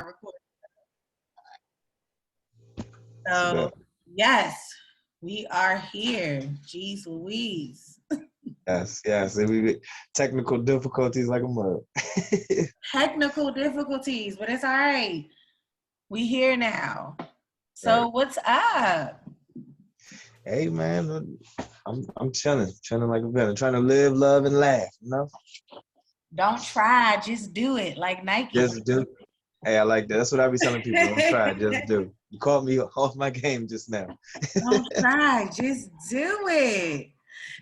recording. So So, that, yes, we are here. Jeez Louise. yes. Technical difficulties like a mug. Technical difficulties, but it's all right. We here now. Right. So, what's up? Hey man, I'm chilling like a villain, trying to live, love, and laugh. Don't try, just do it like Nike. Just do. Hey, I like that. That's what I be telling people. Don't try, just do. You caught me off my game just now. Don't try, just do it.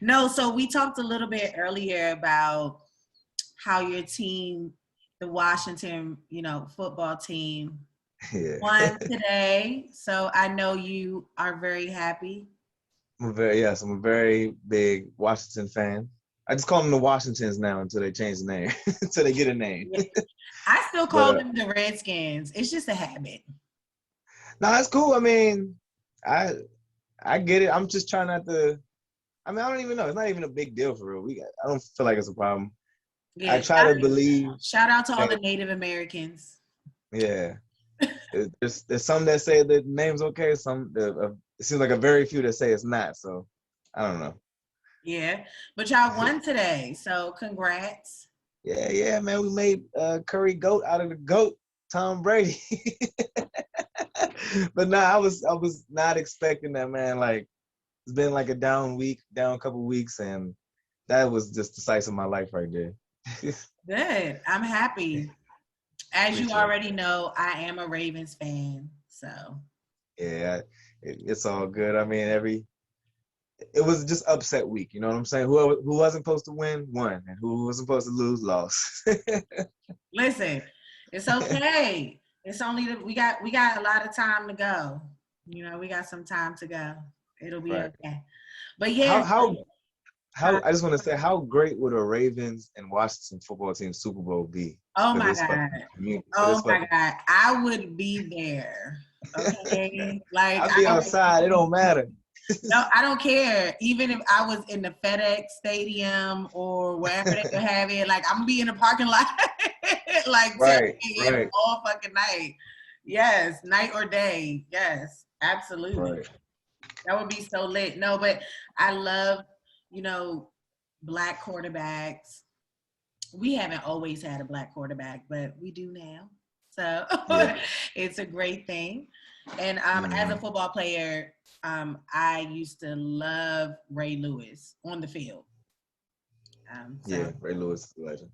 No, so we talked a little bit earlier about how your team, the Washington, football team, Yeah. won today. So I know you are very happy. I'm a very big Washington fan. I just call them the Washingtons now until they change the name, until they get a name. Yeah. I still But call them the Redskins. It's just a habit. no, that's cool. I mean, I I get it. I'm just trying not to. I mean, I don't even know. It's not even a big deal for real. I don't feel like it's a problem. I Yeah. try to believe Shout out to all that, the Native Americans. yeah. There's some that say the name's okay. It seems like a very few that say it's not. So I don't know. Yeah. But y'all won today. So congrats. Yeah, man. We made Curry goat out of the goat, Tom Brady. But no, I was not expecting that, man. Like it's been like a down couple weeks, and that was just the slice of my life right there. Good. I'm happy. As you Appreciate it. already know, I am a Ravens fan. So Yeah, it's all good. I mean, it was just upset week. You know what I'm saying? Who wasn't supposed to win won, and who wasn't supposed to lose lost. listen, it's okay. It's only we got a lot of time to go. We got some time to go. It'll be Right. okay. But How yes, how huh? how I just want to say how great would a Ravens and Washington football team Super Bowl be Oh for my this God. fucking community? For this Oh my fucking God. I would be there. Okay. Like I'll be outside. It don't matter. no, I don't care. Even if I was in the FedEx Stadium or wherever they would have it, like I'm gonna be in the parking lot, like tailgating Right, all fucking night. Yes, night or day. Yes, absolutely. right. That would be so lit. No, but I love, you know, black quarterbacks. We haven't always had a black quarterback, but we do now. So Yeah. it's a great thing. And as a Mhm. football player, I used to love Ray Lewis on the field. So Yeah, Ray Lewis is a legend.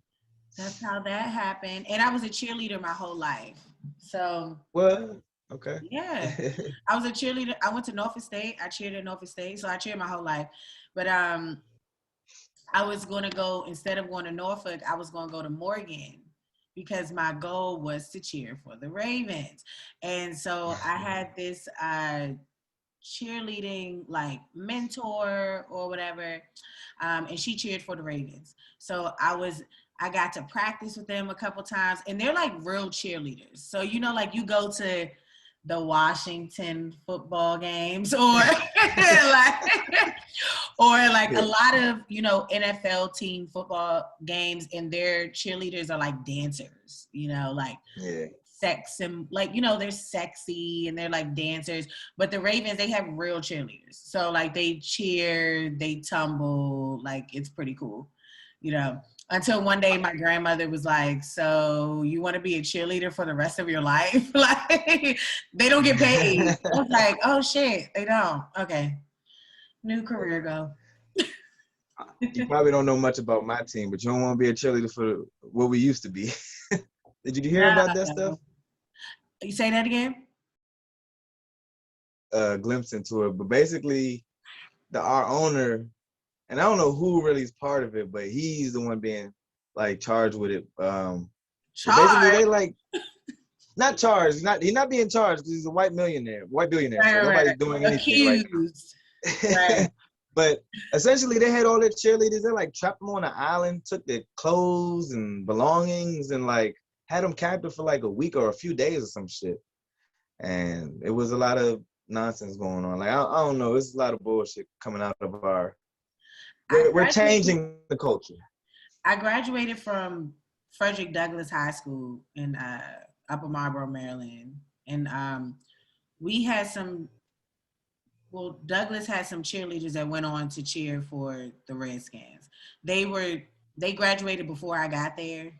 that's how that happened. And I was a cheerleader my whole life. So Well, okay. yeah, I was a cheerleader. I went to Norfolk State. I cheered at Norfolk State, so I cheered my whole life. But I was going to go, instead of going to Norfolk, I was going to go to Morgan because my goal was to cheer for the Ravens. And so I had this cheerleading like mentor or whatever, and she cheered for the Ravens. So I got to practice with them a couple times, and they're like real cheerleaders. So like you go to the Washington football games or like a Yeah, lot of NFL team football games, and their cheerleaders are like dancers, like yeah, sex and like they're sexy and they're like dancers. But the Ravens, they have real cheerleaders, so like they cheer, they tumble, like it's pretty cool, until one day my grandmother was like, so you want to be a cheerleader for the rest of your life? Like they don't get paid. I was like, oh shit, they don't. Okay, new career go. you probably don't know much about my team, but you don't want to be a cheerleader for what we used to be. Did you hear about that stuff? No. You say that again? Glimpse into it, but basically, our owner, and I don't know who really is part of it, but he's the one being like charged with it. But basically, Charge. they like not charged. He's not being charged because he's a white billionaire. So Right. nobody's doing anything right Accused. now. Right. But essentially, they had all their cheerleaders. They like trapped them on an island, took their clothes and belongings, and like had them captive for like a week or a few days or some shit. And it was a lot of nonsense going on. Like I don't know, it's a lot of bullshit coming out of our. I We're graduated. changing the culture. I graduated from Frederick Douglass High School in Upper Marlboro, Maryland, and we had some. Well, Douglas had some cheerleaders that went on to cheer for the Redskins. They graduated before I got there.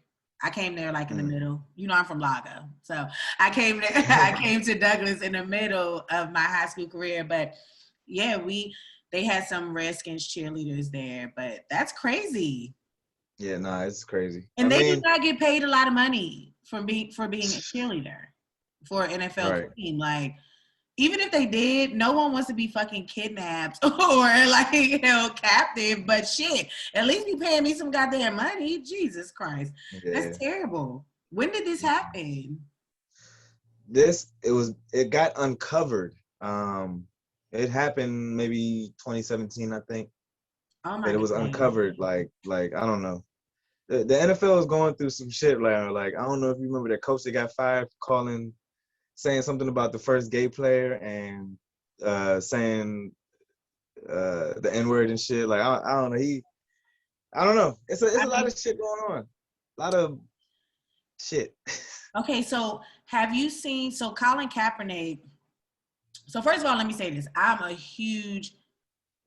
I came there like in the middle. You know, I'm from Lago, so I came there. I came to Douglas in the middle of my high school career. But yeah, they had some Redskins cheerleaders there. But that's crazy. Yeah, nah, it's crazy. And they do not get paid a lot of money for being a cheerleader for an NFL right. team. Like, even if they did, no one wants to be fucking kidnapped or like, you know, captive. But shit, at least be paying me some goddamn money. Jesus Christ. Yeah. That's terrible. When did this happen? It got uncovered. It happened maybe 2017, I think. Oh my But it was goodness. uncovered like I don't know. The NFL is going through some shit like I don't know if you remember that coach that got fired for saying something about the first gay player and saying the N-word and shit. Like I don't know. I don't know. It's a lot of shit going on. A lot of shit. Okay, so have you seen Colin Kaepernick? So first of all, let me say this. I'm a huge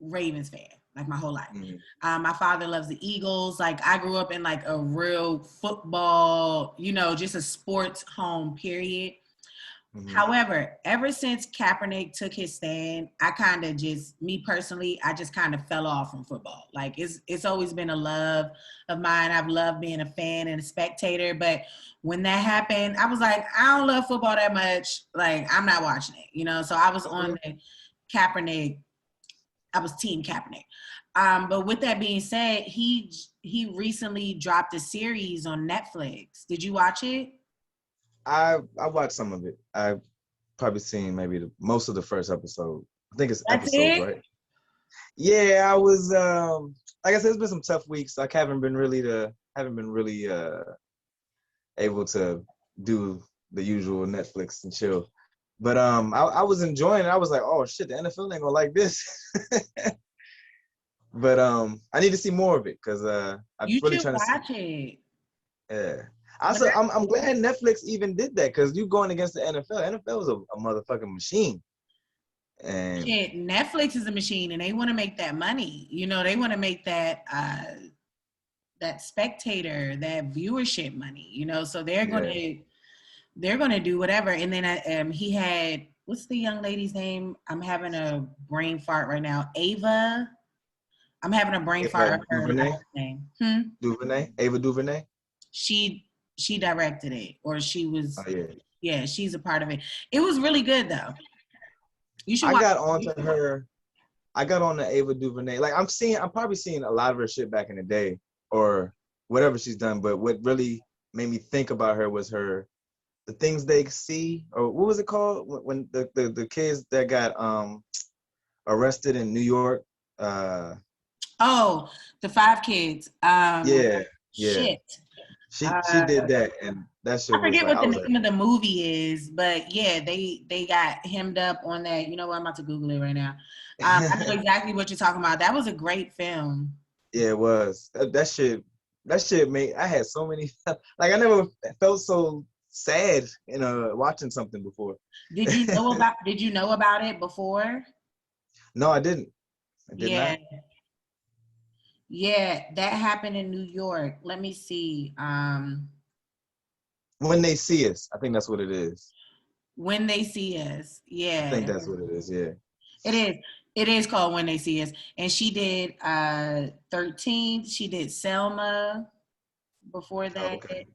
Ravens fan, like my whole life. Mm-hmm. My father loves the Eagles. Like I grew up in like a real football, you know, just a sports home, period. Mm-hmm. However, ever since Kaepernick took his stand, I kind of me personally, I just kind of fell off from football. Like it's always been a love of mine. I've loved being a fan and a spectator, but when that happened, I was like, I don't love football that much. Like I'm not watching it, you know? So I was on the Kaepernick. I was team Kaepernick. But with that being said, he recently dropped a series on Netflix. Did you watch it? I watched some of it. I've probably seen maybe most of the first episode. I think it's episodes, right? Yeah, I was like I said, it's been some tough weeks. Like haven't been really able to do the usual Netflix and chill. But I was enjoying it. I was like, oh shit, the NFL ain't gonna like this. But I need to see more of it because I'm really trying to watch it. Yeah. Also, I'm glad Netflix even did that because you going against the NFL. NFL is a motherfucking machine. And shit, Netflix is a machine, and they want to make that money. You know, they want to make that that spectator, that viewership money. You know, so they're gonna do whatever. And then he had, what's the young lady's name? I'm having a brain fart right now. Ava. I'm having a brain fart. DuVernay. DuVernay. Ava DuVernay. She directed it, or she was. Oh, yeah. Yeah, she's a part of it. It was really good though. You should. I got onto her. I got on the Ava DuVernay. Like I'm probably seeing a lot of her shit back in the day or whatever she's done. But what really made me think about her was The Things They See, or what was it called when the kids that got arrested in New York. The 5 kids. Yeah. Shit. She did that, and that shit. I forget what the name of the movie is, but yeah, they got hemmed up on that. You know what? I'm about to Google it right now. I know exactly what you're talking about. That was a great film. Yeah, it was. That shit made. I had so many. Like I never felt so sad, watching something before. Did you know about it before? No, I didn't. I did not. Yeah, that happened in New York. Let me see. When They See Us, I think that's what it is. When They See Us, yeah. I think that's what it is, yeah. It is. It is called When They See Us. And she did 13. She did Selma before that. Okay.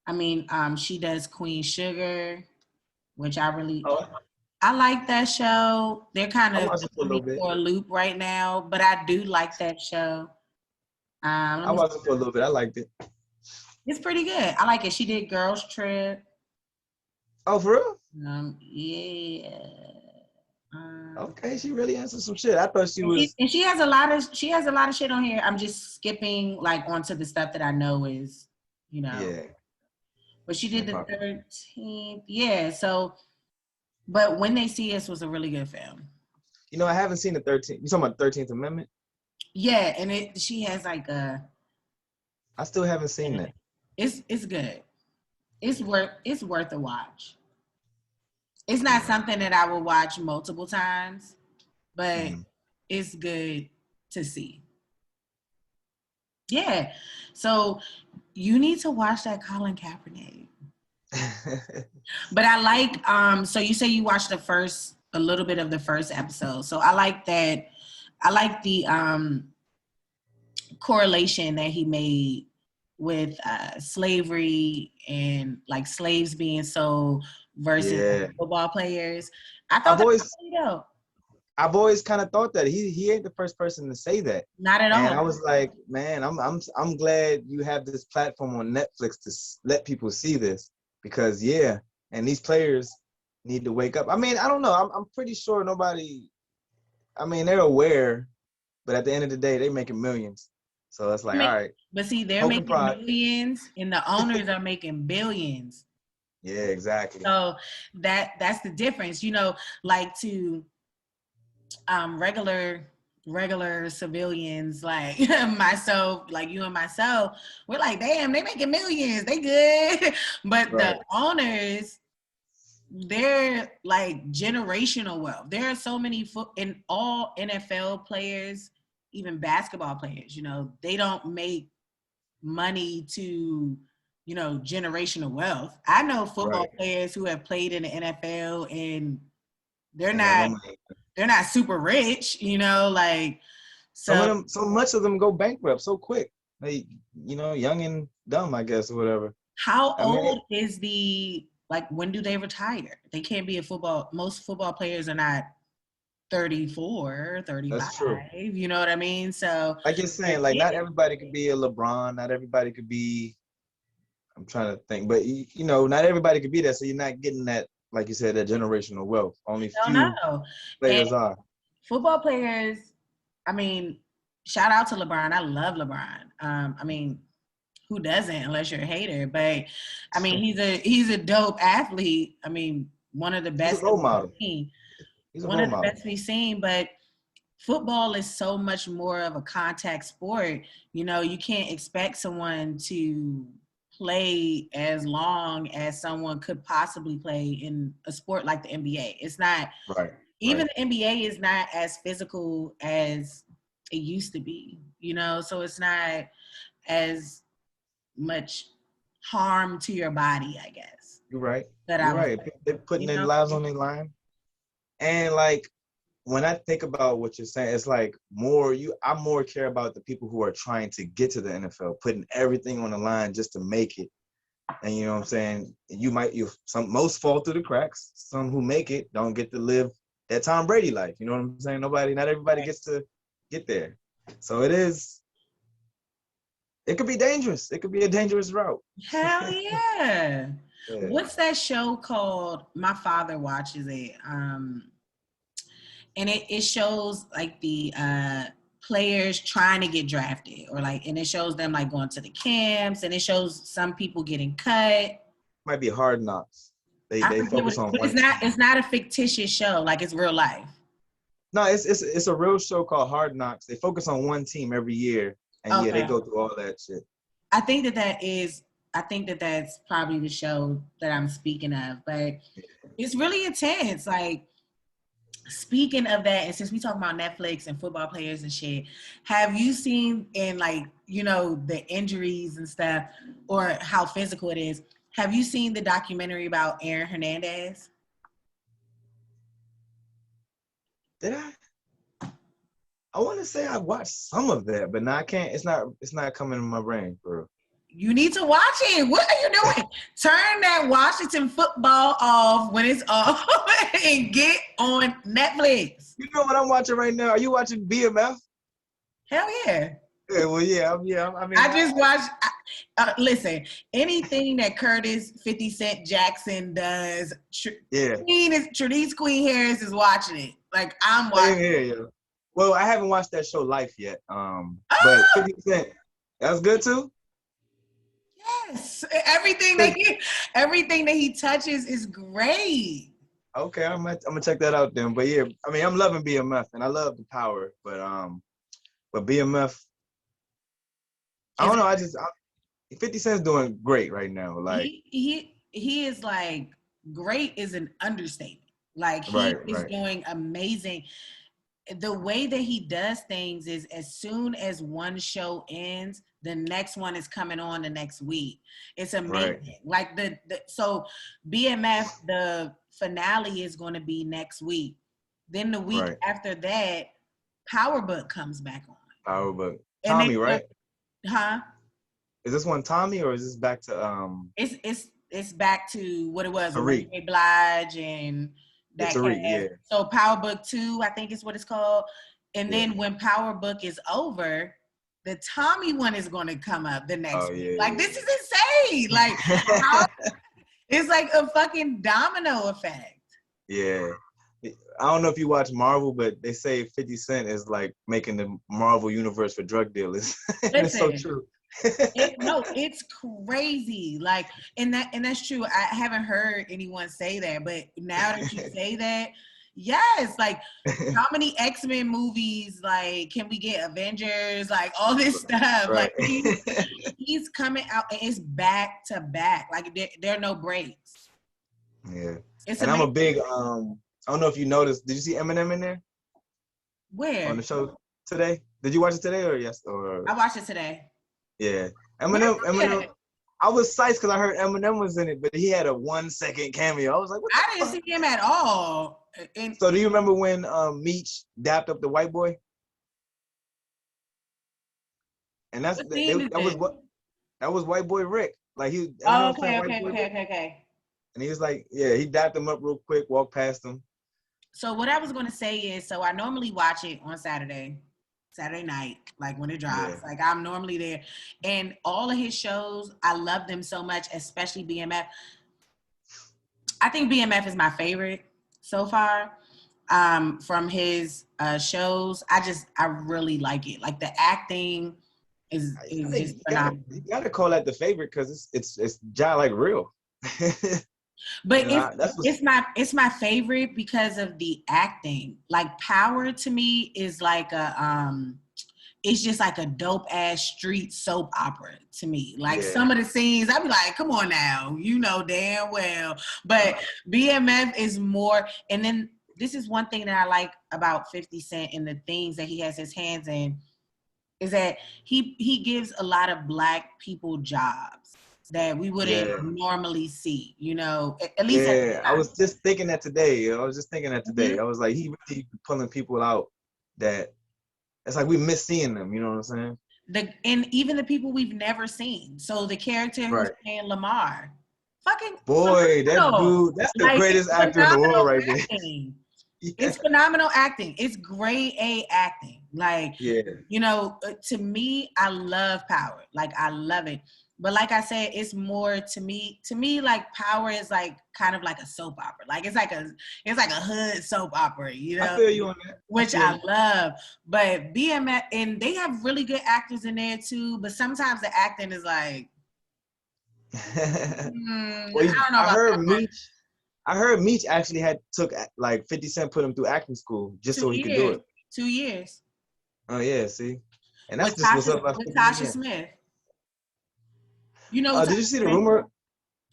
I mean, she does Queen Sugar, which I really... I like that show. They're kind of for a loop right now, but I do like that show. I watched it for a little bit. I liked it. It's pretty good. I like it. She did Girls Trip. Oh, for real? Yeah. Okay, she really answered some shit. I thought she was. And she has a lot of shit on here. I'm just skipping like onto the stuff that I know is, Yeah. But she did the 13th. Yeah. So. But When They See Us was a really good film. I haven't seen the 13th. You talking about the 13th Amendment? Yeah, and she has like a... I still haven't seen that. It's good. it's worth a watch. It's not something that I will watch multiple times, but Mhm. it's good to see. Yeah. So you need to watch that Colin Kaepernick. But I like so you say you watched a little bit of the first episode. So I like that. I like the correlation that he made with slavery and like slaves being sold versus Yeah, football players. I thought I've that was always pretty dope. I've always kind of thought that he ain't the first person to say that, Not at and I all. was like, man, I'm glad you have this platform on Netflix to let people see this because yeah, and these players need to wake up. I mean, I don't know. I'm pretty sure nobody. I mean, they're aware, but at the end of the day, they making millions. So it's like, all right, But see, they're hope and making pride. millions, and the owners are making billions. Yeah, exactly. So that's the difference, like to regular civilians like myself, like you and myself, we're like, damn, they making millions, they good. But the Right, owners, they're like generational wealth. There are so many in all NFL players, even basketball players, they don't make money to generational wealth. I know football right. players who have played in the NFL and they're Ain't got no not money. they're not super rich, like Some of so. them, so much of them go bankrupt so quick. They, young and dumb, I guess, or whatever. How I mean, old is when do they retire? They can't be most football players are not 34, that's true. 35, you know what I mean? So Like you're they're saying, like not getting everybody could be a LeBron, not everybody could be. I'm trying to think, but not everybody could be that. So you're not getting that, like you said, that generational wealth. Only don't few know. And players are. football players, I mean, shout out to LeBron. I love LeBron. I mean, who doesn't unless you're a hater? But I mean, he's a dope athlete. I mean, one of the He's a best that role we've model. seen. He's a One role of the model. best we've seen, but football is so much more of a contact sport. You can't expect someone to play as long as someone could possibly play in a sport like the NBA. It's not, Right, even right. the NBA is not as physical as it used to be, so it's not as much harm to your body, I guess, You're right. that You're I was, right. They're putting you their know. lives on their line, and like when I think about what you're saying, it's like I more care about the people who are trying to get to the NFL, putting everything on the line just to make it. And you know what I'm saying? Most fall through the cracks. Some who make it don't get to live that Tom Brady life. You know what I'm saying? Not everybody gets to get there. So it could be dangerous. It could be a dangerous route. Hell yeah. Yeah. What's that show called? My father watches it. And it shows like the players trying to get drafted, or like, and it shows them like going to the camps, and it shows some people getting cut. Might be Hard Knocks. They I they forget what focus on but one it's team. not a fictitious show, like it's real life. No, it's a real show called Hard Knocks. They focus on one team every year, and yeah, they Okay. go through all that shit. I think that's probably the show that I'm speaking of, but it's really intense. Like, speaking of that, and since we talk about Netflix and football players and shit, have you seen in like, the injuries and stuff, or how physical it is? Have you seen the documentary about Aaron Hernandez? Did I? I want to say I watched some of that, but no, I can't. It's not coming in my brain, bro. You need to watch it. What are you doing? Turn that Washington football off when it's off and get on Netflix. You know what I'm watching right now? Are you watching BMF? Hell yeah. Yeah, well, yeah. I mean, I just watched. Listen, anything that Curtis 50 Cent Jackson does, yeah, Trinice Queen Harris is watching it. Like, I'm same watching. here, yeah. Well, I haven't watched that show Life yet. But Oh, 50%, that's good too. yes. Everything that he touches is great. Okay, I'm gonna check that out then. But yeah, I mean, I'm loving BMF and I love the power, but BMF, I Is don't know. it, 50 Cent's doing great right now. Like, he is like, great is an understatement. Like, he is right, doing amazing. The way that he does things is, as soon as one show ends, the next one is coming on the next week. It's amazing. right, Like so BMF, the finale is going to be next week. Then the week right. after that, Power Book comes back on. Power Book. And Tommy, then, right? huh? Is this one Tommy or is this back to It's back to what it was, Ray Tariq? J. Blige and Yeah, that Tariq, cast. yeah. So Power Book 2, I think is what it's called. And Yeah. then when Power Book is over, the Tommy one is going to come up the next Oh week. yeah. Like, this is insane. Like, it's like a fucking domino effect. Yeah. I don't know if you watch Marvel, but they say 50 Cent is like making the Marvel universe for drug dealers. And it's so Listen, true. no, it's crazy. Like, and that's true. I haven't heard anyone say that, but now that you say that, yes, like, how many X-Men movies, like, can we get Avengers, like, all this stuff? Right. Like, he's coming out, and it's back to back. Like, there are no breaks. Yeah. It's And amazing. I'm a big I don't know if you noticed, did you see Eminem in there Where? on the show today? Did you watch it today or yes? Or I watched it today. yeah. Where was Eminem, it? I was psyched because I heard Eminem was in it, but he had a 1-second cameo. I was like, what the I didn't fuck? see him at all. And So do you remember when Meech dapped up the white boy? And what scene is it? that was white boy Rick. Like Eminem Oh, was playing okay, white okay, boy okay, Rick. okay, okay. And he was like, yeah, he dapped him up real quick, walked past him. So what I was gonna say is, so I normally watch it on Saturday night, like when it drops. Yeah. Like, I'm normally there, and all of his shows, I love them so much, especially BMF. I think BMF is my favorite so far. From his shows, I really like it. Like, the acting is I think just phenomenal. you gotta call that the favorite because it's Ja like real. But You know, that's what's it's my favorite because of the acting. Like, Power to me is like it's just like a dope ass street soap opera to me. Like, yeah. some of the scenes, I'd be like, come on now, you know damn well. But BMF is more, and then this is one thing that I like about 50 Cent and the things that he has his hands in, is that he gives a lot of Black people jobs that we wouldn't normally see, you know, at least at this Yeah, I time. was just thinking that today. I was just thinking that today. Mhm. I was like, he really pulling people out that it's like we miss seeing them. You know what I'm saying? And even the people we've never seen. So the character who's Right. playing Lamar, fucking Boy, that phenomenal. dude, that's the Like, it's greatest actor in the world phenomenal right there. acting. Yeah. It's phenomenal acting. It's grade A acting. Like, Yeah. you know, to me, I love Power. Like, I love it. But like I said, it's more to me, like, Power is like kind of like a soap opera. Like, it's like a hood soap opera, you I know, feel you on that. which I love. But BMF, and they have really good actors in there too, but sometimes the acting is like, I Well, don't know about that one. I heard Meech actually took like 50 Cent put him through acting school just 2 so he could do years. it. 2 years. Oh yeah, see, and that's With just what's up about 50 Tasha Cent. Smith. You know who Did you Tasha see the Smith is? rumor?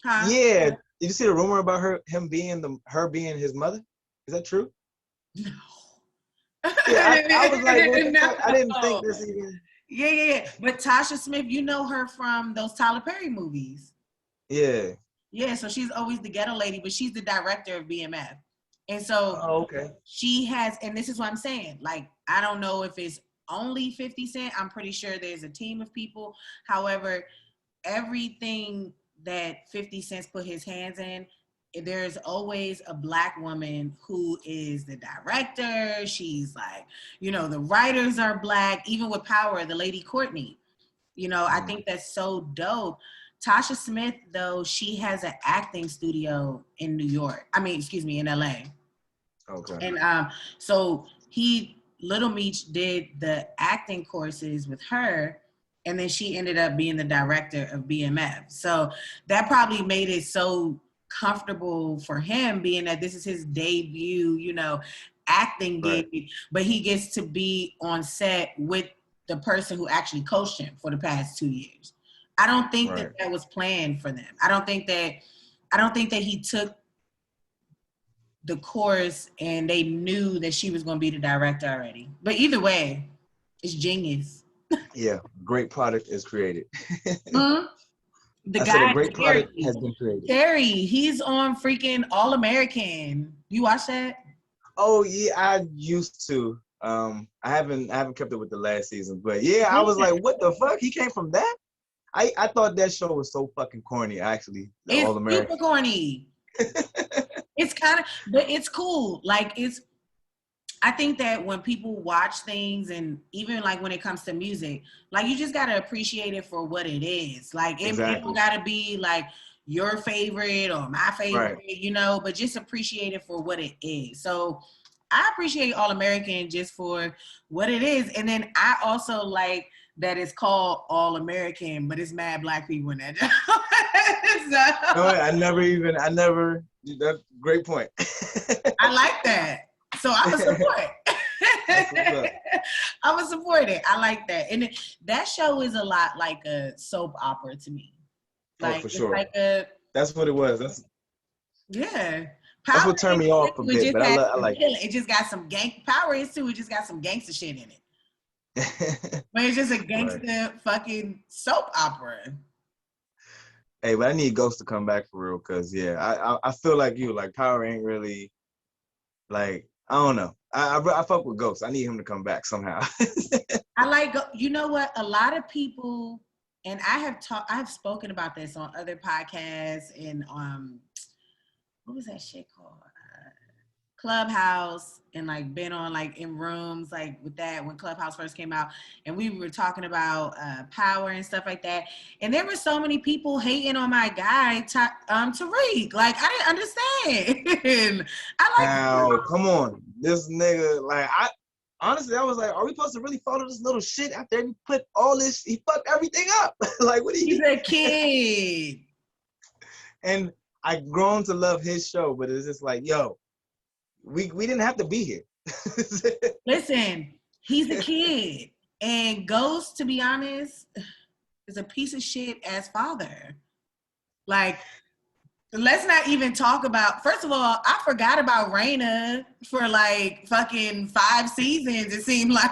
Huh? Yeah, did you see the rumor about her being his mother? Is that true? No. Yeah, I was like, what the No. fuck? I didn't think this even. Yeah. But Tasha Smith, you know her from those Tyler Perry movies. Yeah. Yeah, so she's always the ghetto lady, but she's the director of BMF. And so Okay. she has, and this is what I'm saying, like, I don't know if it's only 50 Cent. I'm pretty sure there's a team of people. However, everything that 50 Cent put his hands in, there's always a Black woman who is the director. She's like, you know, the writers are Black. Even with Power, the lady Courtney, you know, I think that's so dope. Tasha Smith, though, she has an acting studio in New York. In LA. Okay. And so Little Meech did the acting courses with her, and then she ended up being the director of BMF. So that probably made it so comfortable for him, being that this is his debut, you know, acting gig, but he gets to be on set with the person who actually coached him for the past 2 years. I don't think Right. that was planned for them. I don't think that he took the course and they knew that she was going to be the director already. But either way, it's genius. Yeah, great product is created. Hmm? The I said a guy great product Terry, has been created. Terry, he's on freaking All American. You watch that? Oh yeah, I used to. I haven't kept up with the last season, but yeah, I was Yeah. like, what the fuck? He came from that? I thought that show was so fucking corny, actually. The It's All American. super corny. It's kind of, but it's cool. Like I think that when people watch things, and even like when it comes to music, like you just gotta appreciate it for what it is. Like it don't Exactly. gotta be like your favorite or my favorite, Right. but just appreciate it for what it is. So I appreciate All American just for what it is. And then I also like that it's called All American, but it's mad black people in that. No, So I never, that great point. I like that. So I'm a support. That's what's up. I'm a support it. I like that. And that show is a lot like a soap opera to me. Oh, Like for it's sure. like a That's what it was. yeah. That's Power what turned Rangers me off a too, it bit, just but has I some like killing. It just got some Power Rangers too. It just got some gangster shit in it. it. But it's just a Right. gangster fucking soap opera. Hey, but I need Ghost to come back for real, cause yeah, I feel like you, like Power ain't really like, I don't know. I fuck with Ghost. I need him to come back somehow. I like, you know what? A lot of people, and I have spoken about this on other podcasts and what was that shit called? Clubhouse, and like been on like in rooms like with that when Clubhouse first came out, and we were talking about power and stuff like that. And there were so many people hating on my guy Tariq. Like I didn't understand. I like Now, come on, this nigga, like honestly, I was like, are we supposed to really follow this little shit after he put all this? He fucked everything up. Like, what do he's you? a kid. And I grown to love his show, but it's just like, yo, we didn't have to be here. Listen, he's a kid, and Ghost, to be honest, is a piece of shit as father. Like, let's not even talk about, first of all, I forgot about Raina for like fucking 5 seasons, it seemed like.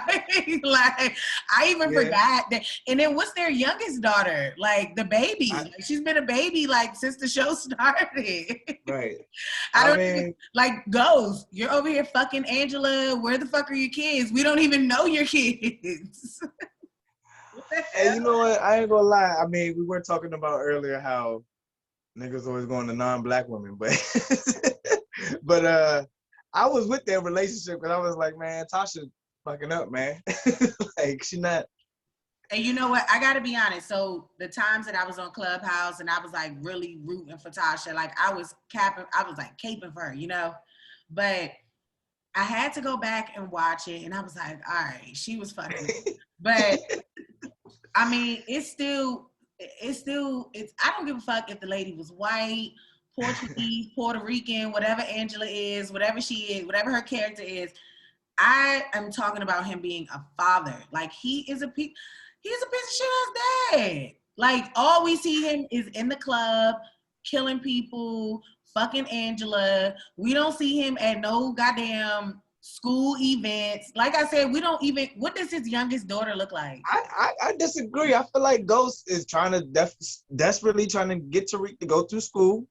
Like, I even Yeah. forgot that. And then what's their youngest daughter? Like, the baby. Like, she's been a baby like since the show started. Right. I don't mean, even, like, Ghost, you're over here fucking Angela. Where the fuck are your kids? We don't even know your kids. What the hey, hell? you know what? I ain't gonna lie. I mean, we were talking about earlier how niggas always going to non-black women, but but I was with their relationship because I was like, man, Tasha fucking up, man. Like she not. And you know what? I got to be honest. So the times that I was on Clubhouse and I was like really rooting for Tasha, like I was like caping for her, you know? But I had to go back and watch it, and I was like, all right, she was fucking. But I mean, it's I don't give a fuck if the lady was white, Portuguese, Puerto Rican, whatever Angela is, whatever she is, whatever her character is. I am talking about him being a father. Like he's a piece of shit ass dad. Like all we see him is in the club, killing people, fucking Angela. We don't see him at no goddamn school events. Like I said, we don't even, what does his youngest daughter look like? I disagree. I feel like Ghost is trying to desperately trying to get Tariq to go through school.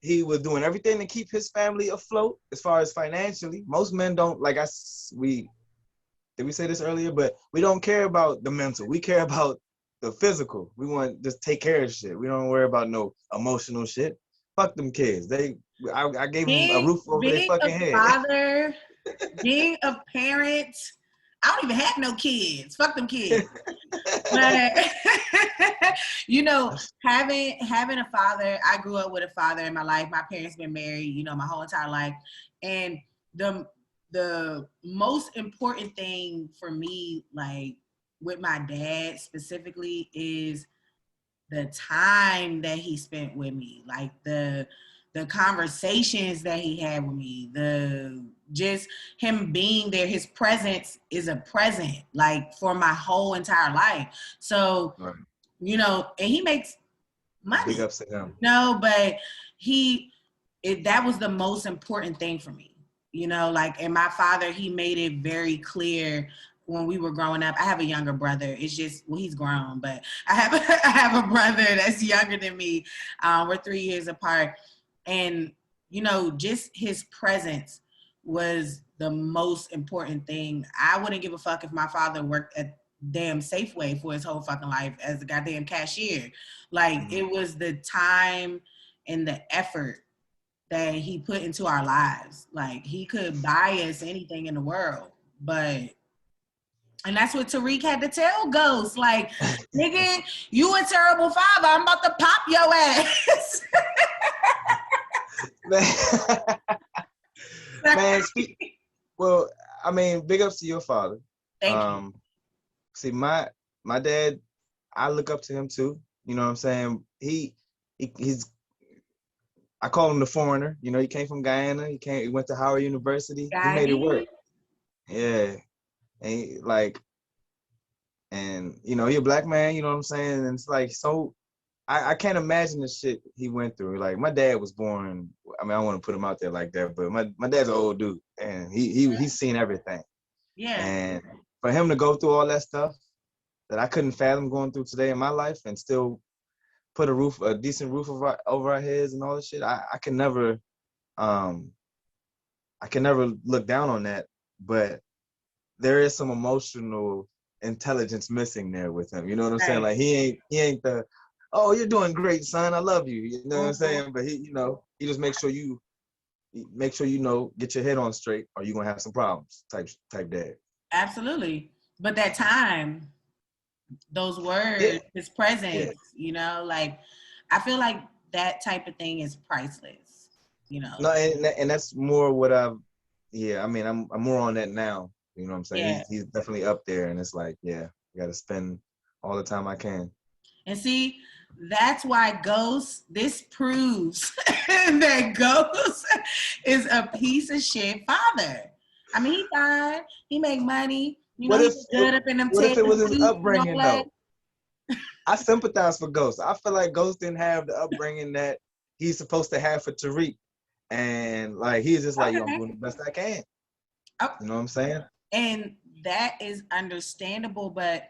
He was doing everything to keep his family afloat as far as financially. Most men don't, like did we say this earlier? But we don't care about the mental. We care about the physical. We want to just take care of shit. We don't worry about no emotional shit. Fuck them kids. I gave them a roof over their Being fucking a head. father, being a parent, I don't even have no kids. Fuck them kids. But you know, having a father, I grew up with a father in my life. My parents been married, you know, my whole entire life. And the most important thing for me, like with my dad specifically, is the time that he spent with me, like the conversations that he had with me, the just him being there. His presence is a present, like for my whole entire life. So Right. you know, and he makes Big money. ups to him. No, but that was the most important thing for me. You know, like, and my father, he made it very clear when we were growing up. I have a younger brother. It's just, well, he's grown, but I have I have a brother that's younger than me. We're 3 years apart, and you know, just his presence was the most important thing. I wouldn't give a fuck if my father worked at damn Safeway for his whole fucking life as a goddamn cashier. Like, it was the time and the effort that he put into our lives. Like, he could buy us anything in the world, but and that's what Tariq had to tell Ghost. Like, nigga, you a terrible father. I'm about to pop your ass. Man, well, I mean, big ups to your father. Thank you. See, my dad, I look up to him too. You know what I'm saying? He's I call him the foreigner. You know, he came from Guyana. He went to Howard University. He made it work. Yeah. And you know, he a black man, you know what I'm saying? And it's like, so I can't imagine the shit he went through. Like, my dad was born, I mean, I don't want to put him out there like that, but my dad's an old dude, and he's seen everything. Yeah. And for him to go through all that stuff that I couldn't fathom going through today in my life, and still put a decent roof over our heads and all this shit, I can never look down on that. But there is some emotional intelligence missing there with him. You know what I'm saying? Like, he ain't the, oh, you're doing great, son, I love you. You know what I'm saying? But he just makes sure you know, get your head on straight, or you're gonna have some problems type dad. Absolutely. But that time, those words, his presence, you know, like, I feel like that type of thing is priceless, you know. No, and that's more what I mean, I'm more on that now. You know what I'm saying? Yeah. He's definitely up there, and it's like, yeah, I gotta spend all the time I can. And see, that's why this proves that Ghost is a piece of shit father. I mean, he fine, he make money, you know, he's good up in them what if it was his suits and all upbringing that. though? I sympathize for Ghost. I feel like Ghost didn't have the upbringing that he's supposed to have for Tariq. And like, he's just like, yo, I'm doing the best I can. You know what I'm saying? And that is understandable, but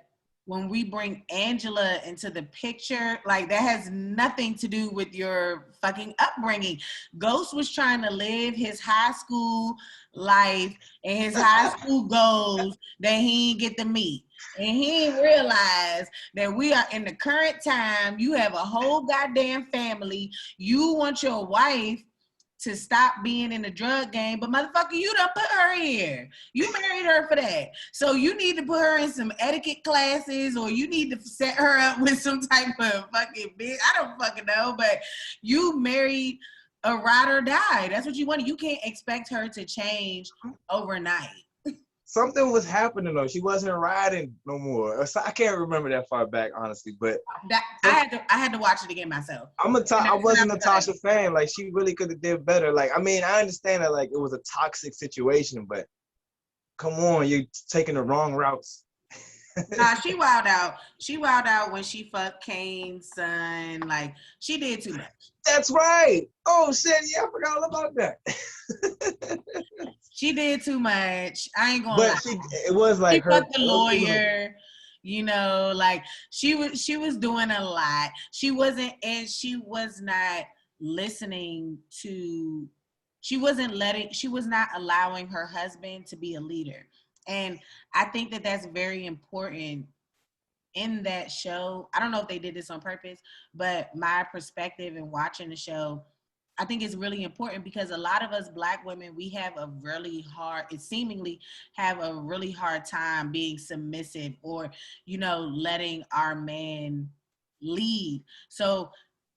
when we bring Angela into the picture, like, that has nothing to do with your fucking upbringing. Ghost was trying to live his high school life and his high school goals that he didn't get to meet. And he didn't realize that we are in the current time. You have a whole goddamn family. You want your wife to stop being in the drug game, but motherfucker, you done put her here. You married her for that. So you need to put her in some etiquette classes, or you need to set her up with some type of fucking bitch. I don't fucking know, but you married a ride or die. That's what you wanted. You can't expect her to change overnight. Something was happening though. She wasn't riding no more. I can't remember that far back, honestly. But I had to watch it again myself. I was a Natasha fan. Like, she really could have did better. Like, I mean, I understand that, like, it was a toxic situation, but come on, you're taking the wrong routes. Nah, she wild out. She wild out when she fucked Kane's son. Like, she did too much. That's right. Oh shit, yeah, I forgot all about that. She did too much. I ain't gonna lie. It was like she fucked the lawyer. You know, like, she was doing a lot. She was not listening to. She was not allowing her husband to be a leader. And I think that that's very important in that show. I don't know if they did this on purpose, but my perspective in watching the show, I think it's really important, because a lot of us Black women, we have a really hard time being submissive, or, you know, letting our man lead. So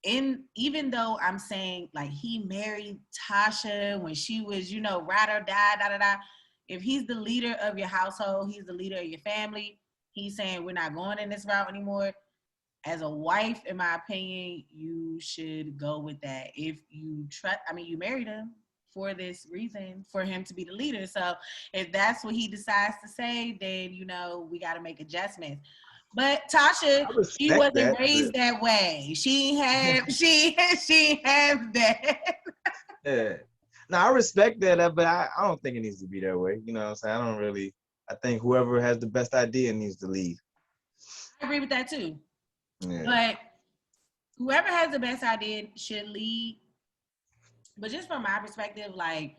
even though I'm saying, like, he married Tasha when she was, you know, ride or die, da da da. If he's the leader of your household, he's the leader of your family, he's saying we're not going in this route anymore. As a wife, in my opinion, you should go with that. If you trust, I mean, you married him for this reason, for him to be the leader. So if that's what he decides to say, then, you know, we got to make adjustments. But Tasha, I she respect wasn't that. raised that way. She have that. Yeah. No, I respect that, but I don't think it needs to be that way. You know what I'm saying? I don't really. I think whoever has the best idea needs to lead. I agree with that too. Yeah. But whoever has the best idea should lead. But just from my perspective, like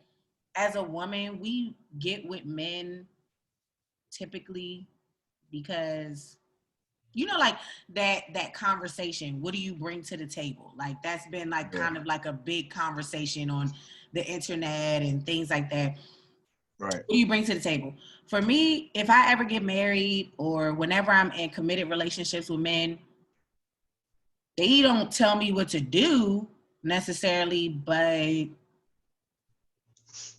as a woman, we get with men typically because like that conversation, what do you bring to the table? Like that's been like Yeah. kind of like a big conversation on the internet and things like that. Right. What do you bring to the table? For me, if I ever get married or whenever I'm in committed relationships with men, they don't tell me what to do necessarily, but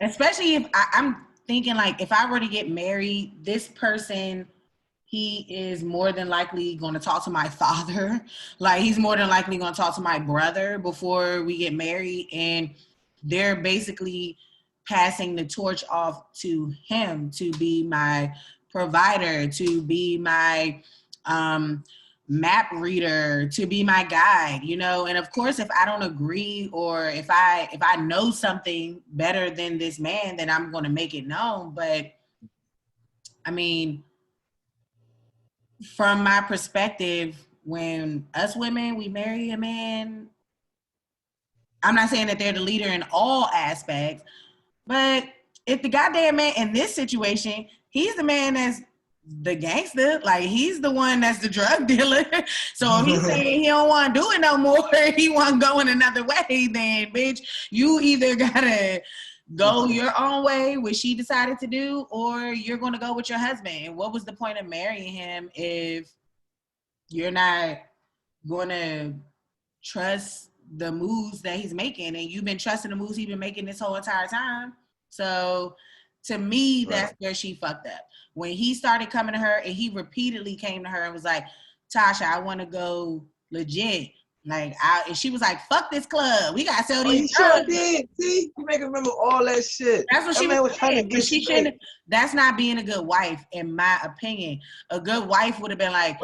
especially if I'm thinking like if I were to get married, this person, he is more than likely going to talk to my father. Like he's more than likely going to talk to my brother before we get married. And they're basically passing the torch off to him to be my provider, to be my map reader, to be my guide, and of course if I don't agree or if I know something better than this man, then I'm going to make it known. But I mean, from my perspective, when us women, we marry a man, I'm not saying that they're the leader in all aspects, but if the goddamn man in this situation, he's the man that's the gangster, like he's the one that's the drug dealer. So if he's saying he don't want to do it no more, he want to go in another way, then bitch, you either gotta go your own way, which she decided to do, or you're going to go with your husband. And what was the point of marrying him if you're not going to trust the moves that he's making? And you've been trusting the moves he's been making this whole entire time. So to me, that's where she fucked up. When he started coming to her and he repeatedly came to her and was like, Tasha, I want to go legit. Like, and she was like, fuck this club. We got to sell these drugs. Sure did. See? You make her remember all that shit. That's what she was trying to get straight. That's not being a good wife, in my opinion. A good wife would have been like,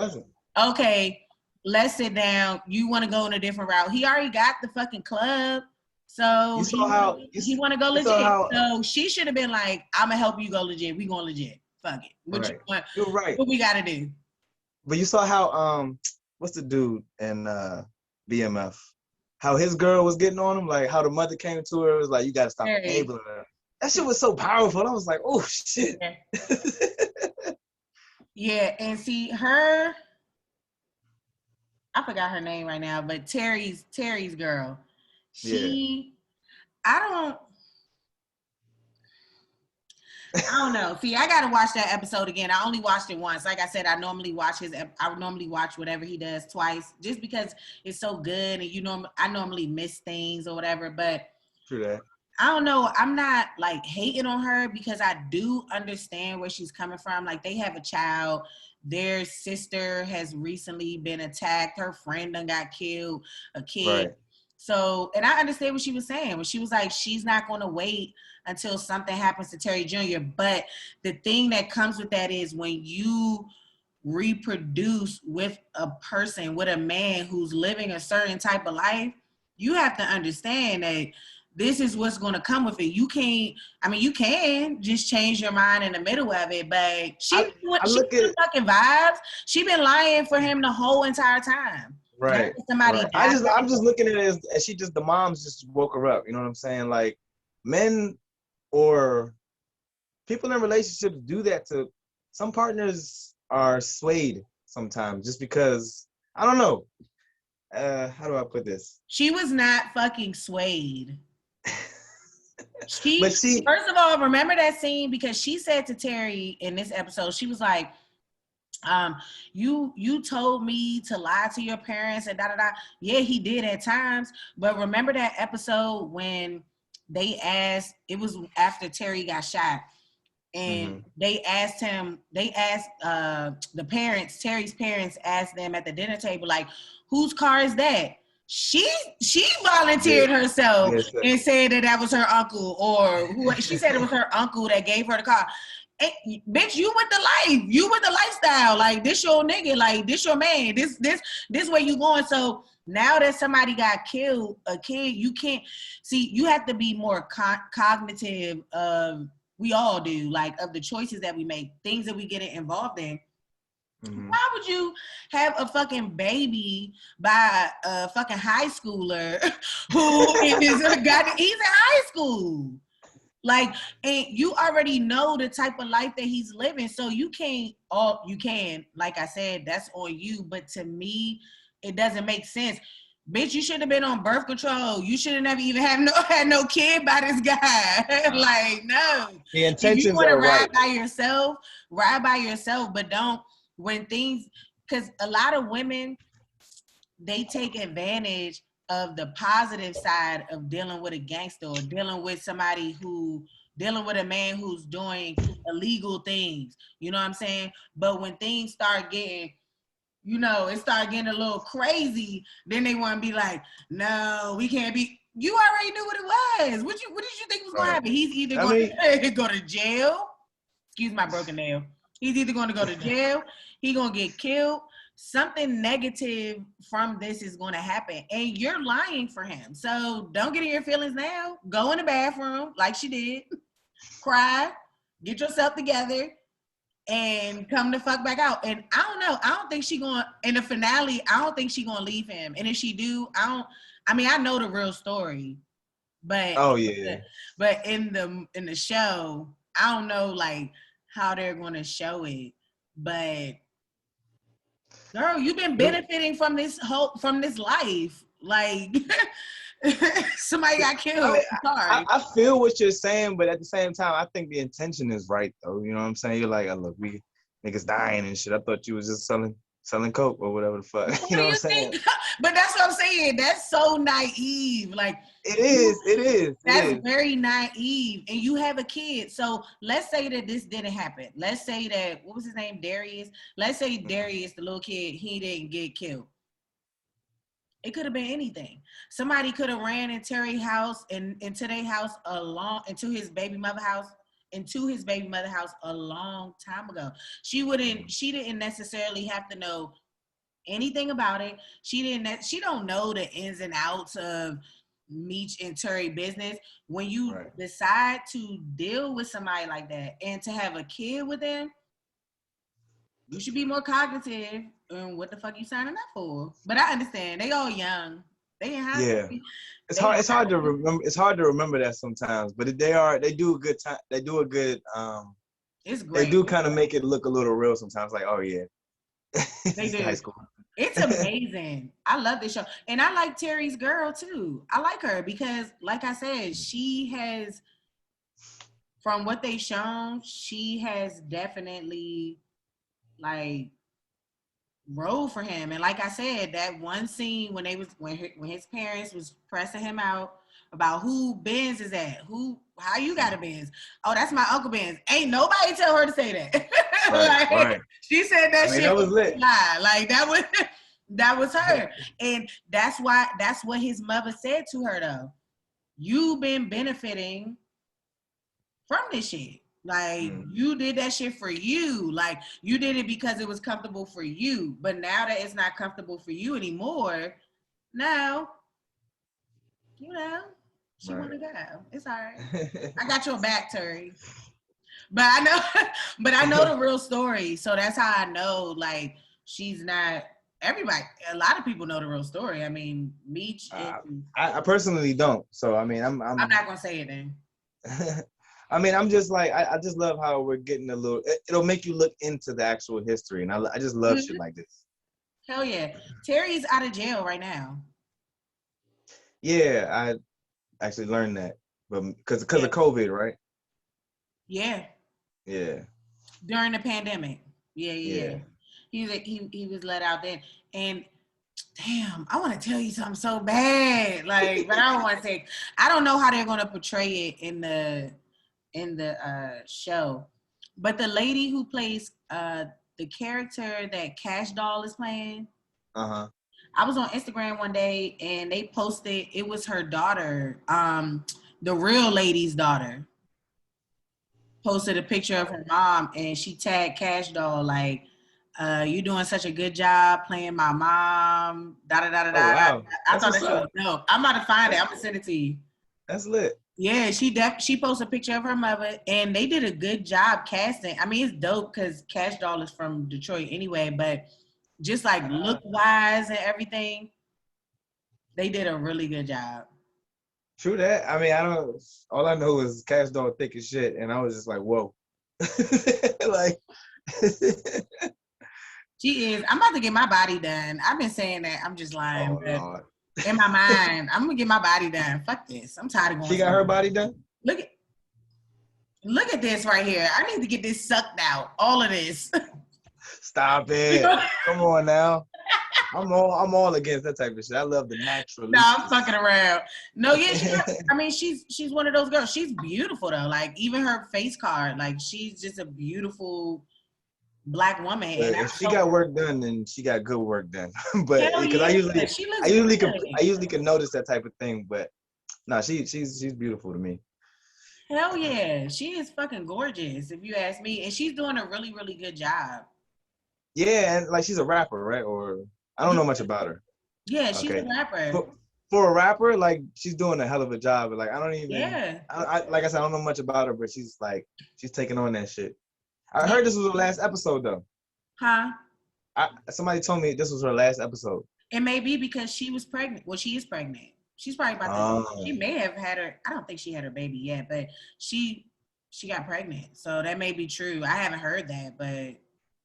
okay, let's sit down. You want to go in a different route. He already got the fucking club. So he want to go legit. So she should have been like, I'm going to help you go legit. We going legit. Fuck it. You're right. What we got to do. But you saw how, what's the dude in BMF? How his girl was getting on him? Like how the mother came to her, was like, you got to stop enabling her. That shit was so powerful. I was like, oh, shit. Yeah, and see, her, I forgot her name right now, but Terry's girl. I don't know. See, I gotta watch that episode again. I only watched it once. Like I said, I normally watch whatever he does twice, just because it's so good, and I normally miss things or whatever. But true that. I don't know. I'm not like hating on her because I do understand where she's coming from. Like they have a child. Their sister has recently been attacked. Her friend done got killed. A kid. Right. So, and I understand what she was saying when she was like, she's not going to wait until something happens to Terry Jr. But the thing that comes with that is when you reproduce with a person, with a man who's living a certain type of life, you have to understand that this is what's going to come with it. You can just change your mind in the middle of it, but she fucking vibes. She been lying for him the whole entire time. Right. Right. I'm just looking at it as the moms just woke her up. You know what I'm saying? Like men or people in relationships do that to some partners are swayed sometimes just because, I don't know. How do I put this? She was not fucking swayed. First of all, remember that scene because she said to Terry in this episode, she was like, you told me to lie to your parents and da-da-da. Yeah, he did at times. But remember that episode when they asked, it was after Terry got shot. And they asked the parents, Terry's parents asked them at the dinner table, like, whose car is that? She volunteered herself and said that was her uncle, or she said it was her uncle that gave her the car. bitch, you with the life. You with the lifestyle. Like, this your nigga. Like, this your man. This where you going. So now that somebody got killed, a kid, you can't see. You have to be more cognitive of. We all do, like, of the choices that we make, things that we get involved in. Mm-hmm. Why would you have a fucking baby by a fucking high schooler who is a guy? He's in high school. Like, and you already know the type of life that he's living. So you can, like I said, that's on you. But to me, it doesn't make sense. Bitch, you should have been on birth control. You should have never even had no kid by this guy. Like, no. The intentions are right. If you want to ride by yourself, but don't, when things, because a lot of women, they take advantage of the positive side of dealing with a gangster or dealing with a man who's doing illegal things. You know what I'm saying? But when things start getting, it start getting a little crazy, then they want to be like, no, we can't be. You already knew what it was. What did you think was going to happen? He's either going to go to jail. Excuse my broken nail. He's either going to go to jail. He's going to get killed. Something negative from this is going to happen. And you're lying for him. So don't get in your feelings now. Go in the bathroom like she did. Cry. Get yourself together. And come the fuck back out. And I don't know. I don't think she going, in the finale, I don't think she going to leave him. And if she do, I know the real story. But but in the show, I don't know like how they're going to show it. But girl, you've been benefiting from this life. Like, somebody got killed. I feel what you're saying, but at the same time, I think the intention is right, though. You know what I'm saying? You're like, oh, look, we niggas dying and shit. I thought you was just selling coke or whatever the fuck. You know what I'm saying? But that's what I'm saying. That's so naive. Like, it is. That's very naive. And you have a kid. So let's say that this didn't happen. Let's say that, what was his name? Darius. Let's say Darius, the little kid, he didn't get killed. It could have been anything. Somebody could have ran in Terry's house and into their house into his baby mother house a long time ago. She didn't necessarily have to know anything about it. She don't know the ins and outs of Meech and Terry business. When you decide to deal with somebody like that and to have a kid with them, you should be more cognitive on what the fuck you signing up for. But I understand they all young. They in high school. It's hard to remember. It's hard to remember that sometimes. But they do a good time. They do a good. It's great. They do kind of make it look a little real sometimes. Like, oh yeah, they do. High school. It's amazing. I love this show, and I like Terry's girl too. I like her because, like I said, she has, from what they've shown, she has definitely like rode for him. And like I said, that one scene when his parents was pressing him out about who Benz is at, how you got a Benz? Oh, that's my Uncle Benz. Ain't nobody tell her to say that. Right. She said that shit that was lit. Like that was her. And that's what his mother said to her though. You've been benefiting from this shit. Like, you did that shit for you. Like, you did it because it was comfortable for you. But now that it's not comfortable for you anymore, now, she want to go. It's all right. I got your back, Terry. But I know the real story. So that's how I know, like, she's not, everybody, a lot of people know the real story. I mean, Meech. I personally don't. So, I mean, I'm not going to say it then. I mean, I'm just like, I just love how we're getting a little, it'll make you look into the actual history. And I just love shit like this. Hell yeah. Terry's out of jail right now. Yeah, I actually learned that. But because of COVID, right? Yeah. Yeah. During the pandemic. Yeah. He was let out then. And damn, I want to tell you something so bad. Like, but I don't want to say, I don't know how they're going to portray it in the show, but the lady who plays the character that Cash Doll is playing, I was on Instagram one day and they posted, it was her daughter, the real lady's daughter. posted a picture of her mom and she tagged Cash Doll like, you doing such a good job playing my mom. Da da da da Oh da. wow, I that's thought what's that shit was up. dope. I'm about to find it. I'm gonna send it to you. That's lit. Yeah, she posted a picture of her mother, and they did a good job casting. I mean, it's dope because Cash Doll is from Detroit anyway, but just like look wise and everything, they did a really good job. True that. I mean, I don't. All I know is Cash Doll thick as shit, and I was just like, whoa. Like, She is. I'm about to get my body done. I've been saying that. I'm just lying, oh but lord. in my mind, I'm gonna get my body done. Fuck this. I'm tired of going She got somewhere. her body done. Look at look at this right here. I need to get this sucked out. All of this. Stop it. Come on now. I'm all against that type of shit. I love the No, I'm fucking naturalistas. around. No, yeah, I mean, she's one of those girls. She's beautiful though. Like even her face card, like she's just a beautiful Black woman, But and I'm if she so got work done, then she got good work done. But hell because yeah. I usually, She I looks usually can, good. I usually can notice that type of thing. But no, she's beautiful to me. Hell yeah, she is fucking gorgeous if you ask me, and she's doing a really really good job. Yeah, and like she's a rapper, right? Or I don't Yeah, know much about her. yeah, she's a Okay, rapper. for a rapper, like she's doing a hell of a job. Like I don't even, Yeah, like I said, I don't know much about her, but she's taking on that shit. I yeah. heard this was her last episode though. Huh? Somebody told me this was her last episode. It may be because she was pregnant. Well, she is pregnant. She's probably about to. She Oh, may have had her. I don't think she had her baby yet, but she she got pregnant. So that may be true. I haven't heard that, but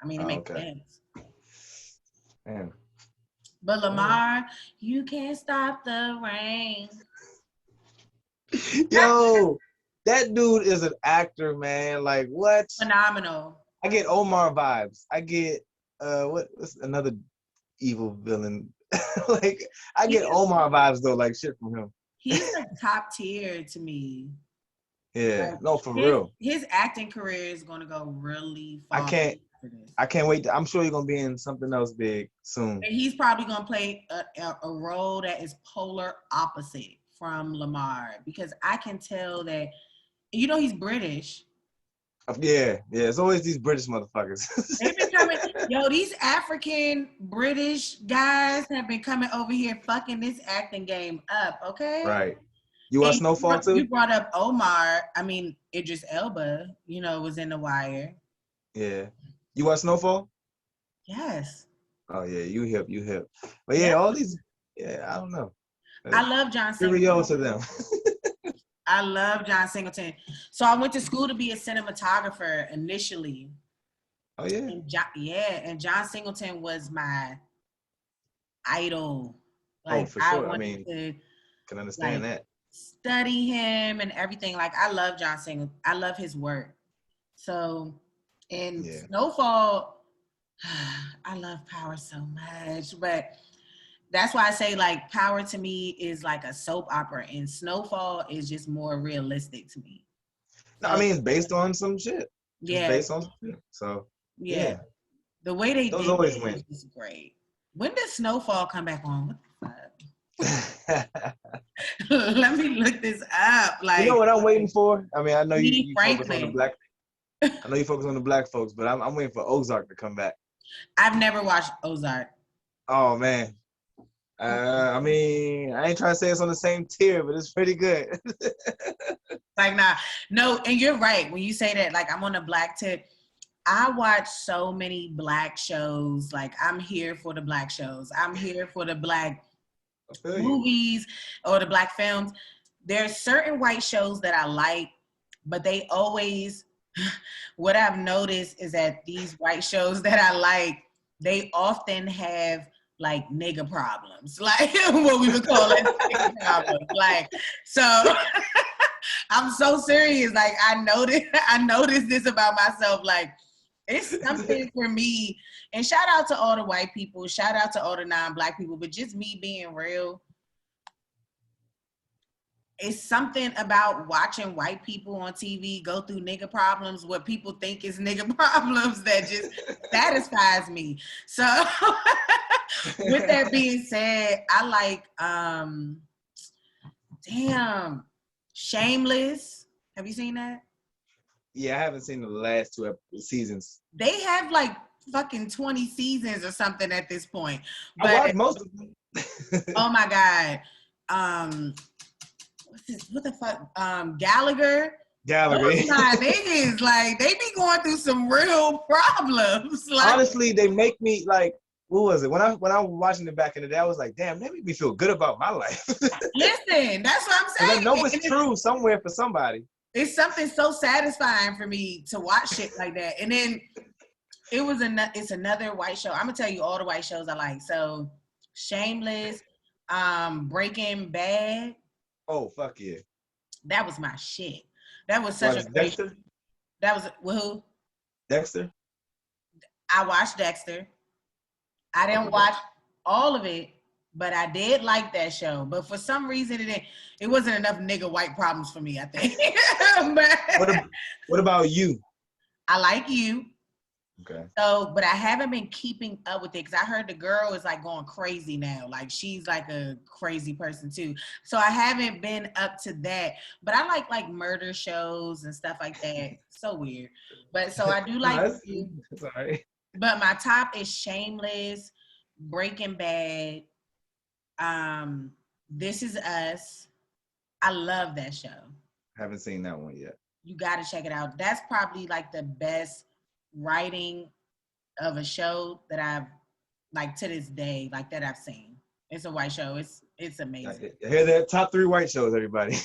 I mean, it makes okay. sense. Man. But All Lamar, you can't stop the rain. right. Yo, that dude is an actor, man. Like what? Phenomenal. I get Omar vibes. I get what's another evil villain? Like I He get is, Omar vibes though, like shit from him. he's like top tier to me. Yeah, Like no, for his real. his acting career is gonna go really I far can't after this. I can't wait. I'm sure you're gonna be in something else big soon. And he's probably gonna play a role that is polar opposite from Lamar because I can tell that he's British. Yeah, yeah. It's always these British motherfuckers. They've been coming, these African British guys have been coming over here fucking this acting game up, okay? Right. You And watch Snowfall you too? brought up Omar. I mean, Idris Elba, was in The Wire. Yeah. You watch Snowfall? Yes. Oh yeah, you hip. But Yeah. yeah, all these, yeah, I don't know. I love John Cheerio Singleton. to them. I love John Singleton. So I went to school to be a cinematographer initially. Oh yeah. And John Singleton was my idol. Oh, Like for I sure. I wanted mean, to can understand like that. study him and everything. Like I love John Singleton. I love his work. So in Yeah. Snowfall, I love Power so much, but that's why I say like Power to me is like a soap opera, and Snowfall is just more realistic to me. No, I So mean it's based on some shit. It's yeah, based on some shit. So yeah, yeah, the way they those did always it win. was just great. When does Snowfall come back on? What the fuck? Let me look this up. You know Like what I'm waiting for? I mean, I know Lee you focus on the Franklin. black. I know you focus on the black folks, but I'm waiting for Ozark to come back. I've never watched Ozark. Oh man. I mean, I ain't trying to say it's on the same tier, but it's pretty good. Like, nah, no, and you're right when you say that. Like, I'm on a black tip. I watch so many black shows. Like, I'm here for the black shows. I'm here for the black I feel you. movies or the black films. There's certain white shows that I like, but they always, what I've noticed is that these white shows that I like, they often have like nigga problems, like what we would call it nigga problems. Like, so I'm so serious. Like I noticed this about myself. Like it's something for me. And shout out to all the white people, shout out to all the non-black people, but just me being real. It's something about watching white people on TV go through nigga problems, what people think is nigga problems that just satisfies me. So with that being said, I like Shameless. Have you seen that? Yeah, I haven't seen the last two seasons. They have like fucking 20 seasons or something at this point. I watched But most of them. oh my God. What the fuck? Gallagher. Gallagher. Those my niggas, like they be going through some real problems. Like, honestly, they make me like, what was it? When I was watching it back in the day, I was like, damn, they make me feel good about my life. listen, that's what I'm saying. I know it's true somewhere for somebody. It's something so satisfying for me to watch shit like that. And then it's another white show. I'm gonna tell you all the white shows I like. So Shameless, Breaking Bad. Oh, fuck yeah. That was my shit. That was such a great show. That was who? Dexter? I watched Dexter. I didn't watch all of it, but I did like that show. But for some reason, it wasn't enough nigga white problems for me, I think. What about You? I like You. Okay. So, but I haven't been keeping up with it because I heard the girl is like going crazy now. Like she's like a crazy person too. So I haven't been up to that. But I like murder shows and stuff like that. So weird. But so I do like You. Sorry. But my top is Shameless, Breaking Bad, This Is Us. I love that show. Haven't seen that one yet. You got to check it out. That's probably like the best writing of a show that I've like to this day, like that I've seen. It's a white show. It's amazing. Hear that? Top 3 white shows, everybody.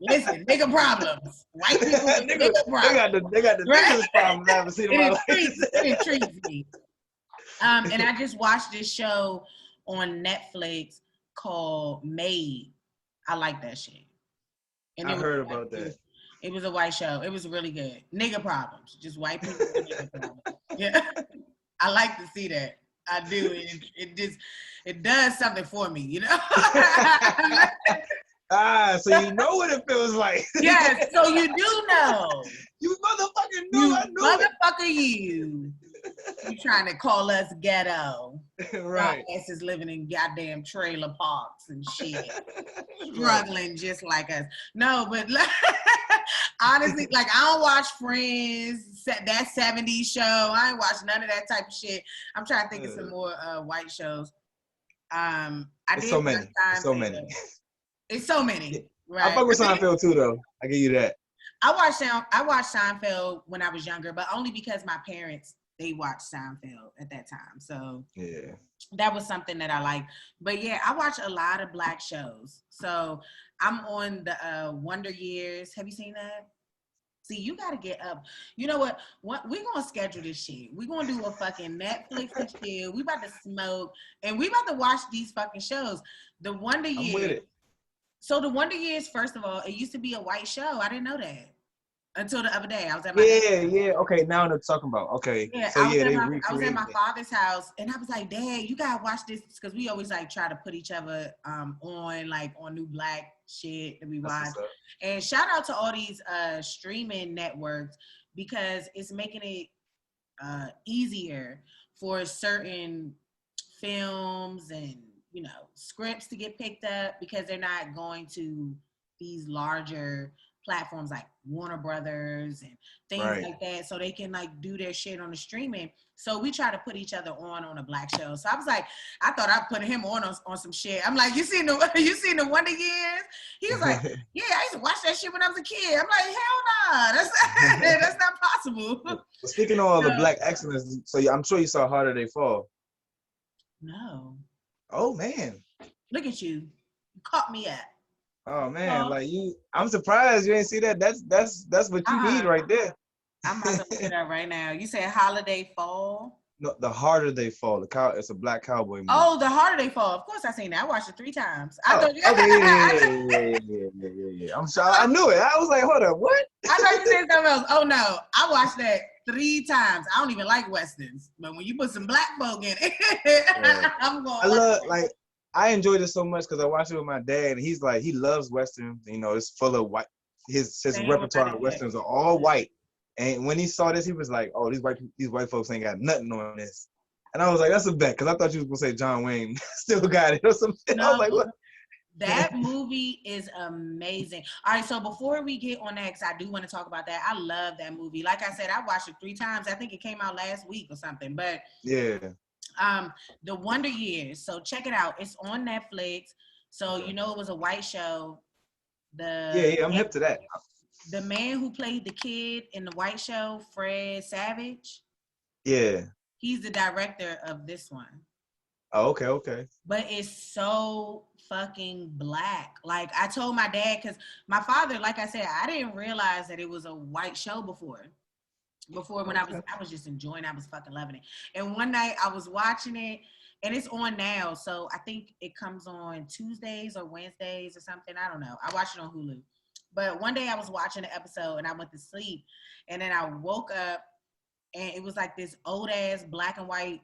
Listen, nigga problems. White people with nigga problems. They got the Right? biggest problems I ever seen in my life. It intrigues me. And I just watched this show on Netflix called Made. I like that shit. And I heard about that. It was a white show. It was really good. Nigga problems. Just white people with nigga problems. Yeah. I like to see that. I do. It does something for me, you know? So you know what it feels like. Yes, so you do know. You motherfucking knew. I knew motherfucker you. You trying to call us ghetto. Right. Our asses living in goddamn trailer parks and shit. Struggling just like us. No, but honestly, like I don't watch Friends, that 70s show. I ain't watch none of that type of shit. I'm trying to think of some more white shows. It's so many. It's so many. Right? I fuck with Seinfeld too, though. I give you that. I watched Seinfeld when I was younger, but only because my parents, they watched Seinfeld at that time. So yeah, that was something that I liked. But yeah, I watch a lot of black shows. So I'm on the Wonder Years. Have you seen that? See, you got to get up. You know what? We're going to schedule this shit. We're going to do a fucking Netflix and chill. We about to smoke. And we about to watch these fucking shows. The Wonder Years. I'm with it. So the Wonder Years, first of all, it used to be a white show. I didn't know that until the other day. I was at my Okay, now they're talking about. Okay. Yeah, So I was at my father's house and I was like, Dad, you gotta watch this, because we always like try to put each other on like on new black shit that we watch. And shout out to all these streaming networks, because it's making it easier for certain films and scripts to get picked up, because they're not going to these larger platforms like Warner Brothers and things like that, so they can like do their shit on the streaming. So we try to put each other on a black show. So I was like, I thought I'd put him on some shit. I'm like, you seen the Wonder Years? He was like, yeah, I used to watch that shit when I was a kid. I'm like, hell nah, that's not possible. Well, speaking of all the black excellence, so I'm sure you saw Harder They Fall. No. Oh man. Look at you. You caught me at. Oh man, I'm surprised you ain't see that. That's what you need right there. I'm about to look it up right now. You said Holiday Fall? No, The Harder They Fall. It's a black cowboy movie. Oh, The Harder They Fall. Of course I seen that. I watched it 3 times. Yeah. I'm sorry. I knew it. I was like, hold up, what? I thought you said something else. Oh no, I watched that 3 times. I don't even like westerns, but when you put some black folk in it, I'm going. I enjoyed it so much because I watched it with my dad, and he's like, he loves westerns. It's full of white. His repertoire of westerns are all white. And when he saw this, he was like, "Oh, these white folks ain't got nothing on this." And I was like, "That's a bet," because I thought you was gonna say John Wayne still got it or something. No, I was like, "What?" That movie is amazing. All right, so before we get on that, 'cause I do want to talk about that. I love that movie. Like I said, I watched it 3 times. I think it came out last week or something. But Yeah. The Wonder Years. So check it out. It's on Netflix. So Okay. you know it was a white show. Yeah, I'm hip to that. The man who played the kid in the white show, Fred Savage, Yeah. he's the director of this one. Oh, okay. But it's so fucking black. Like I told my dad, because my father, like I said, I didn't realize that it was a white show before. When I was just enjoying, I was fucking loving it. And one night I was watching it, and it's on now. So I think it comes on Tuesdays or Wednesdays or something. I don't know. I watch it on Hulu. But one day I was watching the episode and I went to sleep, and then I woke up and it was like this old ass black and white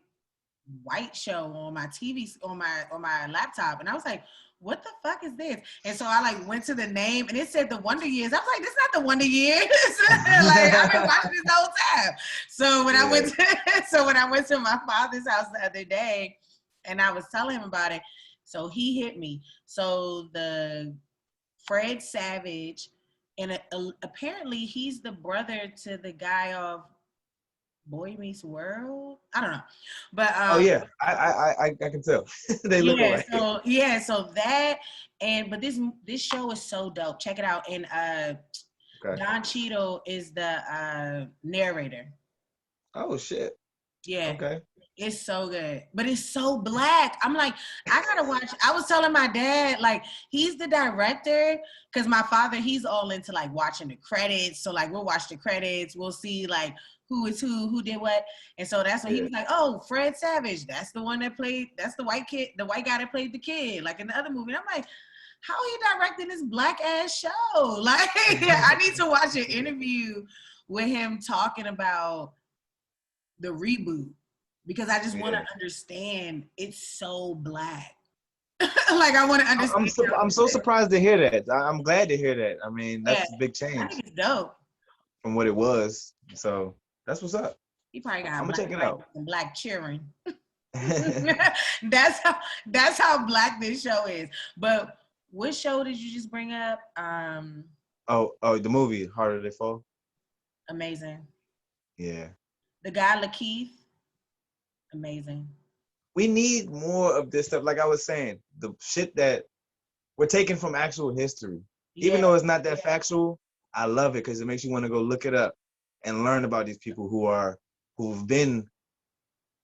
show on my TV on my laptop, and I was like, what the fuck is this? And so I like went to the name and it said The Wonder Years. I was like, this is not The Wonder Years. Like I've been watching this whole time. So when I went to my father's house the other day and I was telling him about it, so he hit me. So the Fred Savage, and apparently he's the brother to the guy of Boy Meets World. I don't know, but Oh yeah, I can tell. They look alike. So that, and but this show is so dope. Check it out. And Okay. Don Cheadle is the narrator. Oh shit. Yeah. Okay. It's so good, but it's so black. I'm like, I gotta watch. I was telling my dad, like, he's the director, because my father, he's all into like watching the credits. So like, we'll watch the credits. We'll see like who is who did what. And so that's when he was like, oh, Fred Savage, that's the one that played. That's the white kid, the white guy that played the kid, like in the other movie. And I'm like, how are you directing this black ass show? Like, I need to watch an interview with him talking about the reboot, because I just want to understand. It's so black. Like I want to understand. I'm so surprised to hear that. I'm glad to hear that. I mean, that's a big change. I think it's dope from what it was. So that's what's up. He probably got. I'm gonna check it out. Black cheering. That's how black this show is. But what show did you just bring up? Oh, the movie Harder They Fall. Amazing. Yeah. The guy Lakeith. Amazing. We need more of this stuff. Like I was saying, the shit that we're taking from actual history. Yeah. Even though it's not that factual, I love it because it makes you want to go look it up and learn about these people who've been.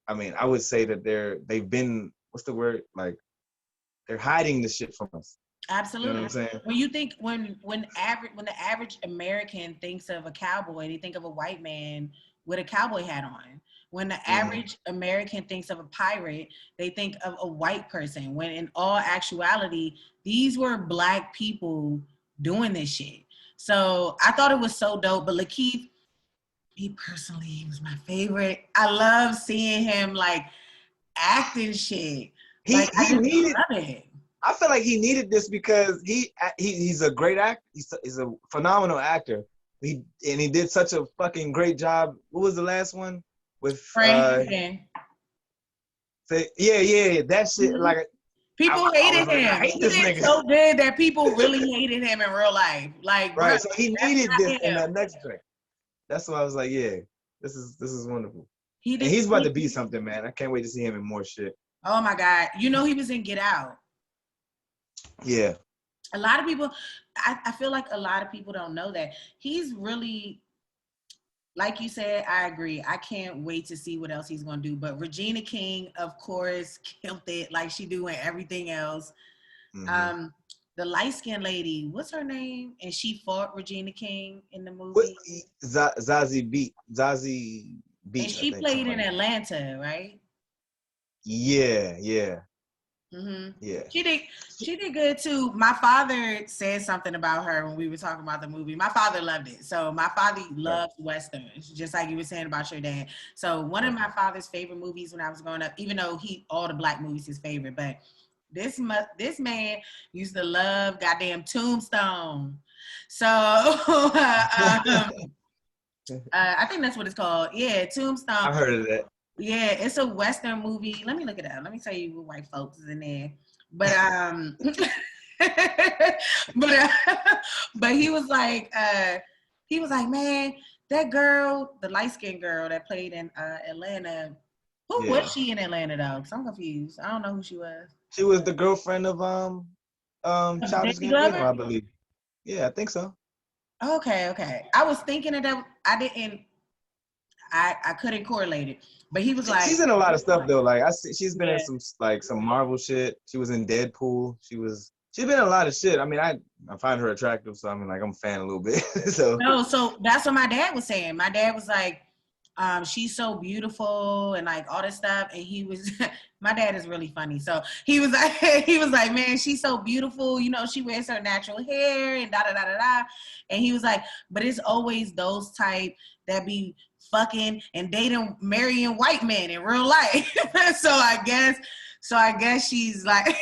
I mean, I would say that they've been, what's the word? Like, they're hiding this shit from us. Absolutely. You know what I'm saying? When you think when the average American thinks of a cowboy, they think of a white man with a cowboy hat on. When the average American thinks of a pirate, they think of a white person. When in all actuality, these were black people doing this shit. So I thought it was so dope. But Lakeith, he was my favorite. I love seeing him like acting shit. He needed it. I feel like he needed this because he's a great actor. He's a phenomenal actor. He did such a fucking great job. What was the last one with Frank? That shit. Like people hated him. I hate this nigga. So good that people really hated him in real life. Like right. So he needed this in that next drink. That's why I was like, yeah, this is wonderful. And he's about to be something, man. I can't wait to see him in more shit. Oh my God. You know he was in Get Out. Yeah. A lot of people, I feel like a lot of people don't know that. He's really, like you said, I agree. I can't wait to see what else he's going to do. But Regina King, of course, killed it like she do in everything else. Mm-hmm. The light-skinned lady, what's her name? And she fought Regina King in the movie. Zazie Beetz. And she played in Atlanta, right? Yeah. Mm-hmm. Yeah. She did good too. My father said something about her when we were talking about the movie. My father loved it. So my father loves Westerns, just like you were saying about your dad. So one of my father's favorite movies when I was growing up, even though all the black movies his favorite, but this man used to love goddamn Tombstone. So I think that's what it's called. Yeah, Tombstone. I heard of that. Yeah, it's a Western movie. Let me look it up. Let me tell you what white folks is in there. But but but he was like, man, that girl, the light skinned girl that played in Atlanta. Who Yeah. was she in Atlanta though? Cause I'm confused. I don't know who she was. She was the girlfriend of Childish Danny Gambino, Glover? I believe. Yeah, I think so. Okay. I was thinking of that. I couldn't correlate it. But he was like, She's in a lot of stuff though. Like she's been in some Marvel shit. She was in Deadpool. She's been in a lot of shit. I mean, I find her attractive, so I mean, like I'm a fan a little bit. So no, so that's what my dad was saying. My dad was like, she's so beautiful and like all this stuff. And he was, my dad is really funny. So he was like, man, she's so beautiful. You know, she wears her natural hair and da da da da da. And he was like, but it's always those type that be fucking and dating, marrying white men in real life. so I guess she's like,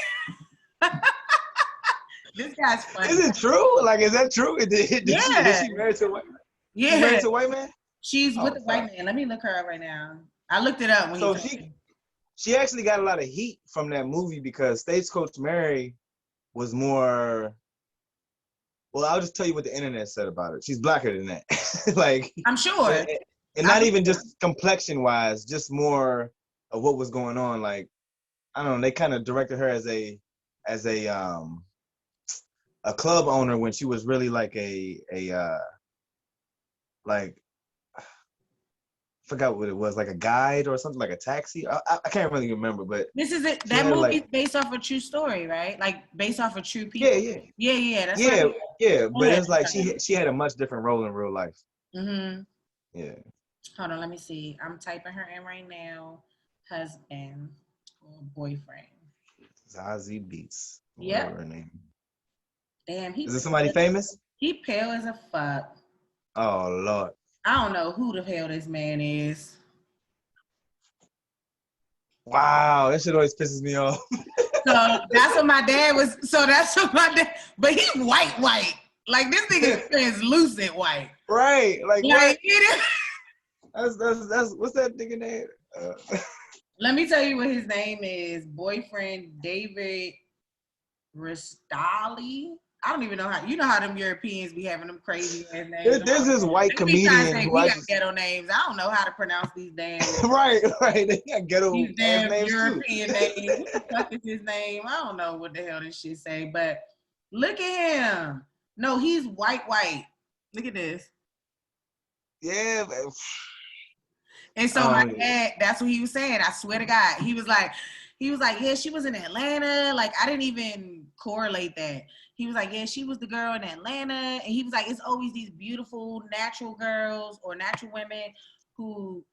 this guy's funny. is it true? Like, is that true? Did Yeah. she marry to a white man? Yeah. She married to a white man? She's with a white man. Let me look her up right now. I looked it up when so she actually got a lot of heat from that movie because Stagecoach Mary was more. Well, I'll just tell you what the internet said about her. She's blacker than that. Like, I'm sure. And not even just complexion wise, just more of what was going on. Like, I don't know, they kind of directed her as a club owner when she was really like like I forgot what it was, like a guide or something, like a taxi. I can't really remember, but this is it. That movie's based off a true story, right? Like based off of true people. Yeah. That's right. But it's like she had a much different role in real life. Mm-hmm. Yeah. Hold on, let me see. I'm typing her in right now. Husband or boyfriend. Zazie Beetz. Yep. Her name. Damn, is it somebody famous? He pale as a fuck. Oh Lord. I don't know who the hell this man is. Wow, that shit always pisses me off. So that's what my dad was. But he's white. Like this nigga is translucent white. Right. Like what? That's what's that nigga name? Let me tell you what his name is. Boyfriend David Ristali. I don't even know how. You know how them Europeans be having them crazy ass names. There's this white comedian who we got ghetto names. I don't know how to pronounce these damn. right. They got ghetto these damn names European too. names. What the fuck is his name? I don't know what the hell this shit say. But look at him. No, he's white. Look at this. Yeah. Man. And so my dad, that's what he was saying. I swear to God, he was like, yeah, she was in Atlanta. Like I didn't even correlate that. He was like, yeah, she was the girl in Atlanta. And he was like, it's always these beautiful natural girls or natural women who,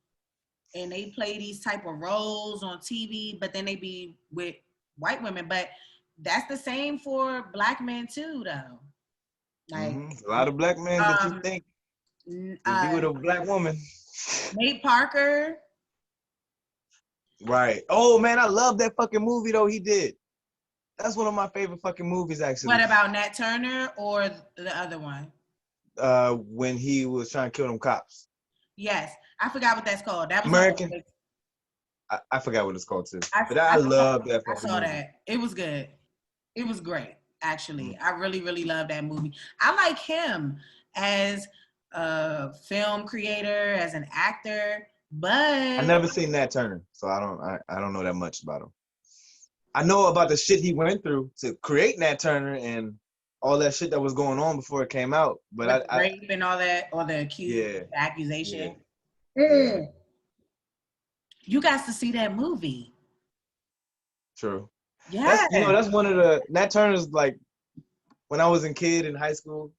and they play these type of roles on TV, but then they be with white women. But that's the same for black men too, though. Like a lot of black men that you think be with a black woman. Nate Parker. Right. Oh man, I love that fucking movie though he did. That's one of my favorite fucking movies actually. What about Nat Turner or the other one? When he was trying to kill them cops. Yes. I forgot what that's called. That was American. I forgot what it's called too. I love that fucking movie. I saw that. It was good. It was great, actually. I really, really love that movie. I like him as a film creator, as an actor, but I never seen Nat Turner, so I don't know that much about him. I know about the shit he went through to create Nat Turner and all that shit that was going on before it came out. But rape and all that, or the accusation. Yeah. You guys to see that movie. True. Yeah. That's one of the Nat Turner's, like when I was a kid in high school,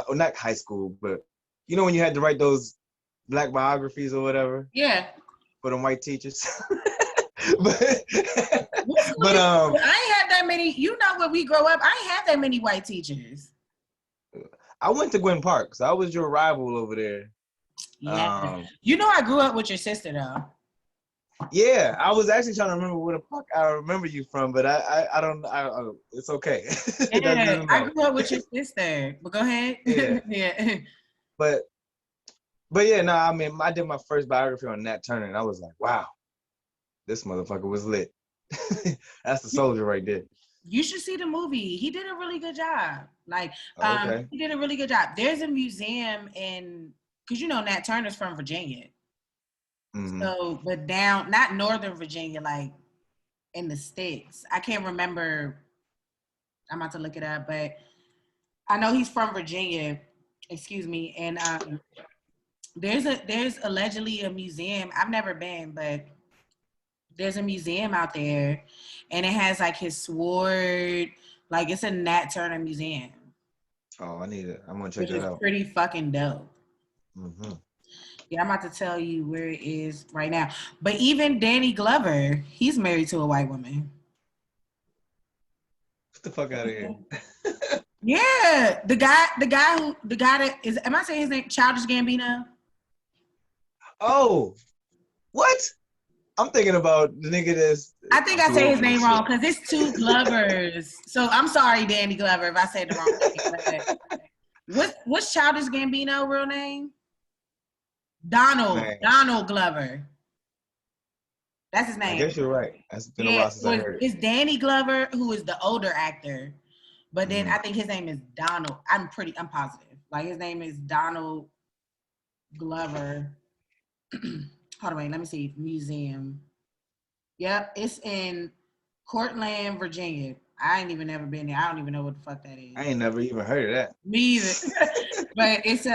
or not high school, but you know when you had to write those black biographies or whatever. Yeah. For them white teachers. but I ain't have that many. You know, when we grow up, I ain't have that many white teachers. I went to Gwynn Park, so I was your rival over there. Yeah. You know, I grew up with your sister though. Yeah, I was actually trying to remember where the fuck I remember you from, but I don't. It's okay. Yeah, I grew up with your sister. But go ahead. Yeah. Yeah. But yeah, no, I mean, I did my first biography on Nat Turner, and I was like, wow, this motherfucker was lit. That's the soldier right there. You should see the movie. He did a really good job. Like, Oh, okay. he did a really good job. There's a museum because Nat Turner's from Virginia. Mm-hmm. So, but down, not Northern Virginia, like in the sticks. I can't remember. I'm about to look it up, but I know he's from Virginia. Excuse me. And there's allegedly a museum. I've never been, but there's a museum out there, and it has like his sword. Like it's a Nat Turner museum, Oh, I need it. I'm gonna check which that is out. pretty fucking dope. Mm-hmm. Yeah, I'm about to tell you where it is right now. But even Danny Glover, he's married to a white woman. Get the fuck out of here. Yeah, the guy that is. Am I saying his name? Childish Gambino. Oh, what? I'm thinking about the nigga that's. I think I'm I too say old his for this name shit. wrong because it's two Glovers. So I'm sorry, Danny Glover, if I said the wrong name. What's Childish Gambino real name? Man, Donald Glover. That's his I name. guess you're right. It's been a Yeah, while since so I it's, heard it. it's Danny Glover, who is the older actor. But then Mm-hmm. I think his name is Donald. I'm positive. Like his name is Donald Glover. Hold on, wait, let me see. Museum. Yep, it's in Cortland, Virginia. I ain't even never been there. I don't even know what the fuck that I is. ain't never even heard of that. Me either. But it's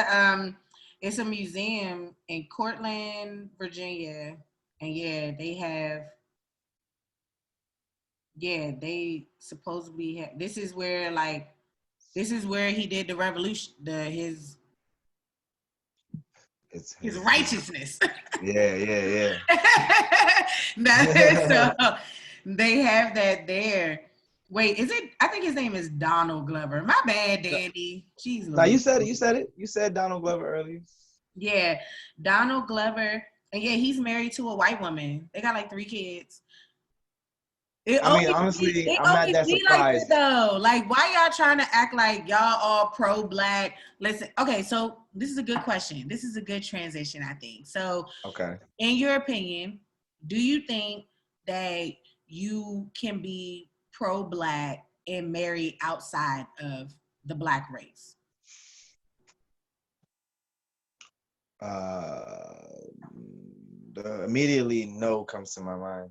a museum in Cortland, Virginia. And they supposedly have this is where he did the revolution, It's his his righteousness. yeah. So they have that there. Wait, is it? I think his name is Donald Glover. My bad, Danny. Jeez Now you Louise. said it. You said it. You said Donald Glover earlier. Yeah, Donald Glover. And yeah, he's married to a white woman. They got like 3 kids. I mean, honestly, It I'm not always that be like that surprised. though. Like, why y'all trying to act like y'all all pro-black? Listen, okay, so this is a good question. This is a good transition, I think. So, Okay. in your opinion, do you think that you can be pro-black and marry outside of the black race? Uh, the immediately no comes to my mind.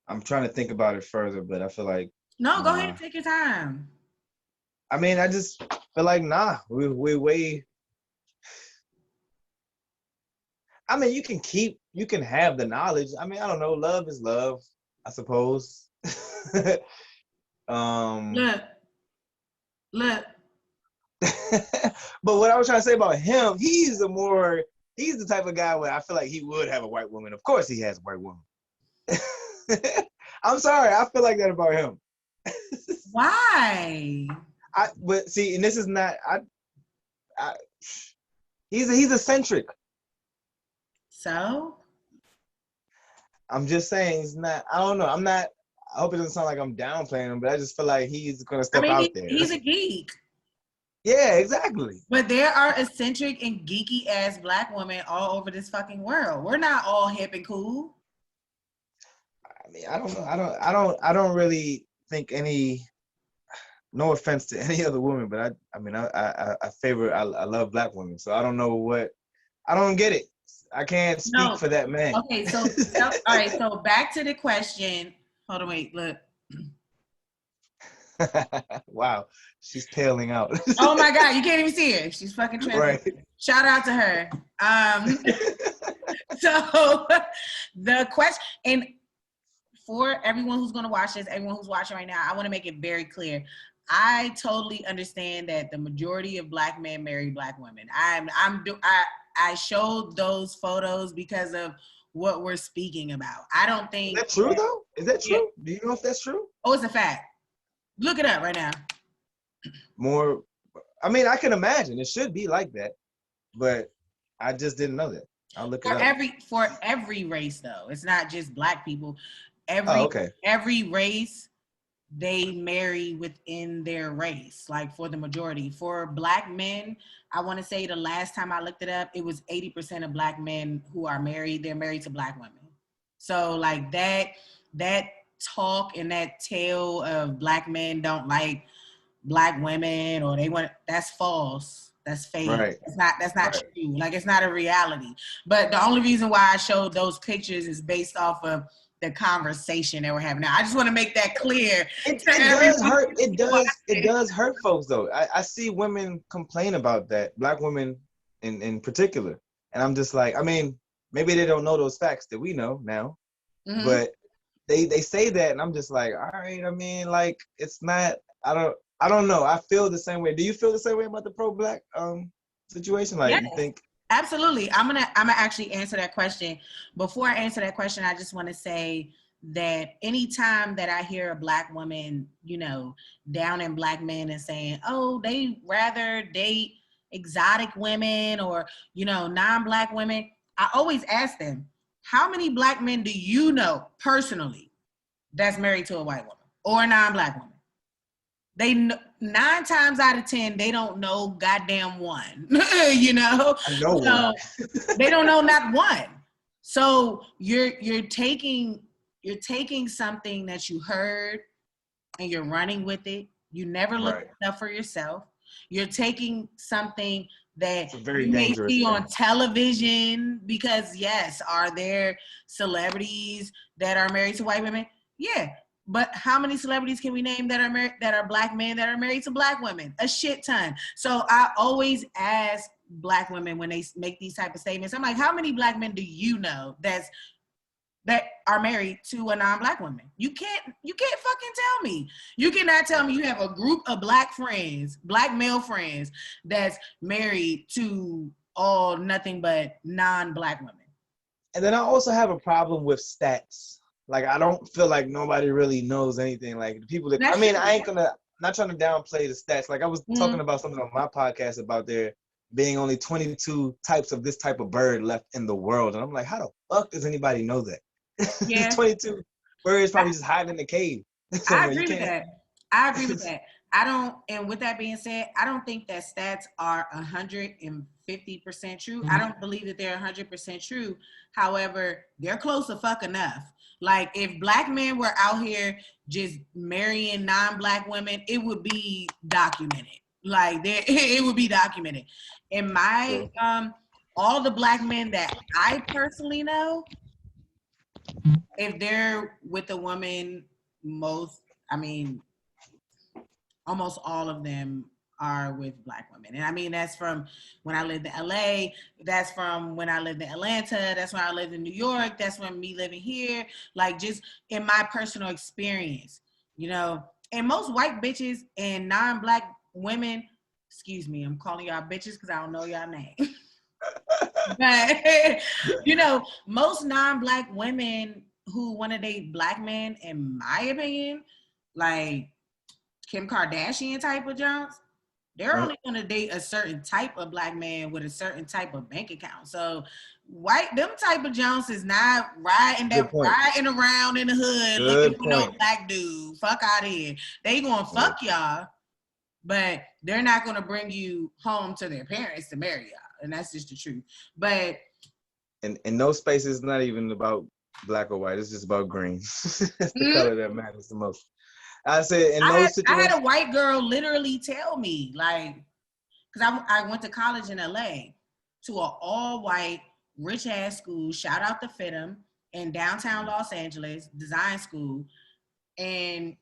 I'm trying to think about it further, but I feel like No, go ahead nah. and take your time. I mean, I just feel like nah. We way. I mean, you can have the knowledge. I mean, I don't know. Love is love, I suppose. um, Look, look. but what I was trying to say about him, he's the type of guy where I feel like he would have a white woman. Of course, he has a white woman. I'm sorry, I feel like that about him. Why? But see, and this is not. He's eccentric. So? I'm just saying he's not. I don't know. I'm not. I hope it doesn't sound like I'm downplaying him, but I just feel like he's gonna I step mean, out there. he's a geek. Yeah, exactly. But there are eccentric and geeky ass black women all over this fucking world. We're not all hip and cool. I mean, I don't know. I don't really think any. No offense to any other woman, but I mean, I love black women, so I don't know what. I don't get it. I can't speak No. for that man. Okay, so all right, so back to the question. Hold on, wait, look. Wow, she's paling out. Oh my God, you can't even see her. She's fucking Right. Shout out to her. So the question, and for everyone who's going to watch this, everyone who's watching right now, I want to make it very clear. I totally understand that the majority of black men marry black women. I showed those photos because of what we're speaking about. I don't think Is that true though? Is that true? Yeah. Do you know if that's true? Oh, it's a fact. Look it up right now. More. I mean, I can imagine it should be like that, but I just didn't know that. I'll look it up. For every race though, it's not just black people. Oh, okay. Every race, they marry within their race, like for the majority. For black men, I want to say the last time I looked it up, it was 80% of black men who are married, they're married to black women. So like that talk and that tale of black men don't like black women or they want, that's false. That's fake. Right. That's not true. Like, it's not a reality. But the only reason why I showed those pictures is based off of the conversation that we're having now. I just want to make that clear. It does hurt. It does hurt folks though. I see women complain about that, black women in particular. And I'm just like, I mean, maybe they don't know those facts that we know now. Mm-hmm. But they say that, and I'm just like, all right, I mean, like, it's not, I don't know. I feel the same way. Do you feel the same way about the pro-black situation? Like, yes. You think? Absolutely. I'm gonna actually answer that question. Before I answer that question, I just want to say that anytime that I hear a black woman, you know, down in black men and saying, oh, they rather date exotic women or, you know, non-black women, I always ask them, how many black men do you know personally that's married to a white woman or a non-black woman? They 9 times out of 10, they don't know goddamn one. You know, I know so they don't know not one. So you're taking something that you heard and you're running with it. You never looked it up for yourself. You're taking something that you may see on television because, yes, are there celebrities that are married to white women? Yeah. But how many celebrities can we name that are black men that are married to black women? A shit ton. So I always ask black women when they make these type of statements, I'm like, how many black men do you know that are married to a non-black woman? You can't fucking tell me. You cannot tell me you have a group of black friends, black male friends that's married to all nothing but non-black women. And then I also have a problem with stats. Like, I don't feel like nobody really knows anything. Like, the people that, I mean, I ain't not trying to downplay the stats. Like, I was talking about something on my podcast about there being only 22 types of this type of bird left in the world. And I'm like, how the fuck does anybody know that? Yeah. 22 birds probably just hiding in the cave. I agree with that. And with that being said, I don't think that stats are 150% true. Mm-hmm. I don't believe that they're 100% true. However, they're close to fuck enough. Like, if black men were out here just marrying non-black women, it would be documented. Like, it would be documented. In my, all the black men that I personally know, if they're with a woman, almost all of them are with black women. And I mean, that's from when I lived in LA, that's from when I lived in Atlanta, that's when I lived in New York, that's when me living here, like, just in my personal experience, you know. And most white bitches and non-black women, excuse me, I'm calling y'all bitches because I don't know y'all name. But, you know, most non-black women who want to date black men, in my opinion, like Kim Kardashian type of Jones, they're only going to date a certain type of black man with a certain type of bank account. So them type of Jones is not riding around in the hood looking for no black dude. Fuck out of here. They going to fuck y'all, but they're not going to bring you home to their parents to marry y'all. And that's just the truth. But in those spaces, it's not even about black or white. It's just about green. That's the color that matters the most. I said in those situations, I had a white girl literally tell me, like, because I went to college in LA to an all-white, rich-ass school, shout out to FITM, in downtown Los Angeles, design school. And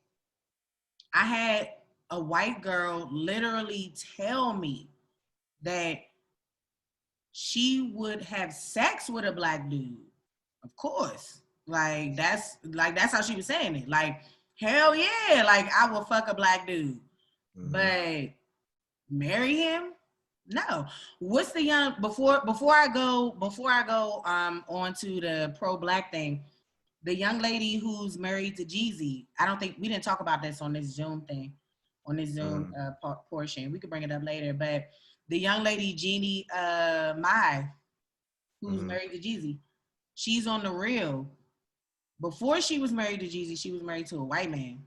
I had a white girl literally tell me that she would have sex with a black dude. Of course. Like, that's how she was saying it. Like, hell yeah, like, I will fuck a black dude. Mm-hmm. But marry him? No. What's the young, before I go on to the pro-black thing, the young lady who's married to Jeezy, we didn't talk about this on this Zoom thing, on this Zoom portion. We could bring it up later, but the young lady, Jeannie Mai, who's married to Jeezy, she's on the real. Before she was married to Jeezy, she was married to a white man.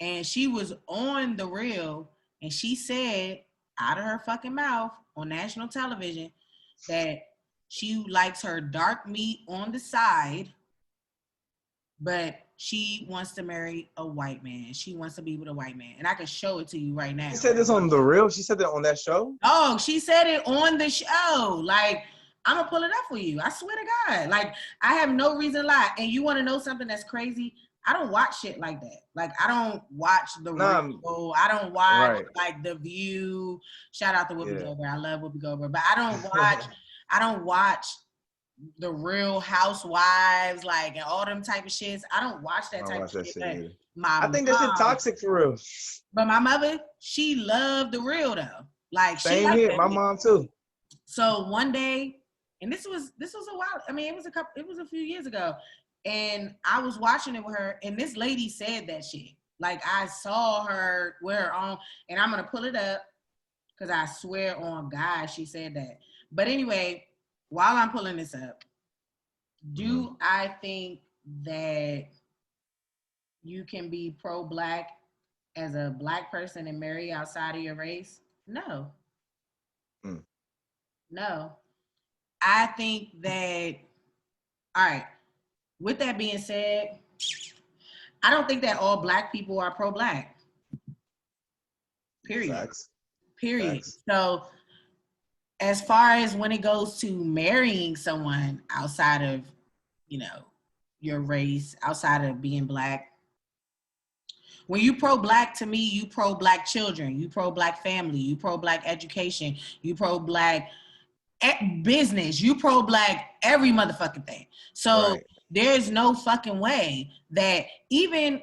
And she was on the real, and she said out of her fucking mouth on national television that she likes her dark meat on the side, but she wants to marry a white man. She wants to be with a white man. And I can show it to you right now. She said this on The Real? She said that on that show? Oh, she said it on the show. Like, I'm going to pull it up for you. I swear to God. Like, I have no reason to lie. And you want to know something that's crazy? I don't watch shit like that. Like, I don't watch The Real. I don't watch, like, The View. Shout out to Whoopi Goldberg. I love Whoopi Goldberg. But I don't watch The Real Housewives, like, and all them type of shits. I don't watch that type of shit. I think that shit toxic for real. But my mother, she loved The Real though. Like, same here. My mom too. So one day, and this was a while. I mean, it was a few years ago, and I was watching it with her, and this lady said that shit. Like, I saw her with her on, and I'm gonna pull it up because I swear on God she said that. But anyway, while I'm pulling this up, do I think that you can be pro-Black as a Black person and marry outside of your race? No. No. I think that, all right, with that being said, I don't think that all Black people are pro-Black. Period. Facts. Period. Facts. So as far as when it goes to marrying someone outside of, your race, outside of being Black, when you pro-Black, to me, you pro-Black children, you pro-Black family, you pro-Black education, you pro-Black business, you pro-Black every motherfucking thing. So there's no fucking way that even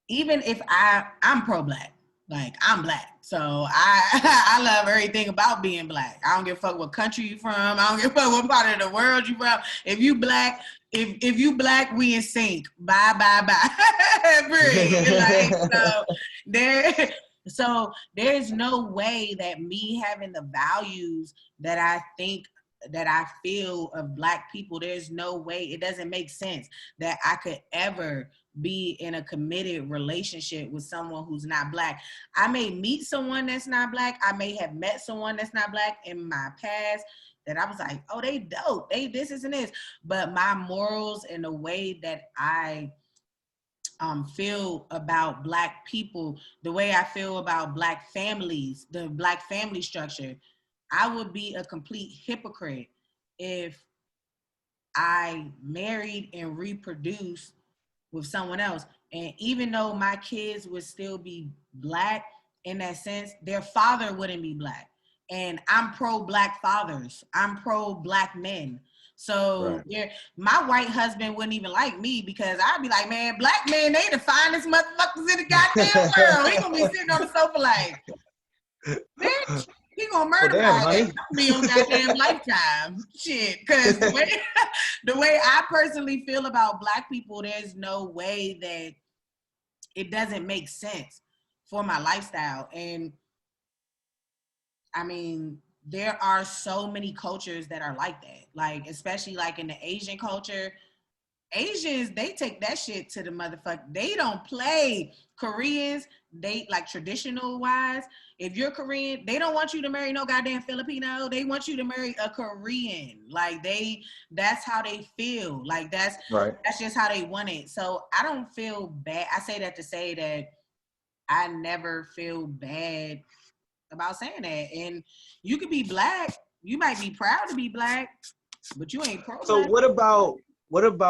if I'm pro-Black, like, I'm Black. So I love everything about being Black. I don't give a fuck what country you from. I don't give a fuck what part of the world you from. If you Black, if you Black, we in sync. Bye, bye, bye. Like, so there's no way that me having the values that I think, that I feel of Black people, there's no way, it doesn't make sense that I could ever be in a committed relationship with someone who's not Black. I may meet someone that's not Black. I may have met someone that's not Black in my past that I was like, oh, they dope. They this and this. But my morals and the way that I feel about Black people, the way I feel about Black families, the Black family structure, I would be a complete hypocrite if I married and reproduced with someone else. And even though my kids would still be Black in that sense, their father wouldn't be Black. And I'm pro-Black fathers. I'm pro-Black men. So my white husband wouldn't even like me because I'd be like, man, Black men, they the finest motherfuckers in the goddamn world. He gonna be sitting on the sofa like, bitch, he gonna murder me on goddamn Lifetime. Shit, because the way I personally feel about Black people, there's no way that it doesn't make sense for my lifestyle. And I mean, there are so many cultures that are like that. Like, especially like in the Asian culture, Asians, they take that shit to the motherfucker. They don't play. Koreans, they like traditional wise. If you're Korean, they don't want you to marry no goddamn Filipino. They want you to marry a Korean. Like that's how they feel. Like that's just how they want it. So I don't feel bad. I say that to say that I never feel bad about saying that. And you could be Black. You might be proud to be Black, but you ain't pro-Black. So what about,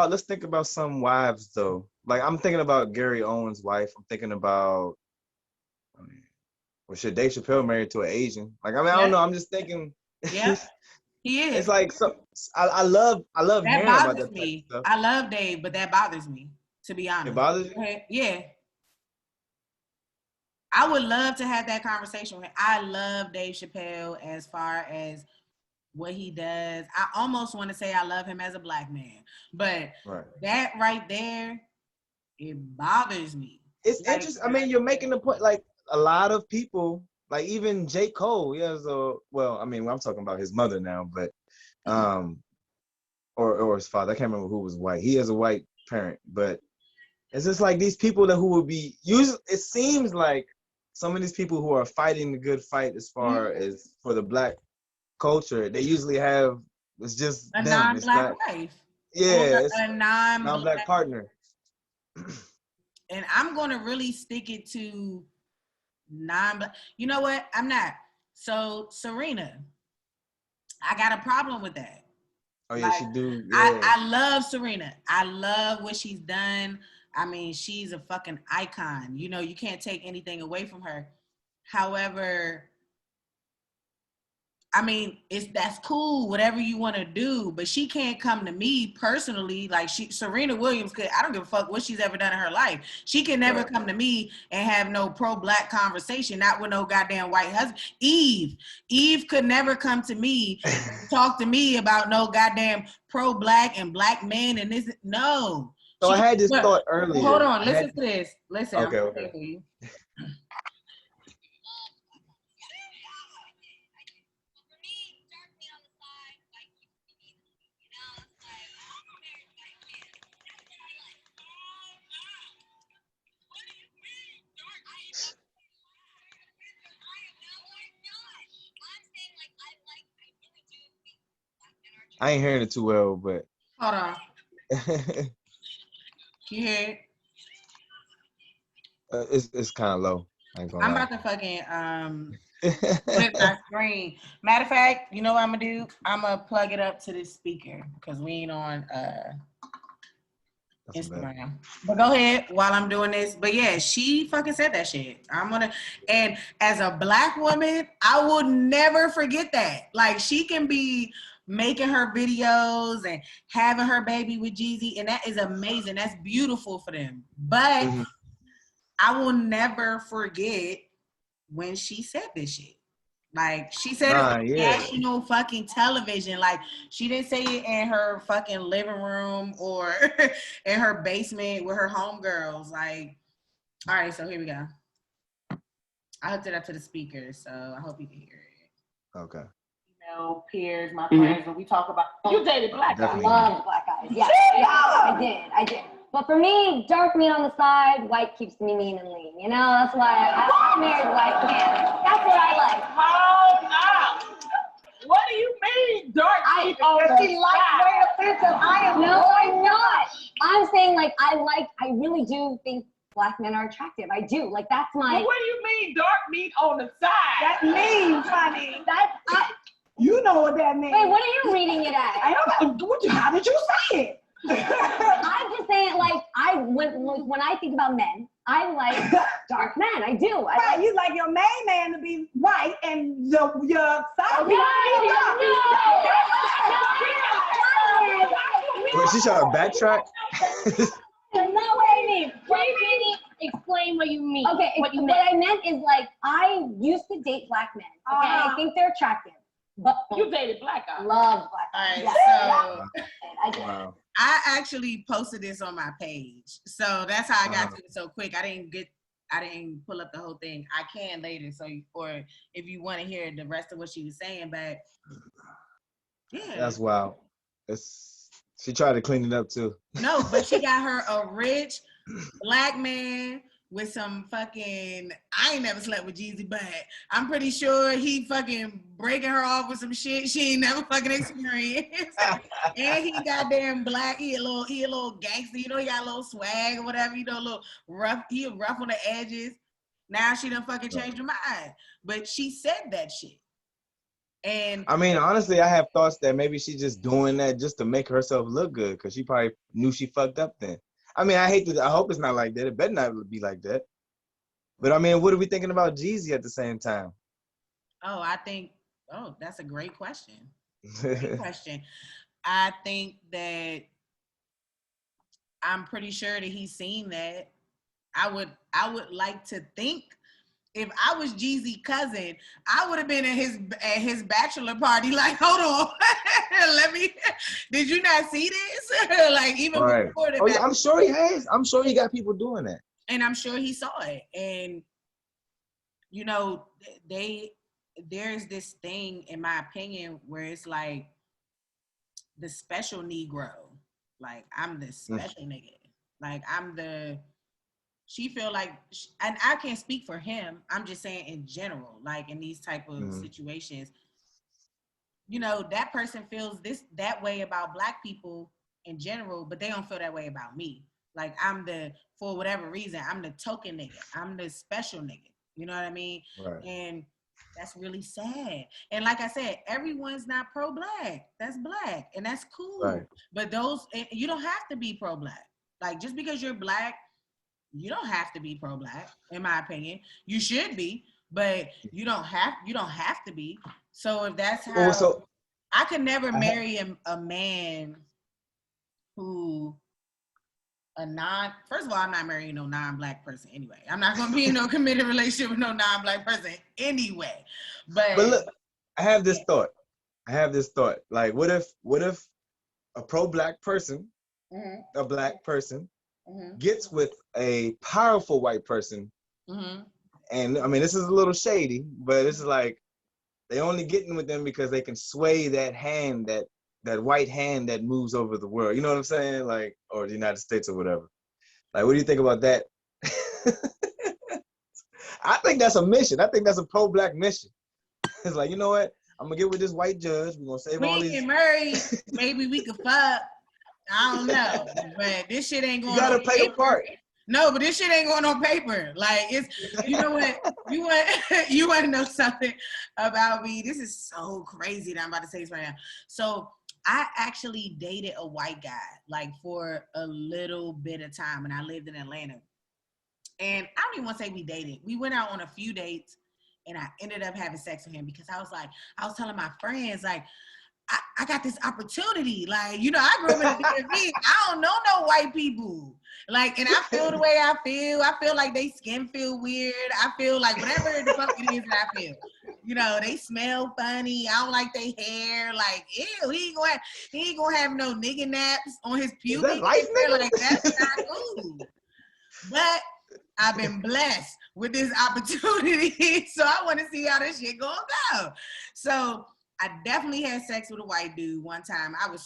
let's think about some wives though. Like, I'm thinking about Gary Owen's wife. I'm thinking about, should Dave Chappelle married to an Asian? Like, I mean, I don't know. I'm just thinking. Yeah, he is. It's like, so I love that hearing about bothers that me. stuff. I love Dave, but that bothers me, to be honest. It bothers you? Yeah. I would love to have that conversation with him. I love Dave Chappelle as far as what he does. I almost want to say I love him as a Black man, but that right there, it bothers me. It's interesting. I mean, you're making the point. Like, a lot of people, like even J. Cole, he has I'm talking about his mother now, but or his father. I can't remember who was white. He has a white parent, but it's just like these people who would be used. It seems like some of these people who are fighting the good fight as far as for the Black culture, they usually have, it's just a them. non-Black wife. Yeah, it's a non-Black partner. and I'm gonna really stick it to non-black. You know what? I'm not. So Serena, I got a problem with that. Oh yeah, Like she do. I, Yeah. I love Serena. I love what she's done. I mean, she's a fucking icon. You know, you can't take anything away from her. However, I mean, that's cool, whatever you want to do, but she can't come to me personally. Like Serena Williams could, I don't give a fuck what she's ever done in her life. She can never Right. come to me and have no pro-black conversation, not with no goddamn white husband. Eve could never come to me and talk to me about no goddamn pro-black and black men and this. No. So She I can, had this look, thought hold earlier. on, I listen had. to this. Listen, I'm Okay. gonna say Okay. it for you. I ain't hearing it too well, but Hold on. Can you hear it? it's kind of low. I ain't gonna I'm lie. about to fucking flip my screen. Matter of fact, you know what I'm gonna do? I'm gonna plug it up to this speaker because we ain't on That's bad. Instagram. But go ahead while I'm doing this. But yeah, she fucking said that shit. And as a black woman, I will never forget that. Like she can be making her videos and having her baby with Jeezy, and that is amazing. That's beautiful for them. But Mhm. I will never forget when she said this shit. Like she said it Nah, on yeah. national fucking television. Like she didn't say it in her fucking living room or in her basement with her homegirls. Like, all right, so here we go. I hooked it up to the speaker, so I hope you can hear it. Okay. Email peers, my friends, when we talk about you dated black guys. Definitely. Love black guys. Yeah, I did. But for me, dark meat on the side, white keeps me mean and lean. You know, that's why I married white man. That's what I like. Hold up. What do you mean, dark meat on the She likes side? very offensive. I am. No, I'm not. I'm saying like I really do think black men are attractive. I do. Like that's my. Well, what do you mean, dark meat on the side? That means, honey. That's. You know what that means. Wait, what are you reading it as? I don't know. How did you say it? I'm just saying, like, when I think about men, I like dark men. I do. Right, you like your main man to be white and your side Wait, she trying to backtrack? No, what I mean. Explain what you mean. Okay, what I meant is like I used to date black men. Okay, I think they're attractive, but You dated black guys. love black men. All right, Yeah. so I did. Wow. I actually posted this on my page, so that's how I got to it so quick. I didn't pull up the whole thing. I can later, or if you want to hear the rest of what she was saying, but yeah, That's wild. She tried to clean it up too. no, but she got her a rich black man with some fucking. I ain't never slept with Jeezy, but I'm pretty sure he fucking breaking her off with some shit she ain't never fucking experienced. And he goddamn black. He a little gangster. You know, he got a little swag or whatever. You know, a little rough. He rough on the edges. Now she done fucking changed her mind, but she said that shit. And I mean, honestly, I have thoughts that maybe she's just doing that just to make herself look good because she probably knew she fucked up then. I mean, I hope it's not like that. It better not be like that. But I mean, what are we thinking about Jeezy at the same time? that's a great question. Great question. I think that I'm pretty sure that he's seen that. I would like to think if I was Jeezy's cousin, I would have been at his bachelor party. Like, hold on, Did you not see this? Like even Right. before the. Oh, yeah, I'm sure he has. I'm sure he got people doing that. And I'm sure he saw it. And you know, there's this thing, in my opinion, where it's like the special Negro. Like I'm the special nigga. Like she feel like, and I can't speak for him. I'm just saying in general, like in these type of situations, you know, that person feels that way about black people in general, but they don't feel that way about me. Like for whatever reason, I'm the token nigga. I'm the special nigga. You know what I mean? Right. And that's really sad. And like I said, everyone's not pro-black. That's black, and that's cool. Right. But you don't have to be pro-black. Like just because you're black, you don't have to be pro-black. In my opinion, you should be, but you don't have to be. So if that's how, I could never marry a man who first of all, I'm not marrying no non-black person anyway. I'm not gonna be in no committed relationship with no non-black person anyway. But look, I have this thought. Like, what if a pro-black person, a black person, gets with a powerful white person, and I mean, this is a little shady, but it's like they only getting with them because they can sway that hand, that white hand that moves over the world. You know what I'm saying? Like, or the United States or whatever. Like, what do you think about that? I think that's a mission. I think that's a pro-black mission. It's like, you know what? I'm gonna get with this white judge. We're gonna save all these. We get married. Maybe we could fuck. I don't know, but this shit ain't going. You gotta play the part. No, but this shit ain't going on paper. Like it's, you know what? You want to know something about me? This is so crazy that I'm about to say this right now. So I actually dated a white guy like for a little bit of time when I lived in Atlanta. And I don't even want to say we dated. We went out on a few dates and I ended up having sex with him because I was telling my friends, like, I got this opportunity. Like, you know, I grew up in the DMV. I don't know no white people. Like, and I feel the way I feel. I feel like they skin feel weird. I feel like whatever the fuck it is that I feel. You know, they smell funny. I don't like their hair. Like, ew, he ain't gonna have no nigga naps on his pubic. Is that life, nigga? Like, that's not cool. But I've been blessed with this opportunity. So I want to see how this shit gonna go. So I definitely had sex with a white dude one time. I got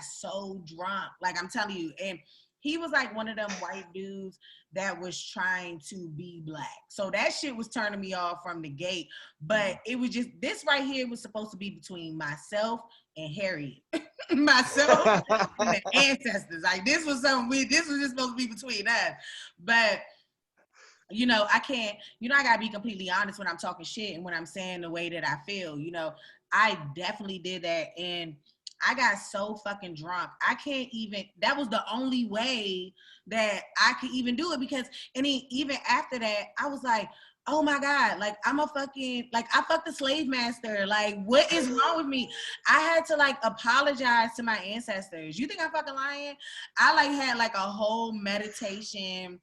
so drunk. Like, I'm telling you. And he was like one of them white dudes that was trying to be black. So that shit was turning me off from the gate. But it was just, this right here was supposed to be between myself and Harriet. Myself and the ancestors. Like, this was just supposed to be between us. But you know, I gotta be completely honest when I'm talking shit and when I'm saying the way that I feel. You know, I definitely did that, and I got so fucking drunk. That was the only way that I could even do it, because, and even after that, I was like, oh my God, like, I fucked the slave master. Like, what is wrong with me? I had to like apologize to my ancestors. You think I'm fucking lying? I like had like a whole meditation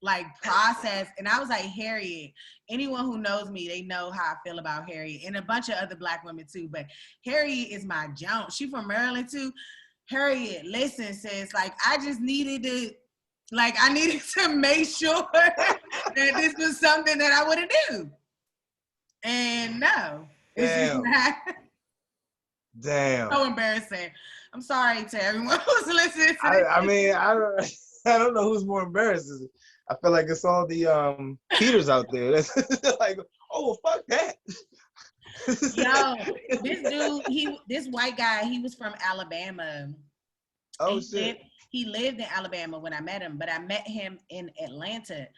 like process, and I was like, Harriet, anyone who knows me, they know how I feel about Harriet, and a bunch of other black women too, but Harriet is my junk. She from Maryland too. Harriet, listen, sis, like, I just needed to, like, I needed to make sure that this was something that I wouldn't do. And no, it's just not. Damn. So embarrassing. I'm sorry to everyone who's listening to this. I mean, I don't know who's more embarrassed. I feel like it's all the Peters out there. That's like, oh, fuck that. Yo, this dude, this white guy, he was from Alabama. Oh, shit. He lived in Alabama when I met him, but I met him in Atlanta.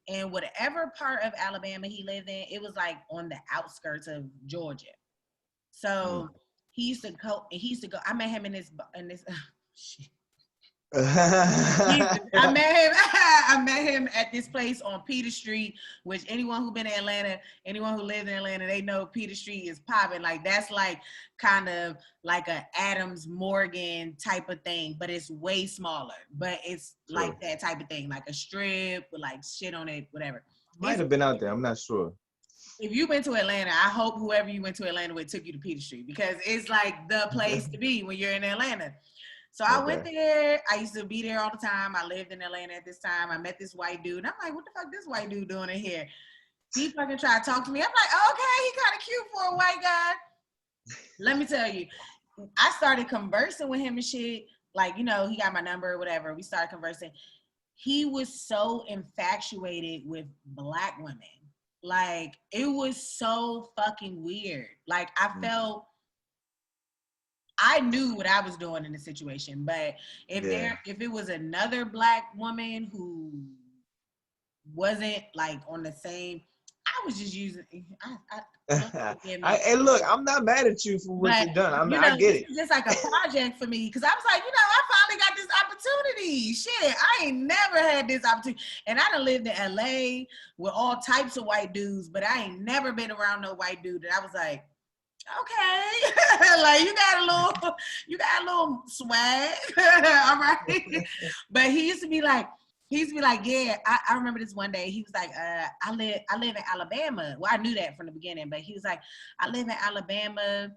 And whatever part of Alabama he lived in, it was like on the outskirts of Georgia. So he used to go, I met him in this shit. I met him at this place on Peter Street, which anyone who been in Atlanta, anyone who lived in Atlanta, they know Peter Street is popping. Like, that's like kind of like a Adams Morgan type of thing, but it's way smaller. But it's like that type of thing, like a strip with like shit on it, whatever. Might have been out there, I'm not sure. If you went to Atlanta, I hope whoever you went to Atlanta with took you to Peter Street, because it's like the place to be when you're in Atlanta. So I went there. I used to be there all the time. I lived in Atlanta at this time. I met this white dude. And I'm like, what the fuck this white dude doing in here? He fucking tried to talk to me. I'm like, okay, he kind of cute for a white guy. Let me tell you, I started conversing with him and shit. Like, you know, he got my number or whatever. We started conversing. He was so infatuated with black women. Like, it was so fucking weird. Like, I I knew what I was doing in the situation, but if Yeah. if it was another black woman who wasn't like on the same, I was just using. Lord forgive me. And look, I'm not mad at you for what But you've done. you I know, get this it. is just like a project for me because I was like, I finally got this opportunity. Shit, I ain't never had this opportunity, and I done lived in LA with all types of white dudes, but I ain't never been around no white dude that I was like, okay, like you got a little swag, all right. But he used to be like, yeah. I remember this one day. He was like, I live in Alabama. Well, I knew that from the beginning, but he was like, I live in Alabama.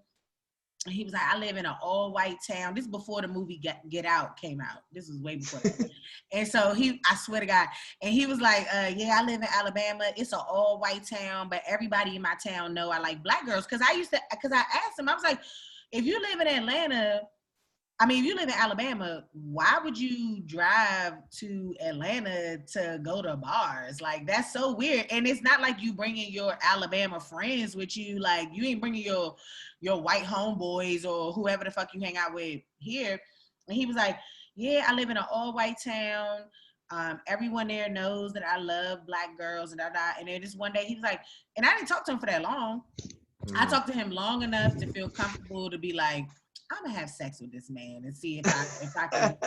He was like, I live in an all-white town. This is before the movie Get Out came out. This was way before that. And so I swear to God, and he was like, yeah, I live in Alabama. It's an all-white town, but everybody in my town know I like black girls. Because I asked him, I was like, if you live in Atlanta, if you live in Alabama, why would you drive to Atlanta to go to bars? Like, that's so weird. And it's not like you bringing your Alabama friends with you. Like, you ain't bringing your white homeboys or whoever the fuck you hang out with here. And he was like, yeah, I live in an all-white town. Everyone there knows that I love black girls and da-da. And then just one day he was like, and I didn't talk to him for that long. I talked to him long enough to feel comfortable to be like, I'm gonna have sex with this man and see if I can.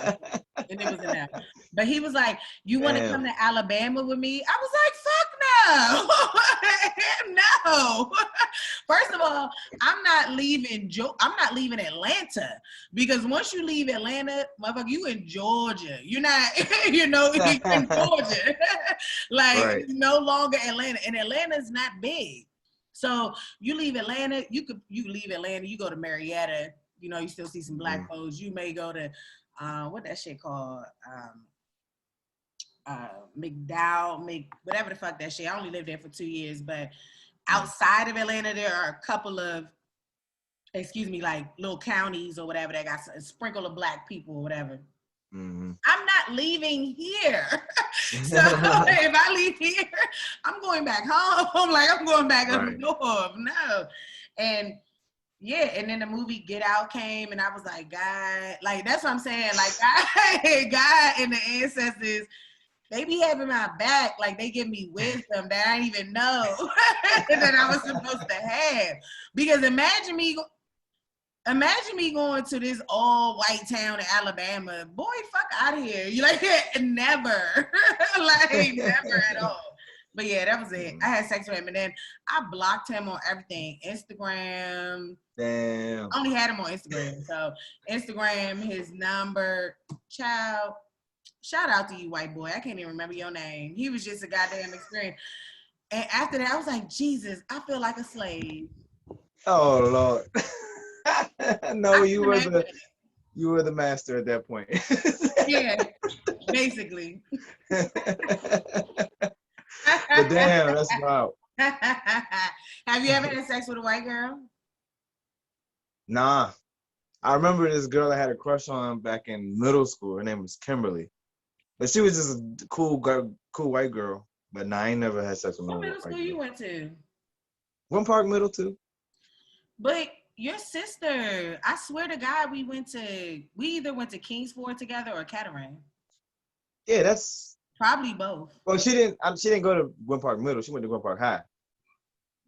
And it was enough. But he was like, "You want to come to Alabama with me?" I was like, "Fuck no, no." First of all, I'm not leaving Atlanta because once you leave Atlanta, motherfucker, you in Georgia. You're not, in Georgia. Like, Right. it's no longer Atlanta, and Atlanta's not big. So you leave Atlanta, you leave Atlanta, you go to Marietta. You still see some black folks. You may go to, what that shit called? McDowell, whatever the fuck that shit. I only lived there for 2 years, but outside of Atlanta, there are a couple of, like little counties or whatever that got a sprinkle of black people or whatever. Mm-hmm. I'm not leaving here. So if I leave here, I'm going back home. Like, I'm going back up north. No. And yeah, and then the movie Get Out came, and I was like, God, like, that's what I'm saying. Like, God and the ancestors, they be having my back. Like, they give me wisdom that I didn't even know that I was supposed to have. Because imagine me going to this all-white town in Alabama. Boy, fuck out of here. You like, never. Like, never at all. But yeah, that was it. I had sex with him, and then I blocked him on everything. Instagram. Damn. I only had him on Instagram. So Instagram, his number, child. Shout out to you, white boy. I can't even remember your name. He was just a goddamn experience. And after that, I was like, Jesus, I feel like a slave. Oh Lord. No, you were the master at that point. Yeah, basically. But damn, that's wild. Have you ever had sex with a white girl? Nah. I remember this girl I had a crush on back in middle school. Her name was Kimberly. But she was just a cool white girl. But nah, I ain't never had sex with no What white middle school girl. you went to? Winter Park Middle too. But your sister, I swear to God, we either went to Kingsford together or Kettering. Yeah, that's probably both. Well, she didn't go to Winter Park Middle. She went to Winter Park High.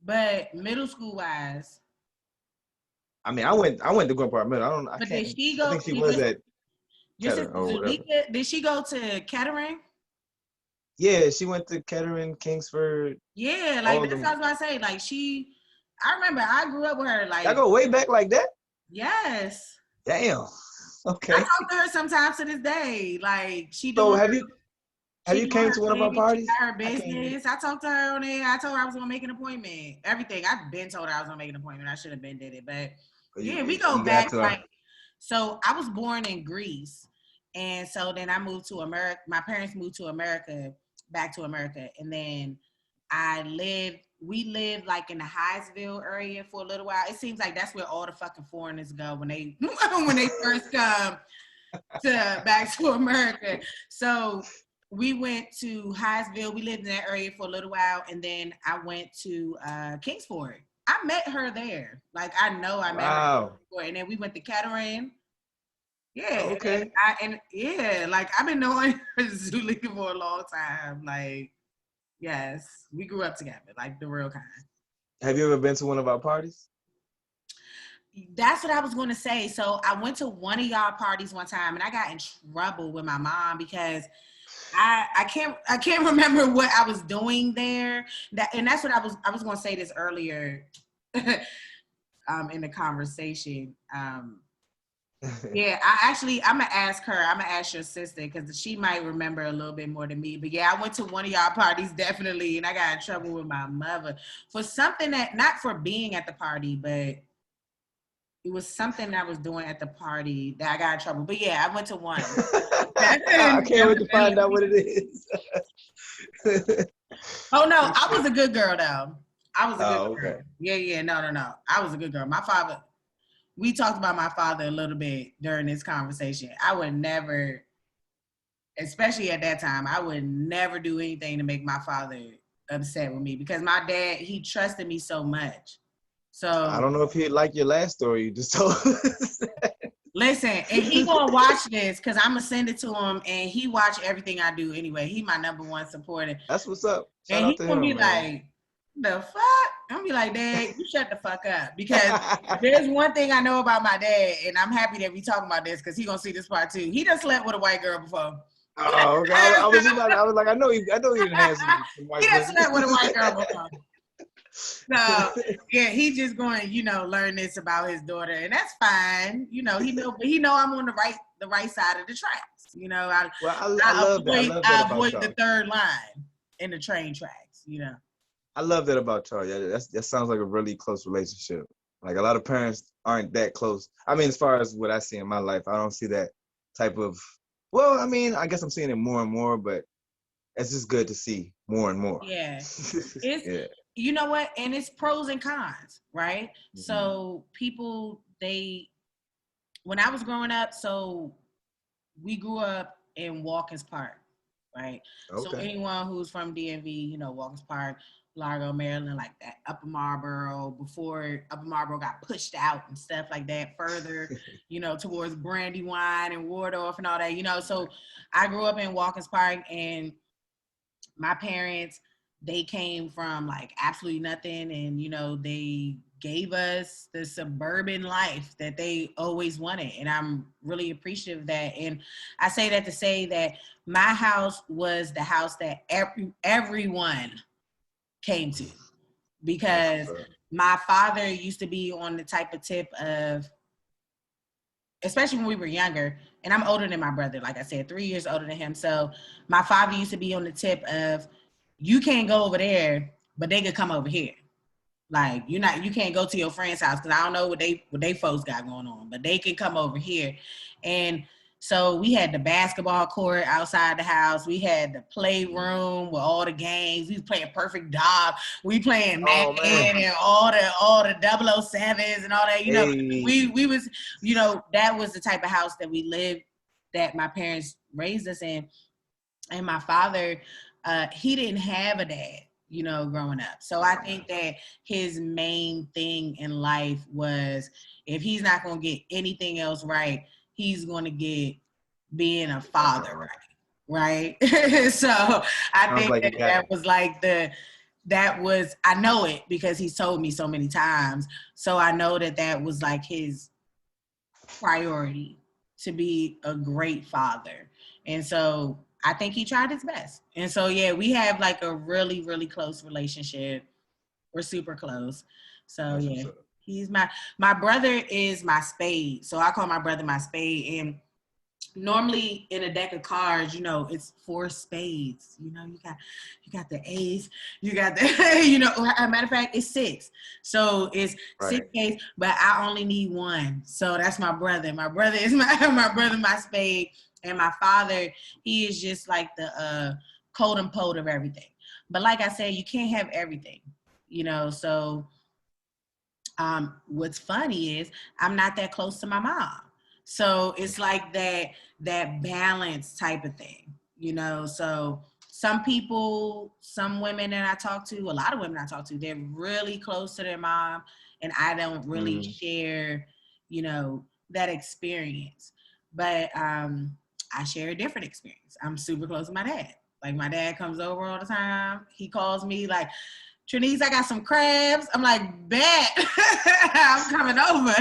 But middle school wise, I mean, I went to Winter Park Middle. But did she go? I think she was at Your sister Kettering or whatever. Did she go to Kettering? Yeah, she went to Kettering, Kingsford. Yeah, like that's what I was about to say. Like I remember I grew up with her. Like, I go way back like that? Yes. Damn. Okay. I talk to her sometimes to this day. Like, she So doing have you came to one of our parties? She got her business. I talked to her on there. I told her I was gonna make an appointment. Everything. I've been told her I was gonna make an appointment. I should have been did it. But yeah, we go back like so I was born in Greece. And so then I moved to America. My parents moved to America, back to America. And then we lived like in the Hyattsville area for a little while. It seems like that's where all the fucking foreigners go when they first come back to America. So we went to Hyattsville. We lived in that area for a little while, and then I went to Kingsford. I met her there. Like I know I met her Wow. before, and then we went to Catarain. Yeah, Okay. like I've been knowing Zulika for a long time. Like, yes, we grew up together, like the real kind. Have you ever been to one of our parties? That's what I was going to say. So I went to one of y'all parties one time, and I got in trouble with my mom because I can't remember what I was doing there. That's what I was going to say this earlier, in the conversation. Yeah, I'm gonna ask her. I'm gonna ask your sister because she might remember a little bit more than me. But yeah, I went to one of y'all parties definitely, and I got in trouble with my mother for something that not for being at the party, but it was something I was doing at the party that I got in trouble. But yeah, I went to one. I can't wait to find out what it is. Oh no, I was a good girl though. I was a good girl. Okay. Yeah, no. I was a good girl. My father. We talked about my father a little bit during this conversation. I would never, especially at that time, I would never do anything to make my father upset with me because my dad, he trusted me so much. So I don't know if he'd like your last story you just told us. listen, and he gonna watch this because I'm gonna send it to him, and he watch everything I do anyway. He my number one supporter, That's what's up. Shout and out he to gonna him, be man. like, "The fuck." I'm gonna be like, Dad, you shut the fuck up. Because there's one thing I know about my dad, and I'm happy that we talking about this because he gonna see this part too. He done slept with a white girl before. Oh, okay. I was like, I know he didn't have some white He done pussy. slept with a white girl before. So yeah, he just going, learn this about his daughter, and that's fine. He know I'm on the right side of the tracks. Well, I love that. I love that I about avoid y'all. the third line in the train tracks. I love that about y'all. Yeah, that sounds like a really close relationship. Like a lot of parents aren't that close. I mean, as far as what I see in my life, I don't see that type of. Well, I mean, I guess I'm seeing it more and more, but it's just good to see more and more. Yeah, it's Yeah. you know what, and it's pros and cons, right? Mm-hmm. So people, when I was growing up, so we grew up in Walkins Park, right? Okay. So anyone who's from DMV, Walkins Park, Largo, Maryland, like that, Upper Marlboro, before Upper Marlboro got pushed out and stuff like that, further, towards Brandywine and Waldorf and all that, so I grew up in Walkins Park, and my parents, they came from like absolutely nothing, and they gave us the suburban life that they always wanted, and I'm really appreciative of that. And I say that to say that my house was the house that everyone came to, because my father used to be on the type of tip of, especially when we were younger, and I'm older than my brother, like I said, 3 years older than him. So my father used to be on the tip of, you can't go over there, but they could come over here. Like, you can't go to your friend's house because I don't know what they folks got going on, but they can come over here. And so we had the basketball court outside the house. We had the playroom with all the games. We was playing Perfect Dog. We playing Madden and all the 007s and all that. Hey. We was, that was the type of house that we lived, that my parents raised us in. And my father, he didn't have a dad, growing up. So I think that his main thing in life was, if he's not going to get anything else right, he's going to get being a father right. So I think that was like I know it because he's told me so many times. So I know that was like his priority, to be a great father. And so I think he tried his best. And so, yeah, we have like a really, really close relationship. We're super close. So, yeah, he's my brother is my spade. So I call my brother my spade. And normally in a deck of cards, it's 4 spades. You got the ace, you got the, as a matter of fact, it's 6. So it's 6 spades, but I only need 1. So that's my brother. My brother is my spade. And my father, he is just like the quote unquote of everything. But like I said, you can't have everything, so what's funny is I'm not that close to my mom. So it's like that balance type of thing, so some people, some women that I talk to, a lot of women I talk to, they're really close to their mom, and I don't really share, you know, that experience. But I share a different experience. I'm super close to my dad. Like, my dad comes over all the time. He calls me like, Trinice, I got some crabs. I'm like, bet. I'm coming over.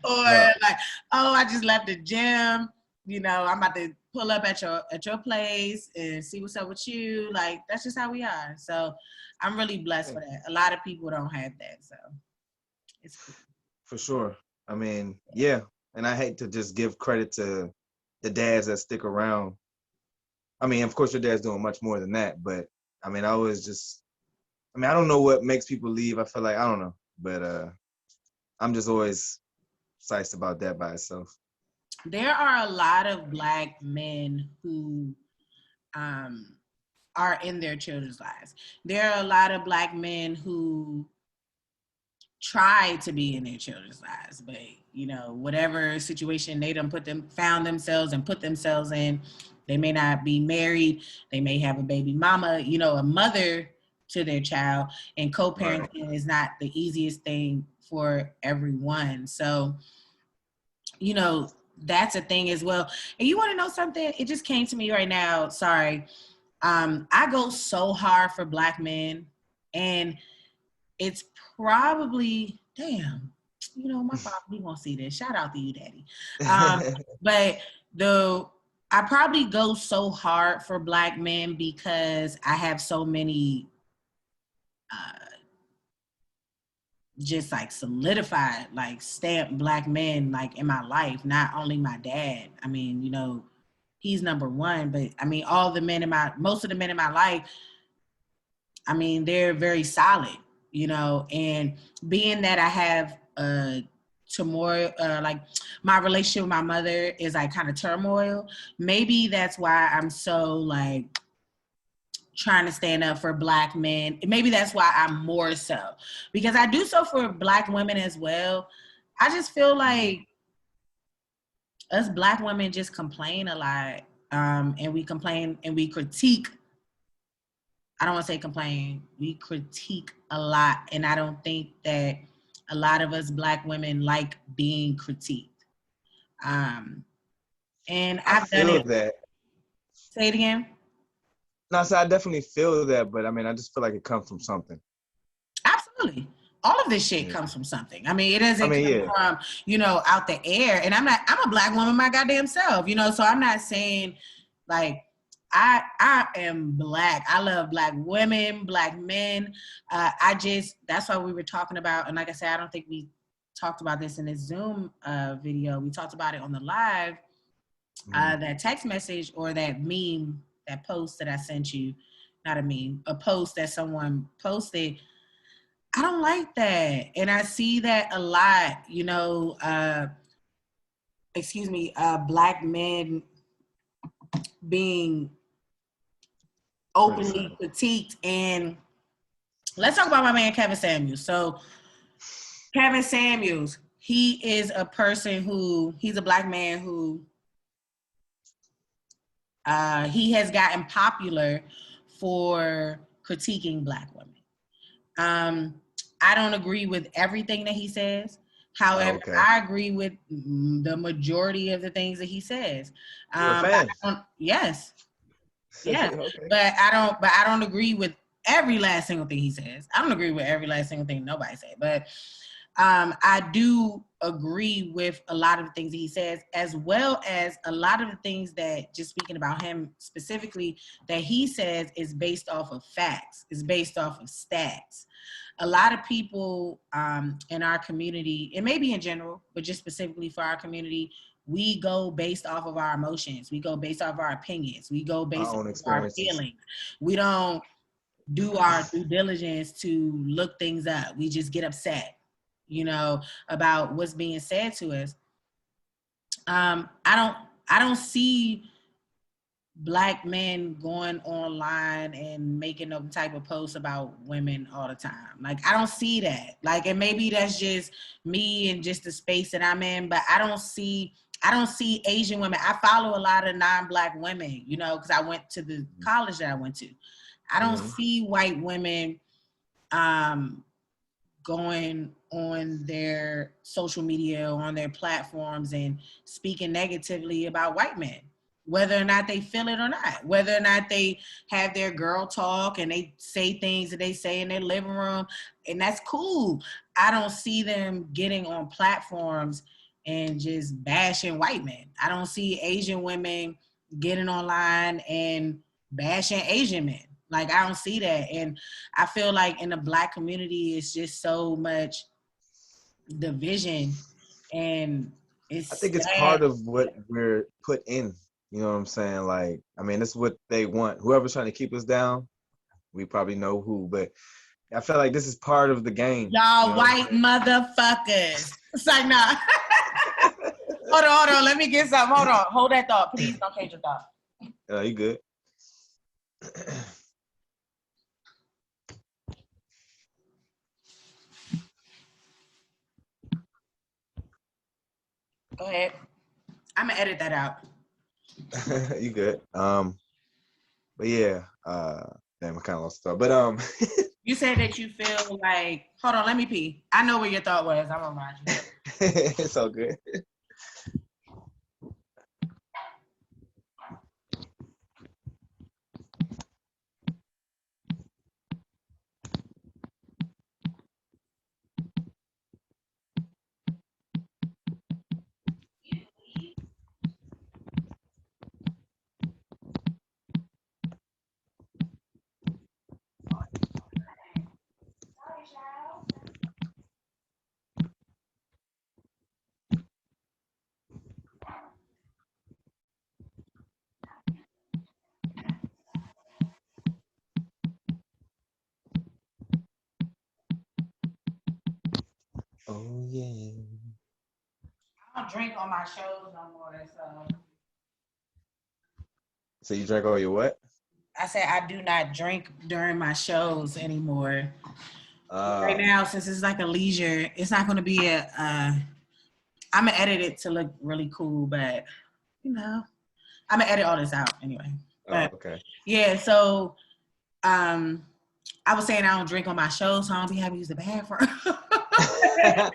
Or like, oh, I just left the gym. You know, I'm about to pull up at your place and see what's up with you. Like, that's just how we are. So I'm really blessed for that. A lot of people don't have that. So it's cool. For sure. I mean, yeah. And I hate to just give credit to the dads that stick around. I mean, of course, your dad's doing much more than that. But, I mean, I don't know what makes people leave. I feel like, I don't know. But I'm just always psyched about that by itself. There are a lot of Black men who are in their children's lives. There are a lot of Black men who try to be in their children's lives, but you know, whatever situation they done found themselves and put themselves in, they may not be married, they may have a baby mama, you know, a mother to their child, and co-parenting is not the easiest thing for everyone. So, you know, that's a thing as well. And you want to know something? It just came to me right now. Sorry. I go so hard for Black men, and it's probably, damn, you know, my father, he won't see this. Shout out to you, Daddy. But I probably go so hard for Black men because I have so many just like solidified, like stamped Black men like in my life, not only my dad. I mean, you know, he's number one, but I mean, most of the men in my life, I mean, they're very solid, you know, and being that I have turmoil, like my relationship with my mother is like kind of turmoil. Maybe that's why I'm so like trying to stand up for Black men. Maybe that's why I'm more so, because I do so for Black women as well. I just feel like us Black women just complain a lot, and we complain and we critique. I don't want to say complain. We critique a lot, and I don't think that a lot of us Black women like being critiqued. And I've done it. That. Say it again. No, so I definitely feel that, but I mean, I just feel like it comes from something. Absolutely. All of this shit comes from something. I mean, it doesn't come from, you know, out the air. And I'm a Black woman my goddamn self, you know, so I'm not saying like, I am Black. I love Black women, Black men. That's why we were talking about, and like I said, I don't think we talked about this in this Zoom video. We talked about it on the live, that text message or that meme, that post that I sent you, not a meme, a post that someone posted. I don't like that. And I see that a lot, you know, Black men being openly critiqued. And let's talk about my man, Kevin Samuels. So Kevin Samuels, he is a person he's a Black man who, he has gotten popular for critiquing Black women. I don't agree with everything that he says. However, I agree with the majority of the things that he says. Yes. Yeah. But I don't agree with every last single thing he says. I don't agree with every last single thing nobody said, but I do agree with a lot of the things he says, as well as a lot of the things that, just speaking about him specifically, that he says is based off of facts, is based off of stats. A lot of people in our community, and maybe in general, but just specifically for our community, we go based off of our emotions. We go based off of our opinions. We go based off of our feelings. We don't do our due diligence to look things up. We just get upset, you know, about what's being said to us. I don't see Black men going online and making no type of posts about women all the time. Like, I don't see that. Like, and maybe that's just me and just the space that I'm in, but I don't see I don't see Asian women. I follow a lot of non-Black women, you know, because I went to the college that I went to. I don't see white women going on their social media, on their platforms and speaking negatively about white men, whether or not they feel it or not, whether or not they have their girl talk and they say things that they say in their living room, and that's cool. I don't see them getting on platforms and just bashing white men. I don't see Asian women getting online and bashing Asian men. Like, I don't see that. And I feel like in the Black community, it's just so much division, and it's I think it's sad. part of what we're put in. You know what I'm saying? Like, I mean, it's what they want. Whoever's trying to keep us down, we probably know who, but I feel like this is part of the game. Y'all you know white motherfuckers. It's like, nah. Hold on. Let me get something. Hold on. Hold that thought. Please don't change your thought. You good? Go ahead. I'm gonna edit that out. You good? But yeah, damn, I kind of lost the thought. But You said that you feel like, hold on, let me pee. I know where your thought was. I'm gonna remind you. it's all good. Oh yeah. I don't drink on my shows no more, so. So you drank all your what? I said I do not drink during my shows anymore. Right now, since it's like a leisure, it's not gonna be I'm gonna edit it to look really cool, but you know, I'm gonna edit all this out anyway. But, okay. Yeah, so I was saying I don't drink on my shows, so I don't be having to use the bathroom. I'm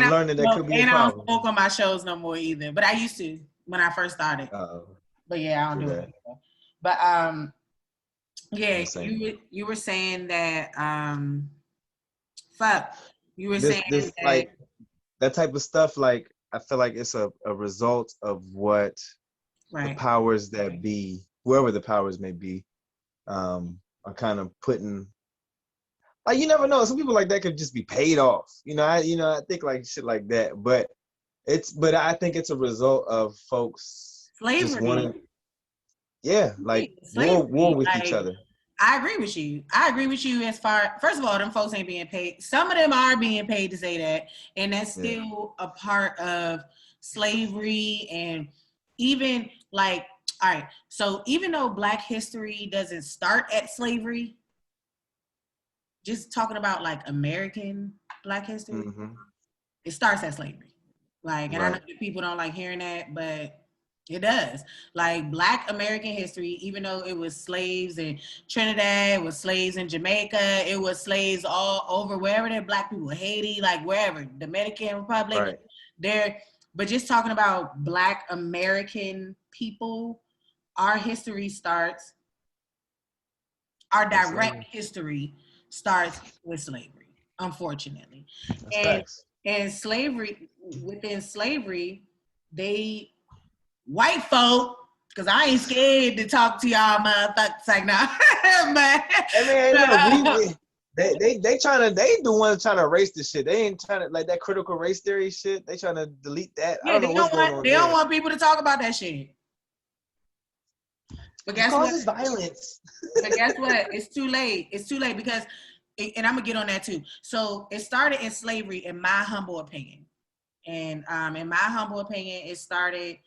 learning that could be a I problem. don't smoke on my shows no more either. But I used to when I first started. But yeah, I don't do it anymore. But yeah, you were saying that you were saying that, like that type of stuff. Like, I feel like it's a result of what the powers that be, whoever the powers may be, are kind of putting. Like, you never know. Some people like that could just be paid off. I think like shit like that. But I think it's a result of folks slavery. Just wanting, like war with each other. I agree with you. As far, first of all, them folks ain't being paid. Some of them are being paid to say that, and that's still a part of slavery. And even like, all right, so even though Black history doesn't start at slavery, just talking about like American Black history, it starts at slavery. Like, and I know that people don't like hearing that, but it does. Like, Black American history, even though it was slaves in Trinidad, it was slaves in Jamaica, it was slaves all over wherever there Black people, Haiti, like wherever, Dominican Republic, but just talking about Black American people, our history starts, our direct history starts with slavery, unfortunately. And slavery, within slavery, white folk, because I ain't scared to talk to y'all motherfuckers like now. They the ones trying to erase this shit. They ain't trying to, like, that critical race theory shit. They trying to delete that. Yeah, they don't want people to talk about that shit. But guess what? It causes violence. But guess what? It's too late. It's too late because, and I'm gonna get on that too. So it started in slavery, in my humble opinion. And in my humble opinion, it started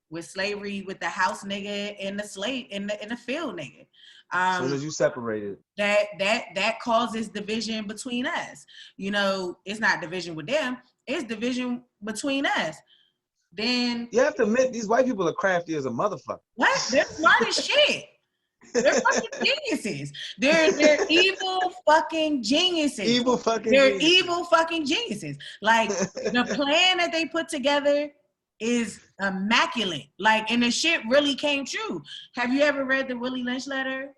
with slavery, with the house nigga and the slave in the field nigga. As soon as you separated, That causes division between us. You know, it's not division with them, it's division between us. Then you have to admit these white people are crafty as a motherfucker. what? They're smart as shit. They're fucking geniuses. They're evil fucking geniuses. Evil fucking They're geniuses. evil fucking geniuses. Like the plan that they put together is immaculate. Like, and the shit really came true. Have you ever read the Willie Lynch letter?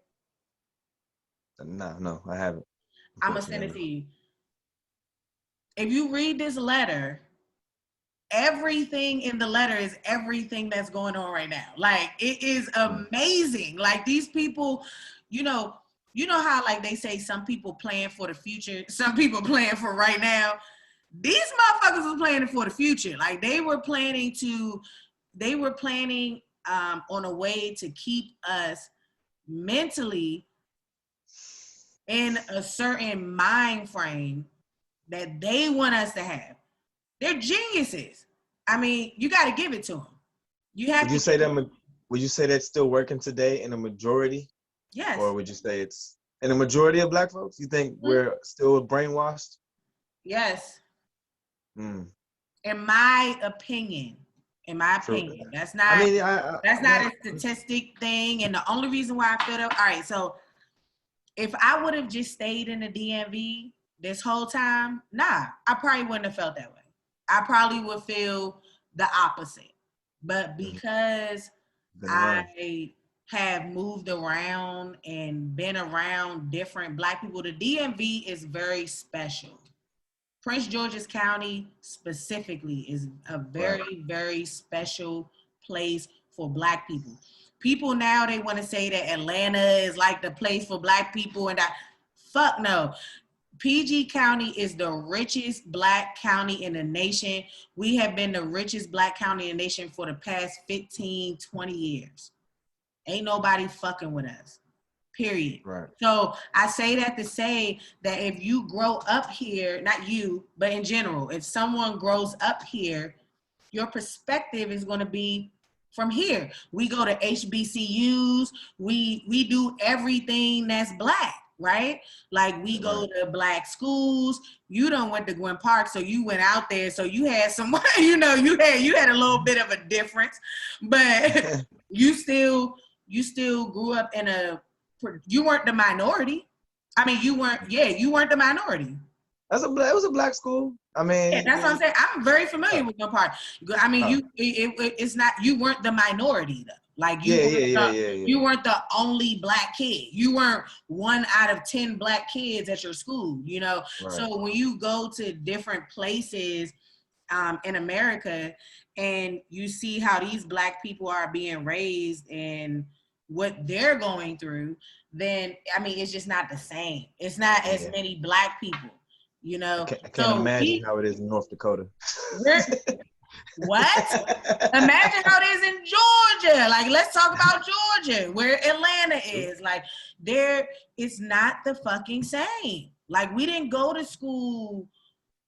No, I haven't. I'm gonna send it to you. If you read this letter, everything in the letter is everything that's going on right now. Like, it is amazing. Like, these people, you know how like they say some people plan for the future, some people plan for right now. These motherfuckers was planning for the future. Like, they were planning on a way to keep us mentally in a certain mind frame that they want us to have. They're geniuses. I mean, you got to give it to them. You have. Would you say that's still working today in a majority? Yes. Or would you say it's in a majority of black folks? You think we're still brainwashed? Yes. Mm. In my opinion. That's not. I mean, that's not a statistic thing. And the only reason why I feel that. All right, so if I would have just stayed in the DMV this whole time, nah, I probably wouldn't have felt that way. I probably would feel the opposite. But because I have moved around and been around different black people, the DMV is very special. Prince George's County specifically is a very, very special place for black people. People now, they want to say that Atlanta is like the place for black people, and fuck no. PG County is the richest black county in the nation. We have been the richest black county in the nation for the past 15, 20 years. Ain't nobody fucking with us, period. Right. So I say that to say that if you grow up here, not you, but in general, if someone grows up here, your perspective is going to be from here. We go to HBCUs. We do everything that's black. Right? Like, we go to black schools. You done went to Gwen Park, so you went out there, so you had some, you had a little bit of a difference, but you still grew up you weren't the minority. I mean, you weren't the minority. It was a black school. I mean, yeah, that's what I'm saying. I'm very familiar with Gwen Park. I mean, it's not, you weren't the minority though. Like, you weren't the only black kid. You weren't 1 out of 10 black kids at your school, Right. So when you go to different places in America and you see how these black people are being raised and what they're going through, then, I mean, it's just not the same. It's not as many black people, I can't imagine how it is in North Dakota. What? Imagine how it is in Georgia. Like, let's talk about Georgia, where Atlanta is. Like, it's not the fucking same. Like, I didn't go to school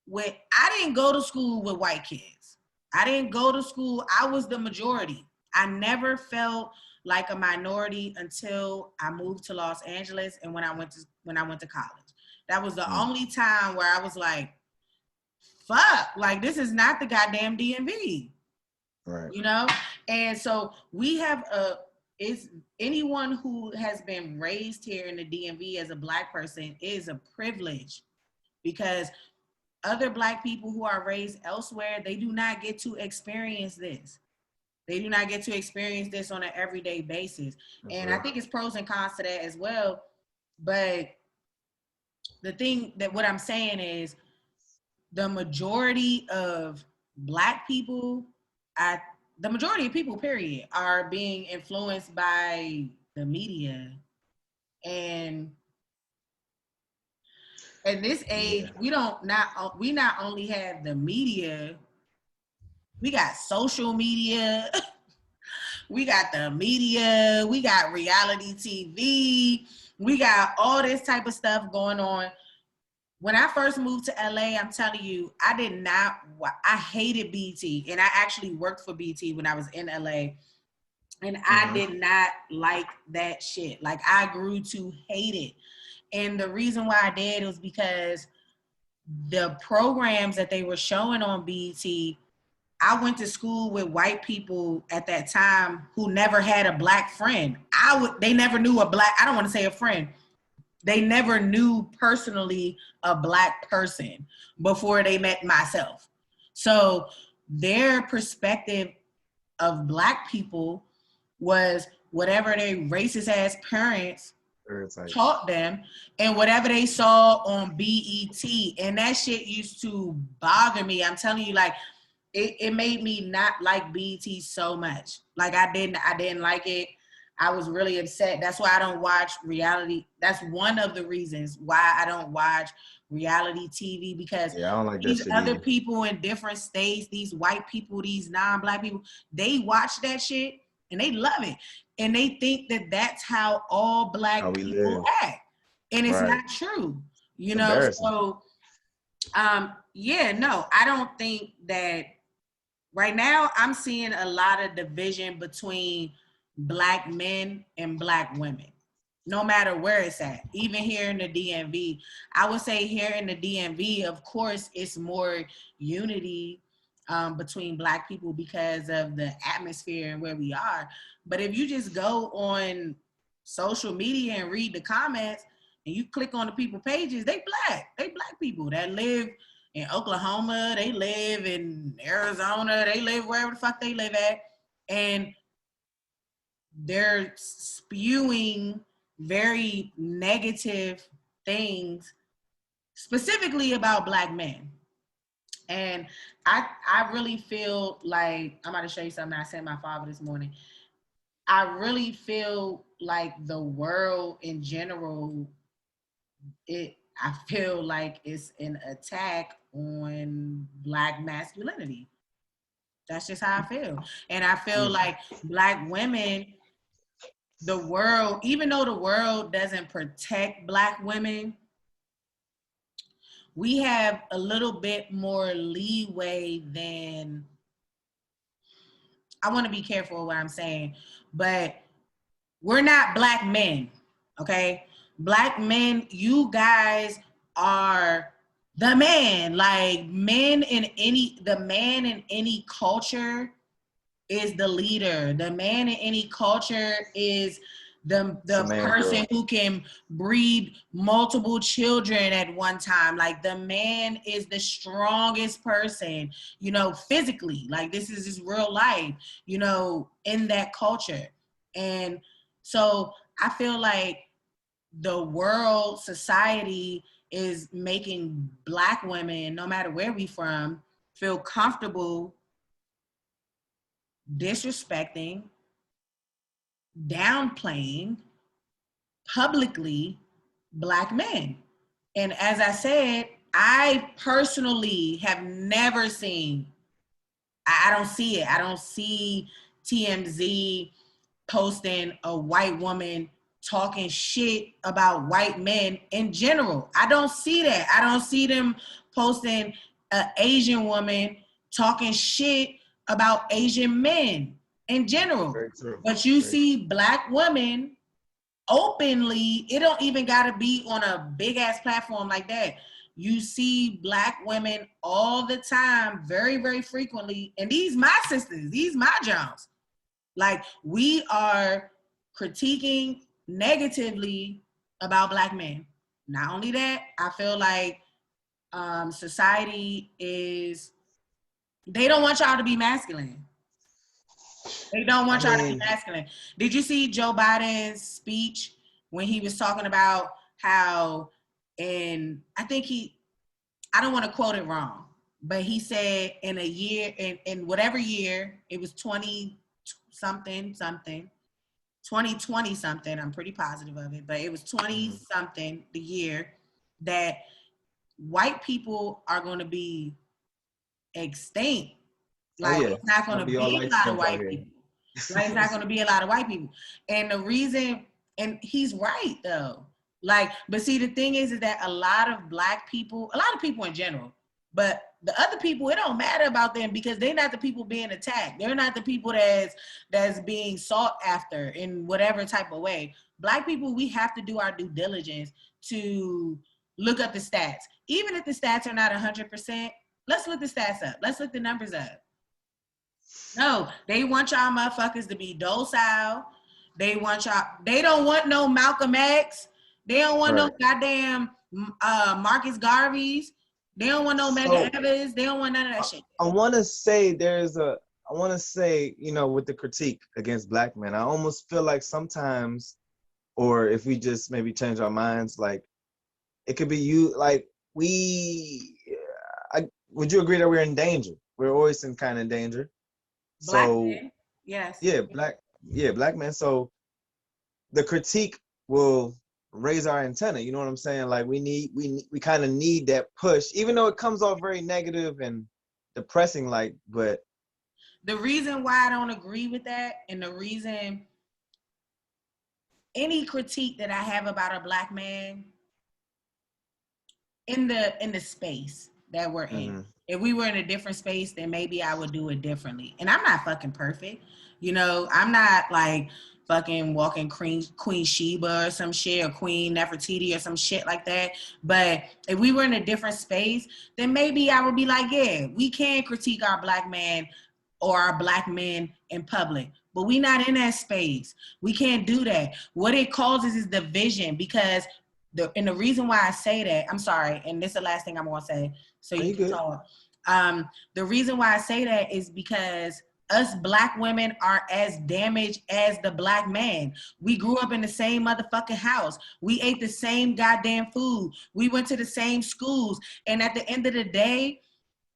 with white kids. I didn't go to school. I was the majority. I never felt like a minority until I moved to Los Angeles and when I went to college. That was the only time where I was like, fuck, like, this is not the goddamn DMV. Right. And so we have anyone who has been raised here in the DMV as a black person is a privilege, because other black people who are raised elsewhere, they do not get to experience this. They do not get to experience this on an everyday basis. And I think it's pros and cons to that as well. But the thing that what I'm saying is, the majority of black people, the majority of people, period, are being influenced by the media. And at this age, we not only have the media, we got social media, we got the media, we got reality TV, we got all this type of stuff going on. when I first moved to LA, I'm telling you, I hated BT, and I actually worked for BT when I was in LA, and I did not like that shit. Like, I grew to hate it. And the reason why I did was because the programs that they were showing on BT, I went to school with white people at that time who never had a black friend. They never knew I don't want to say a friend. They never knew personally a black person before they met myself. So their perspective of black people was whatever their racist ass parents taught them and whatever they saw on BET. And that shit used to bother me. I'm telling you, like, it made me not like BET so much. Like, I didn't like it. I was really upset. That's why I don't watch reality. That's one of the reasons why I don't watch reality TV, because I don't like these that other shit people in different states, these white people, these non-black people, they watch that shit and they love it. And they think that that's how all black people act. And it's not true. You know, so I don't think that right now I'm seeing a lot of division between black men and black women, no matter where it's at. Even here in the DMV, I would say here in the DMV, of course, it's more unity between black people because of the atmosphere and where we are. But if you just go on social media and read the comments and you click on the people pages, they black people that live in Oklahoma, they live in Arizona, they live wherever the fuck they live at. And they're spewing very negative things specifically about black men. And I really feel like, I'm about to show you something I sent my father this morning. I really feel like the world in general, I feel like it's an attack on black masculinity. That's just how I feel. And I feel like black women, the world, even though the world doesn't protect black women, we have a little bit more leeway than, I want to be careful of what I'm saying, but we're not black men, okay? Black men, you guys are the man. Like, the man in any culture is the leader. The man in any culture is the person who can breed multiple children at one time. Like, the man is the strongest person, you know, physically. Like, this is just real life, you know, in that culture. And so I feel like the world, society is making black women, no matter where we from, feel comfortable disrespecting, downplaying publicly black men. And as I said, I personally have never seen, I don't see it. I don't see TMZ posting a white woman talking shit about white men in general. I don't see that. I don't see them posting an Asian woman talking shit about Asian men in general. But you see black women openly, it don't even gotta be on a big ass platform like that. You see black women all the time, very, very frequently. And these my sisters, these my Jones. Like, we are critiquing negatively about black men. Not only that, I feel like society they don't want y'all to be masculine. They don't want y'all to be masculine. Did you see Joe Biden's speech when he was talking about how I don't want to quote it wrong, but he said in a year, in whatever year, it was 2020 something, I'm pretty positive of it, but it was 20 something the year that white people are going to be extinct. Like, it's not going to be a lot of white people. Like, it's not going to be a lot of white people. And the reason, and he's right though, Like, but see, the thing is that a lot of people in general, but the other people, it don't matter about them because they're not the people being attacked. They're not the people that's being sought after in whatever type of way. Black people, we have to do our due diligence to look up the stats. Even if the stats are not 100%, let's look the stats up. Let's look the numbers up. No, they want y'all motherfuckers to be docile. They don't want no Malcolm X. They don't want no goddamn Marcus Garveys. They don't want no Medgar Evers. They don't want none of that shit. I want to say, with the critique against black men, I almost feel like sometimes, or if we just maybe change our minds, like it could be would you agree that we're in danger? We're always in kind of danger. Black men? Yes. Yeah, black men. So the critique will raise our antenna. You know what I'm saying? Like we kind of need that push, even though it comes off very negative and depressing. But the reason why I don't agree with that, and the reason any critique that I have about a black man in the space that we're in. If we were in a different space, then maybe I would do it differently. And I'm not fucking perfect. I'm not like fucking walking Queen Sheba or some shit, or Queen Nefertiti or some shit like that. But if we were in a different space, then maybe I would be like, yeah, we can critique our black man or our black men in public. But we not in that space. We can't do that. What it causes is division, because the reason why I say that, I'm sorry, and this is the last thing I'm gonna say, so you can talk. The reason why I say that is because us black women are as damaged as the black man. We grew up in the same motherfucking house. We ate the same goddamn food. We went to the same schools. And at the end of the day,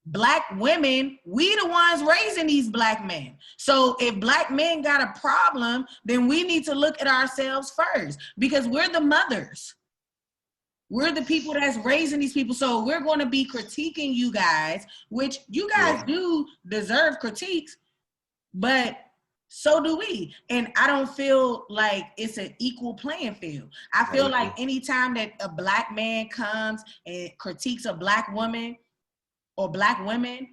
black women, we the ones raising these black men. So if black men got a problem, then we need to look at ourselves first, because we're the mothers. We're the people that's raising these people. So we're going to be critiquing you guys, which you guys do deserve critiques, but so do we. And I don't feel like it's an equal playing field. I feel like anytime that a black man comes and critiques a black woman or black women,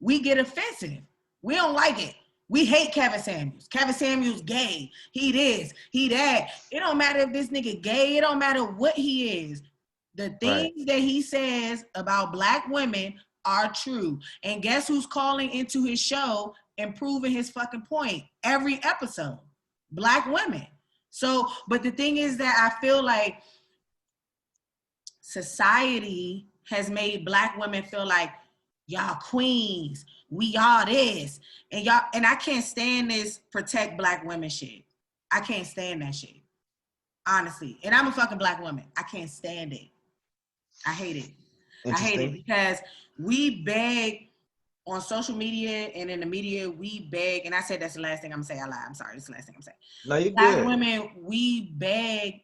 we get offensive. We don't like it. We hate Kevin Samuels. Kevin Samuels gay. He this, he that. It don't matter if this nigga gay. It don't matter what he is. The things that he says about black women are true. And guess who's calling into his show and proving his fucking point every episode? Black women. So, but the thing is that I feel like society has made black women feel like y'all queens, we y'all this, and I can't stand this protect black women shit. I can't stand that shit, honestly. And I'm a fucking black woman. I can't stand it. I hate it. I hate it because we beg on social media and in the media. We beg, and I said that's the last thing I'm gonna say. I lied. I'm sorry. That's the last thing I'm saying. No, you black good. Women, we beg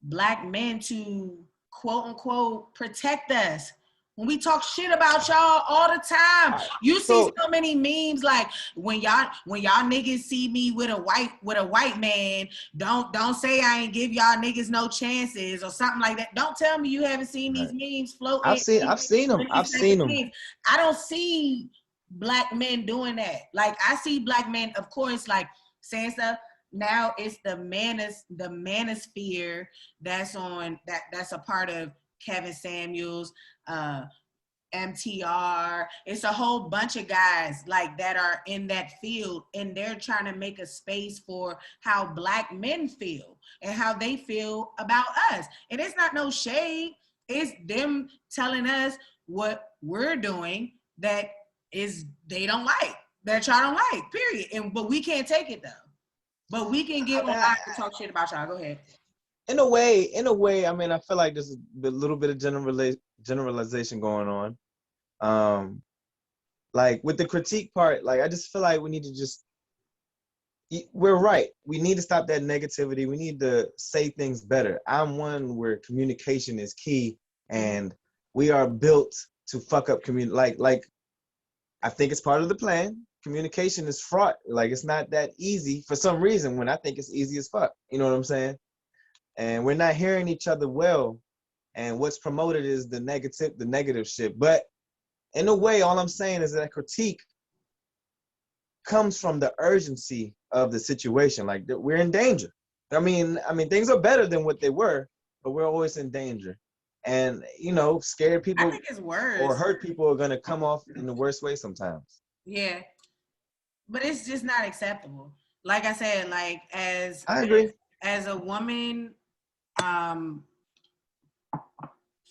black men to quote unquote protect us. When we talk shit about y'all all the time, you see so many memes like when y'all niggas see me with a white man, don't say I ain't give y'all niggas no chances or something like that. Don't tell me you haven't seen these memes floating. I've seen them. I don't see black men doing that. Like I see black men, of course, like saying stuff. Now it's the manosphere that's on that's a part of Kevin Samuels, MTR. It's a whole bunch of guys like that are in that field, and they're trying to make a space for how black men feel and how they feel about us. And it's not no shade. It's them telling us what we're doing that is they don't like, that y'all don't like, period. But we can't take it though. But we can get online to talk shit about y'all. Go ahead. In a way, I mean, I feel like there's a little bit of generalization going on. Like with the critique part, like I just feel like we need to we're right. We need to stop that negativity. We need to say things better. I'm one where communication is key, and we are built to fuck up community. Like I think it's part of the plan. Communication is fraught. Like it's not that easy for some reason when I think it's easy as fuck. You know what I'm saying? and we're not hearing each other well. And what's promoted is the negative shit. But in a way, all I'm saying is that critique comes from the urgency of the situation. Like we're in danger. I mean, things are better than what they were, but we're always in danger. And scared I people think it's worse. or hurt people are gonna come off in the worst way sometimes. Yeah, but it's just not acceptable. Like I said, like I agree. as a woman,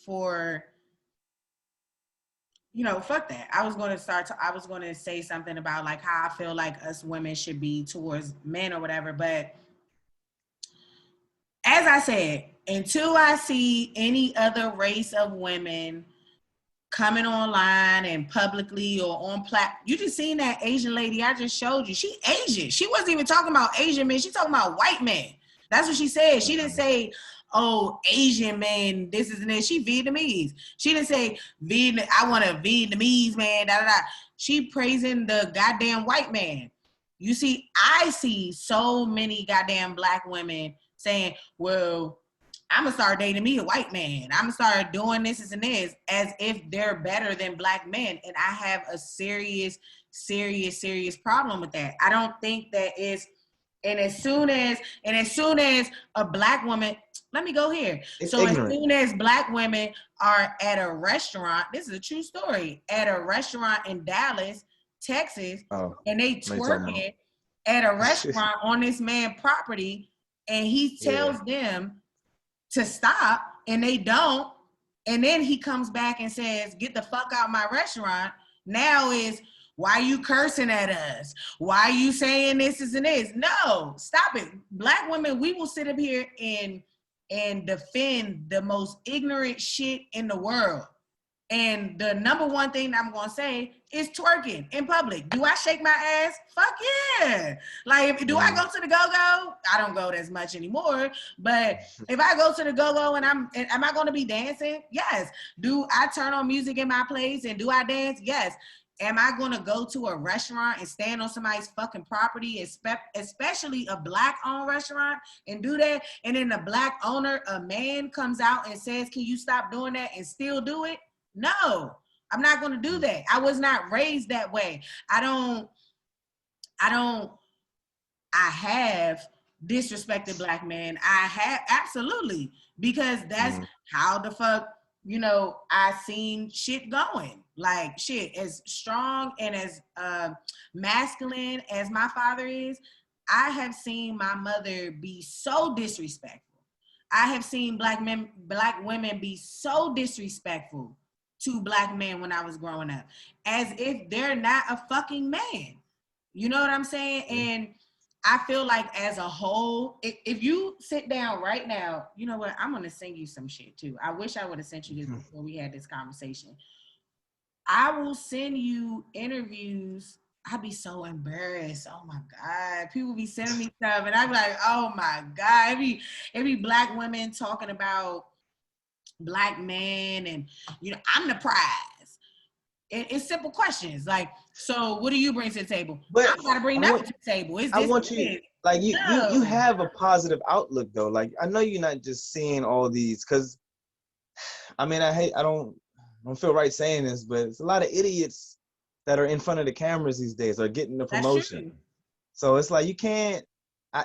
for fuck that. I was going to say something about like how I feel like us women should be towards men or whatever, but as I said, until I see any other race of women coming online and publicly or on you just seen that Asian lady I just showed you. She Asian. She wasn't even talking about Asian men. She talking about white men. That's what she said. She didn't say, oh, Asian man, this is and this. She Vietnamese. She didn't say, I want a Vietnamese man, da da da. She praising the goddamn white man. You see, I see so many goddamn black women saying, well, I'm gonna start dating me a white man. I'm gonna start doing this and this, as if they're better than black men. And I have a serious problem with that. I don't think that is. And as soon as a black woman, let me go here. It's so ignorant. As soon as black women are at a restaurant, this is a true story, at a restaurant in Dallas, Texas, and they twerking at a restaurant on this man's property, and he tells them to stop, and they don't, and then he comes back and says, get the fuck out of my restaurant. Now is, why you cursing at us? Why you saying this is and this? No, stop it. Black women, we will sit up here and defend the most ignorant shit in the world. And the number one thing that I'm gonna say is twerking in public. Do I shake my ass? Fuck yeah. Like, do I go to the go-go? I don't go as much anymore. But if I go to the go-go and am I gonna be dancing? Yes. Do I turn on music in my place and do I dance? Yes. Am I gonna go to a restaurant and stand on somebody's fucking property, especially a black-owned restaurant, and do that? And then the black owner, a man, comes out and says, can you stop doing that, and still do it? No, I'm not going to do that. I was not raised that way. I have disrespected black men. I have, absolutely, because that's how the fuck, I seen shit going. Like, shit, as strong and as masculine as my father is, I have seen my mother be so disrespectful. I have seen black women be so disrespectful to black men when I was growing up, as if they're not a fucking man. You know what I'm saying? And I feel like as a whole, if you sit down right now, you know what? I'm going to send you some shit too. I wish I would have sent you this before we had this conversation. I will send you interviews. I'd be so embarrassed. Oh my God. People be sending me stuff and I'd be like, oh my God. It be black women talking about black men and, I'm the prize. It's simple questions. Like, so what do you bring to the table? But I gotta bring nothing to the table. I want you, like, you have a positive outlook though. Like, I know you're not just seeing all these, because I don't feel right saying this, but it's a lot of idiots that are in front of the cameras these days are getting the promotion. So it's like, you can't, I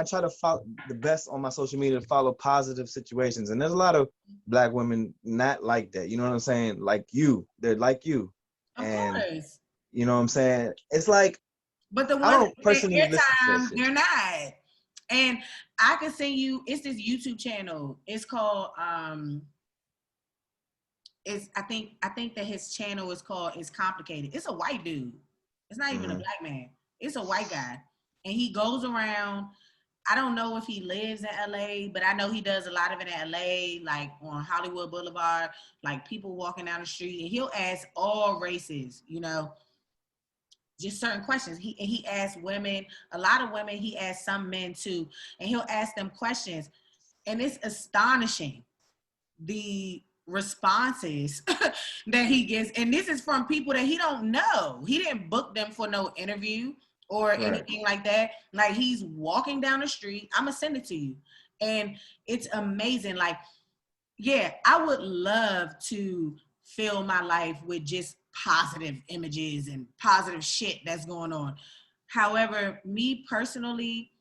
try to follow the best on my social media to follow positive situations. And there's a lot of black women not like that. You know what I'm saying? Like you, they're like you. Of course. You know what I'm saying? It's like, but the ones they're not. And I can send you, it's this YouTube channel. It's called, I think that his channel is called It's Complicated. It's a white dude. It's not even a black man. It's a white guy. And he goes around, I don't know if he lives in LA, but I know he does a lot of it in LA, like on Hollywood Boulevard, like people walking down the street, and he'll ask all races, just certain questions. He asks women, a lot of women, he asks some men too, and he'll ask them questions. And it's astonishing, the responses that he gets. And this is from people that he don't know. He didn't book them for no interview or anything like that. Like, he's walking down the street. I'm gonna send it to you. And it's amazing. Like, yeah, I would love to fill my life with just positive images and positive shit that's going on. However, me personally,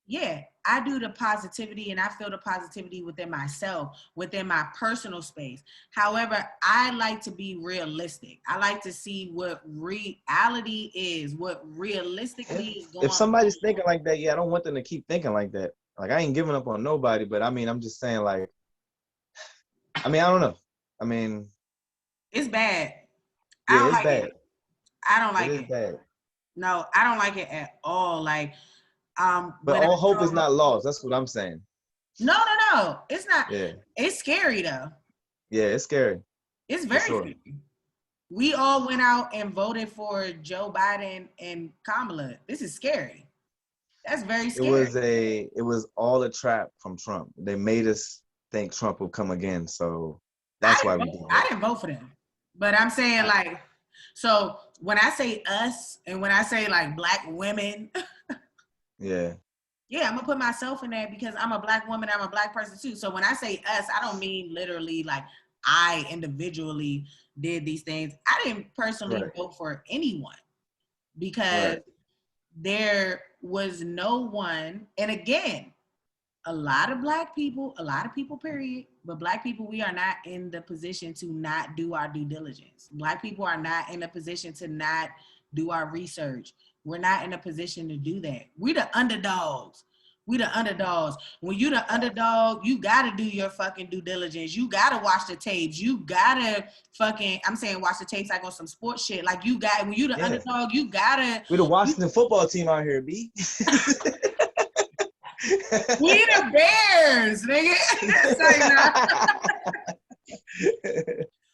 yeah, I do the positivity and I feel the positivity within myself, within my personal space. However, I like to be realistic. I like to see what reality is, what realistically is going If somebody's on. thinking like that, yeah, I don't want them to keep thinking like that. Like, I ain't giving up on nobody, but I mean, I'm just saying, like, I mean, I don't know. I mean, It's bad. I yeah, don't it's like bad. it. I don't It like is it. bad. No, I don't like it at all. Like, But when I all hope is saw, not lost. That's what I'm saying. no, it's not. Yeah. It's scary though. Yeah, it's scary. It's For very sure. scary. We all went out and voted for Joe Biden and Kamala. This is scary. That's very scary. It was all a trap from Trump. They made us think Trump would come again. So that's why we did I that. didn't vote for them, but I'm saying like, so when I say us and when I say like black women, Yeah. yeah, I'm gonna put myself in there because I'm a black woman. I'm a black person too. So when I say us, I don't mean literally like I individually did these things. I didn't personally Right. vote for anyone because Right. there was no one. And again, a lot of people, period, but black people, we are not in the position to not do our due diligence. Black people are not in a position to not do our research. We're not in a position to do that. We the underdogs. We the underdogs. When you the underdog, you gotta do your fucking due diligence. You gotta watch the tapes. You gotta fucking, I'm saying watch the tapes like on some sports shit. Like you got, when you the Yeah. underdog, you gotta. We're the Washington football team out here, B. We the Bears, nigga.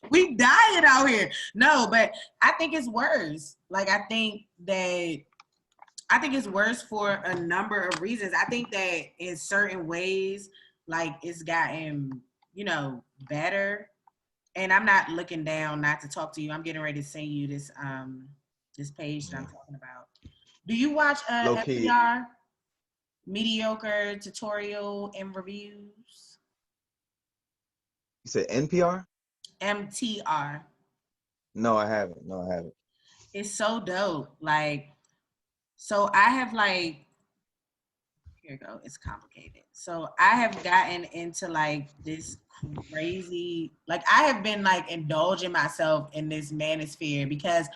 We dying out here. No, but I think it's worse. Like I think it's worse for a number of reasons. I think that in certain ways, like it's gotten, better. And I'm not looking down not to talk to you. I'm getting ready to send you this page that I'm talking about. Do you watch Low key. FDR? Mediocre tutorial and reviews? You said NPR? MTR. No, I haven't. It's so dope. Like, so I have like, here you go, it's complicated. So I have gotten into like this crazy, like I have been like indulging myself in this manosphere because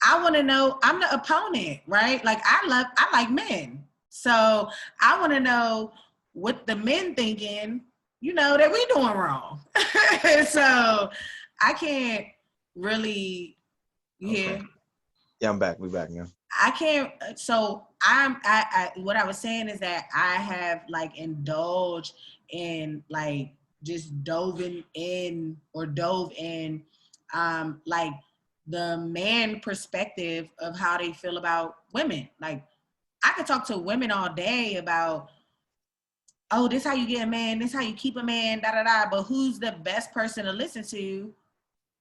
I want to know, I'm the opponent, right? Like I like men. So I want to know what the men thinking, that we doing wrong. So I can't really, Okay. Yeah, I'm back. We back now. I can't. So what I was saying is that I have like indulged in like just dove in, like the man perspective of how they feel about women. Like I could talk to women all day about, oh, this how you get a man, this how you keep a man, da da da. But who's the best person to listen to?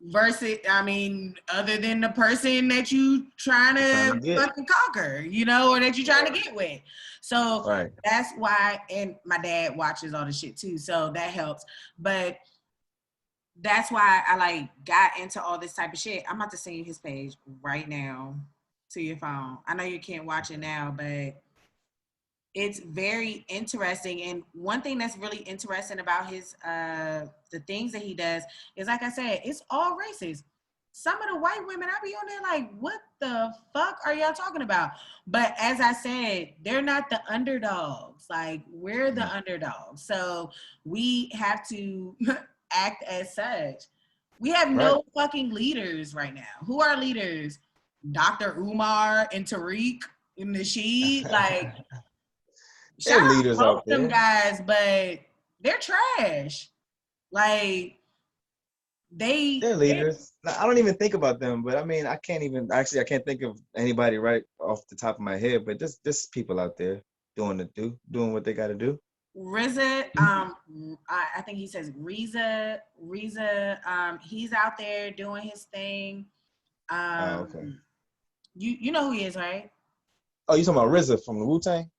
Versus, other than the person that you trying to fucking conquer, or that you trying to get with. So right. That's why, and my dad watches all the shit too, so that helps. But that's why I like got into all this type of shit. I'm about to send you his page right now to your phone. I know you can't watch it now, but it's very interesting. And one thing that's really interesting about his the things that he does is, like I said, it's all racist. Some of the white women, I be on there like, what the fuck are y'all talking about? But as I said, they're not the underdogs. Like, we're the underdogs. So we have to act as such. We have no fucking leaders right now. Who are leaders? Dr. Umar and Tariq and Nasheed? Like, they're leaders out there. Them guys, but they're trash. Like they're leaders. I don't even think about them, but I can't think of anybody right off the top of my head. But there's people out there doing what they got to do. RZA, I think he says RZA, he's out there doing his thing. Okay. You know who he is, right? Oh, you talking about RZA from the Wu-Tang?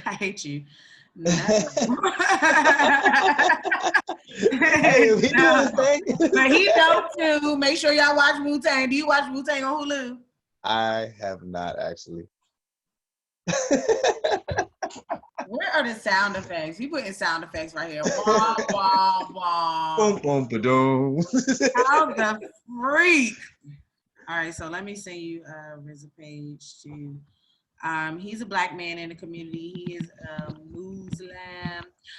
I hate you. No. Hey, if he doing his thing. But he dope too. Make sure y'all watch Wu-Tang. Do you watch Wu-Tang on Hulu? I have not actually. Where are the sound effects? You putting sound effects right here. Wah, wah, wah. Boom, boom, ba-doom. How the freak? All right, so let me send you RZA page too. He's a black man in the community. He is a Muslim.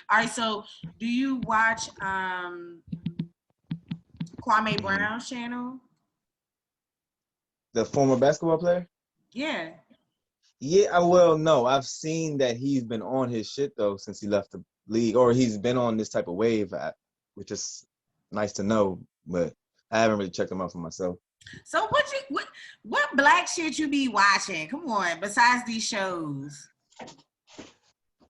All right, so do you watch Kwame Brown's channel? The former basketball player? Yeah. Yeah, well, no. I've seen that he's been on his shit though since he left the league, or he's been on this type of wave, which is nice to know. But I haven't really checked him out for myself. So what black shit you be watching? Come on, besides these shows.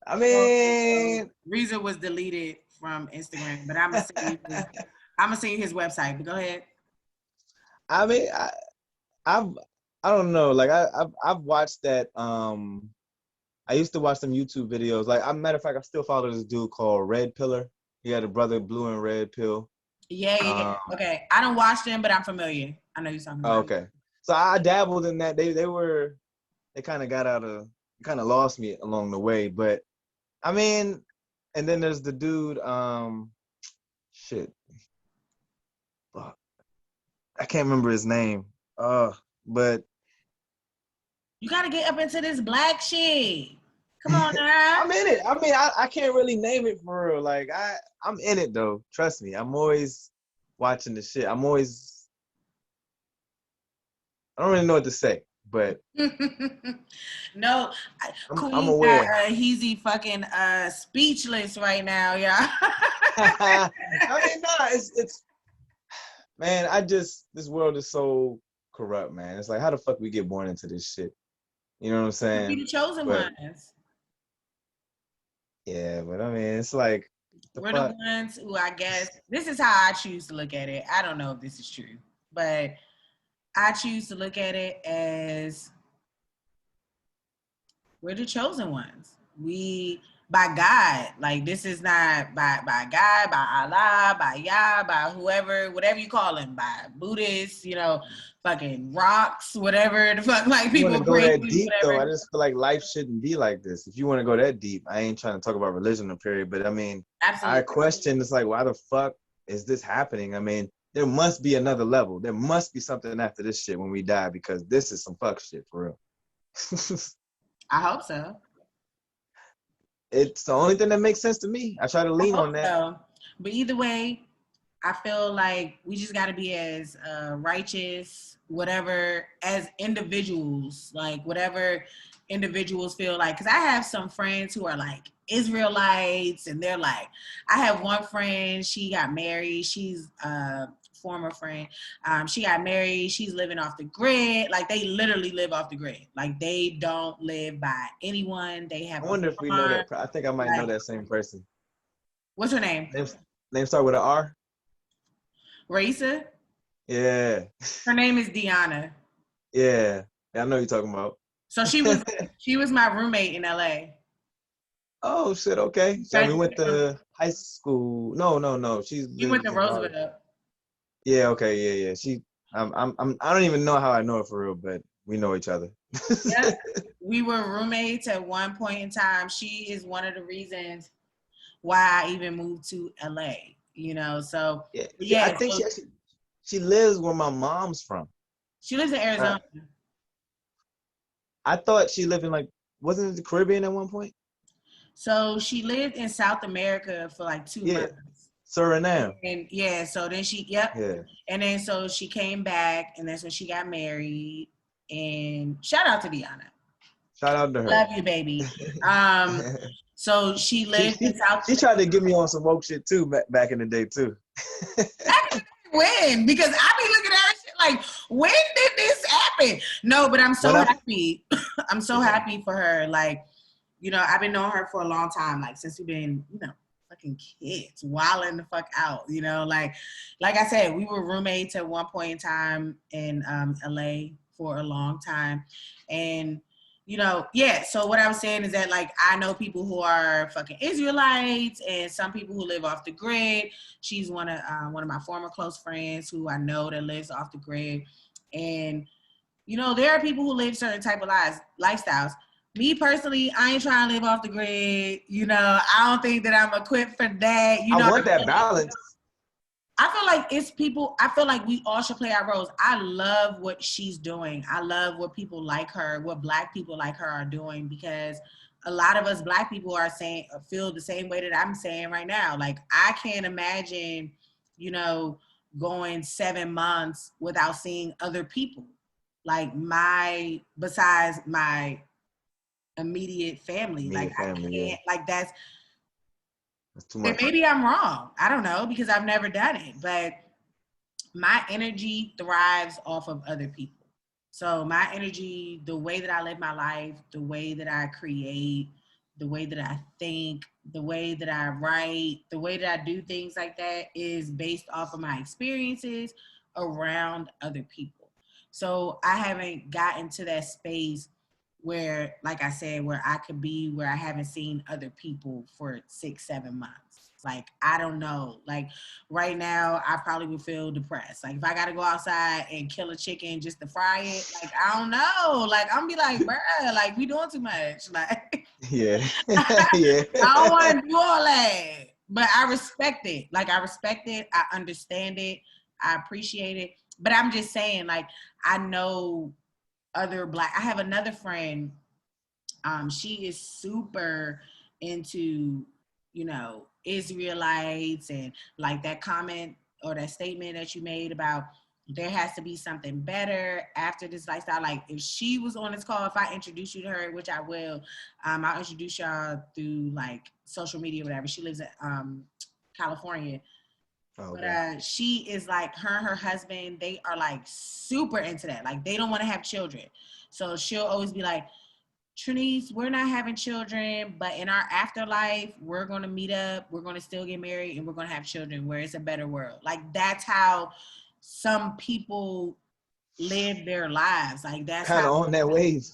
I mean, RZA was deleted from Instagram, but I'm gonna send you his website. But go ahead. I mean, I don't know. Like I've watched that. I used to watch some YouTube videos. Like, matter of fact, I still follow this dude called Red Pillar. He had a brother, Blue and Red Pill. Yeah. Okay, I don't watch them, but I'm familiar. I know you're talking about. Okay, so I dabbled in that. They kind of lost me along the way. But I mean, and then there's the dude. Shit. Fuck. I can't remember his name. But You gotta get up into this black shit. Come on now. I'm in it. I mean, I can't really name it for real. Like I'm in it though. Trust me. I'm always watching the shit. I don't really know what to say, but No, I'm aware. He's fucking speechless right now, yeah. I mean, nah, it's man. This world is so corrupt, man. It's like, how the fuck we get born into this shit? You know what I'm saying? Be the chosen ones. Yeah, but I mean, it's like we're the ones who, I guess, this is how I choose to look at it. I don't know if this is true, but I choose to look at it as we're the chosen ones. We, by God, like, this is not by God, by Allah, by Yah, by whoever, whatever you call him, by Buddhists, fucking rocks, whatever the fuck, like, people want to go pray that deep whatever. though. I just feel like life shouldn't be like this. If you want to go that deep, I ain't trying to talk about religion or period, but I mean, absolutely. I question, it's like, why the fuck is this happening? I mean, there must be another level. There must be something after this shit when we die, because this is some fuck shit for real. I hope so. It's the only thing that makes sense to me. I try to lean on that. So. But either way, I feel like we just got to be as righteous, whatever, as individuals, like whatever individuals feel like. Because I have some friends who are like Israelites, and they're like, I have one friend, she got married. She's former friend. She got married. She's living off the grid. Like, they literally live off the grid. Like, they don't live by anyone. They have. I wonder if we know that. I think I might know that same person. What's her name? Name start with an R? Raisa? Yeah. Her name is Deanna. Yeah. I know you're talking about. So she was my roommate in LA. Oh shit, okay. So we went to high school. No. You went to Roosevelt. Yeah, okay, yeah. I don't even know how I know her for real, but we know each other. Yeah. We were roommates at one point in time. She is one of the reasons why I even moved to LA, so yeah. I think she lives where my mom's from. She lives in Arizona. I thought she lived in, like, wasn't it the Caribbean at one point? So she lived in South America for like 2 months. Suriname. And yeah, so then Yeah. And then so she came back, and that's when she got married. And shout out to Deanna. Shout out to her. Love you, baby. So she lived in South. She tried to get me on some woke shit too back in the day too. When? Because I be looking at her shit like, when did this happen? No, but I'm so happy. I'm so happy for her. Like, I've been knowing her for a long time, like since we've been, fucking kids, wilding the fuck out, like I said, we were roommates at one point in time in LA for a long time. And Yeah. So what I was saying is that like I know people who are fucking Israelites and some people who live off the grid. She's one of my former close friends who I know that lives off the grid, and there are people who live certain type of lifestyles. Me personally, I ain't trying to live off the grid. I don't think that I'm equipped for that. I want that balance. I feel like it's people. I feel like we all should play our roles. I love what she's doing. I love what people like her, what Black people like her are doing, because a lot of us Black people are feel the same way that I'm saying right now. Like I can't imagine, going 7 months without seeing other people, like besides my immediate family. Immediate I family, can't. yeah. Like that's too and much. maybe I'm wrong. I don't know because I've never done it, but my energy thrives off of other people. So my energy, the way that I live my life, the way that I create, the way that I think, the way that I write, the way that I do things like that is based off of my experiences around other people. So I haven't gotten to that space where, like I said, where I could be where I haven't seen other people for 6-7 months. Like, I don't know. Like right now, I probably would feel depressed. Like if I got to go outside and kill a chicken just to fry it, like, I don't know. Like I'm be like, bruh, like we doing too much. Like, Yeah. yeah. I don't want to do all that, but I respect it. Like I respect it. I understand it. I appreciate it. But I'm just saying, like, I know other Black. I have another friend. She is super into, Israelites, and like that comment or that statement that you made about there has to be something better after this lifestyle. Like if she was on this call, if I introduce you to her, which I will, I'll introduce y'all through like social media or whatever. She lives in California. Oh, okay. But she is like, her and her husband, they are like super into that. Like they don't want to have children. So she'll always be like, Trinice, we're not having children, but in our afterlife, we're going to meet up, we're going to still get married, and we're going to have children where it's a better world. Like that's how some people live their lives. Like that's kind of on that wave.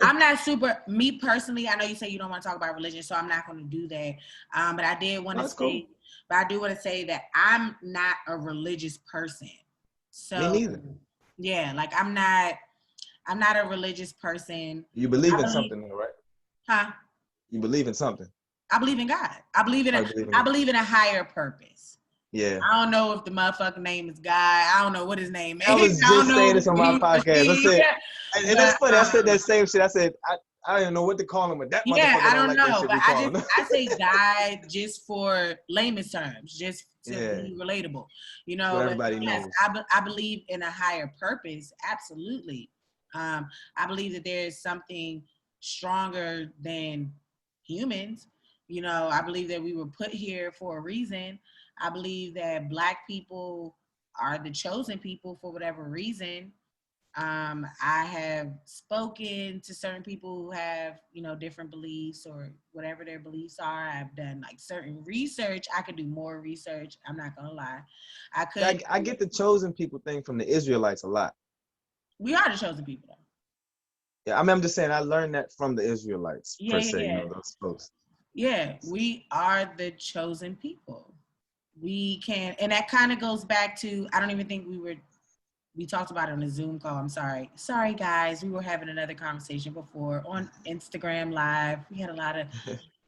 I'm not super, me personally, I know you say you don't want to talk about religion, so I'm not going to do that. But I did want to say, cool. But I do want to say that I'm not a religious person. So, me neither. Yeah, like I'm not a religious person. You believe in something though, right? Huh? You believe in something. I believe in God. I believe in a higher purpose. Yeah. I don't know if the motherfucking name is God. I don't know what his name is. I was just saying this on my podcast. I said, and that's funny. I said that same shit. I said, I don't know what to call him, but that motherfucker I don't like know. But I say God just for layman's terms, just to be relatable. What everybody knows. I believe in a higher purpose. Absolutely. I believe that there is something stronger than humans. I believe that we were put here for a reason. I believe that Black people are the chosen people for whatever reason. I have spoken to certain people who have, different beliefs or whatever their beliefs are. I've done like certain research. I could do more research. I'm not gonna lie. I get the chosen people thing from the Israelites a lot. We are the chosen people though. Yeah, I'm just saying I learned that from the Israelites per se, those folks. Yeah, we are the chosen people. We can, and that kind of goes back to, I don't even think we talked about it on a Zoom call. I'm sorry. Sorry, guys. We were having another conversation before on Instagram Live. We had a lot of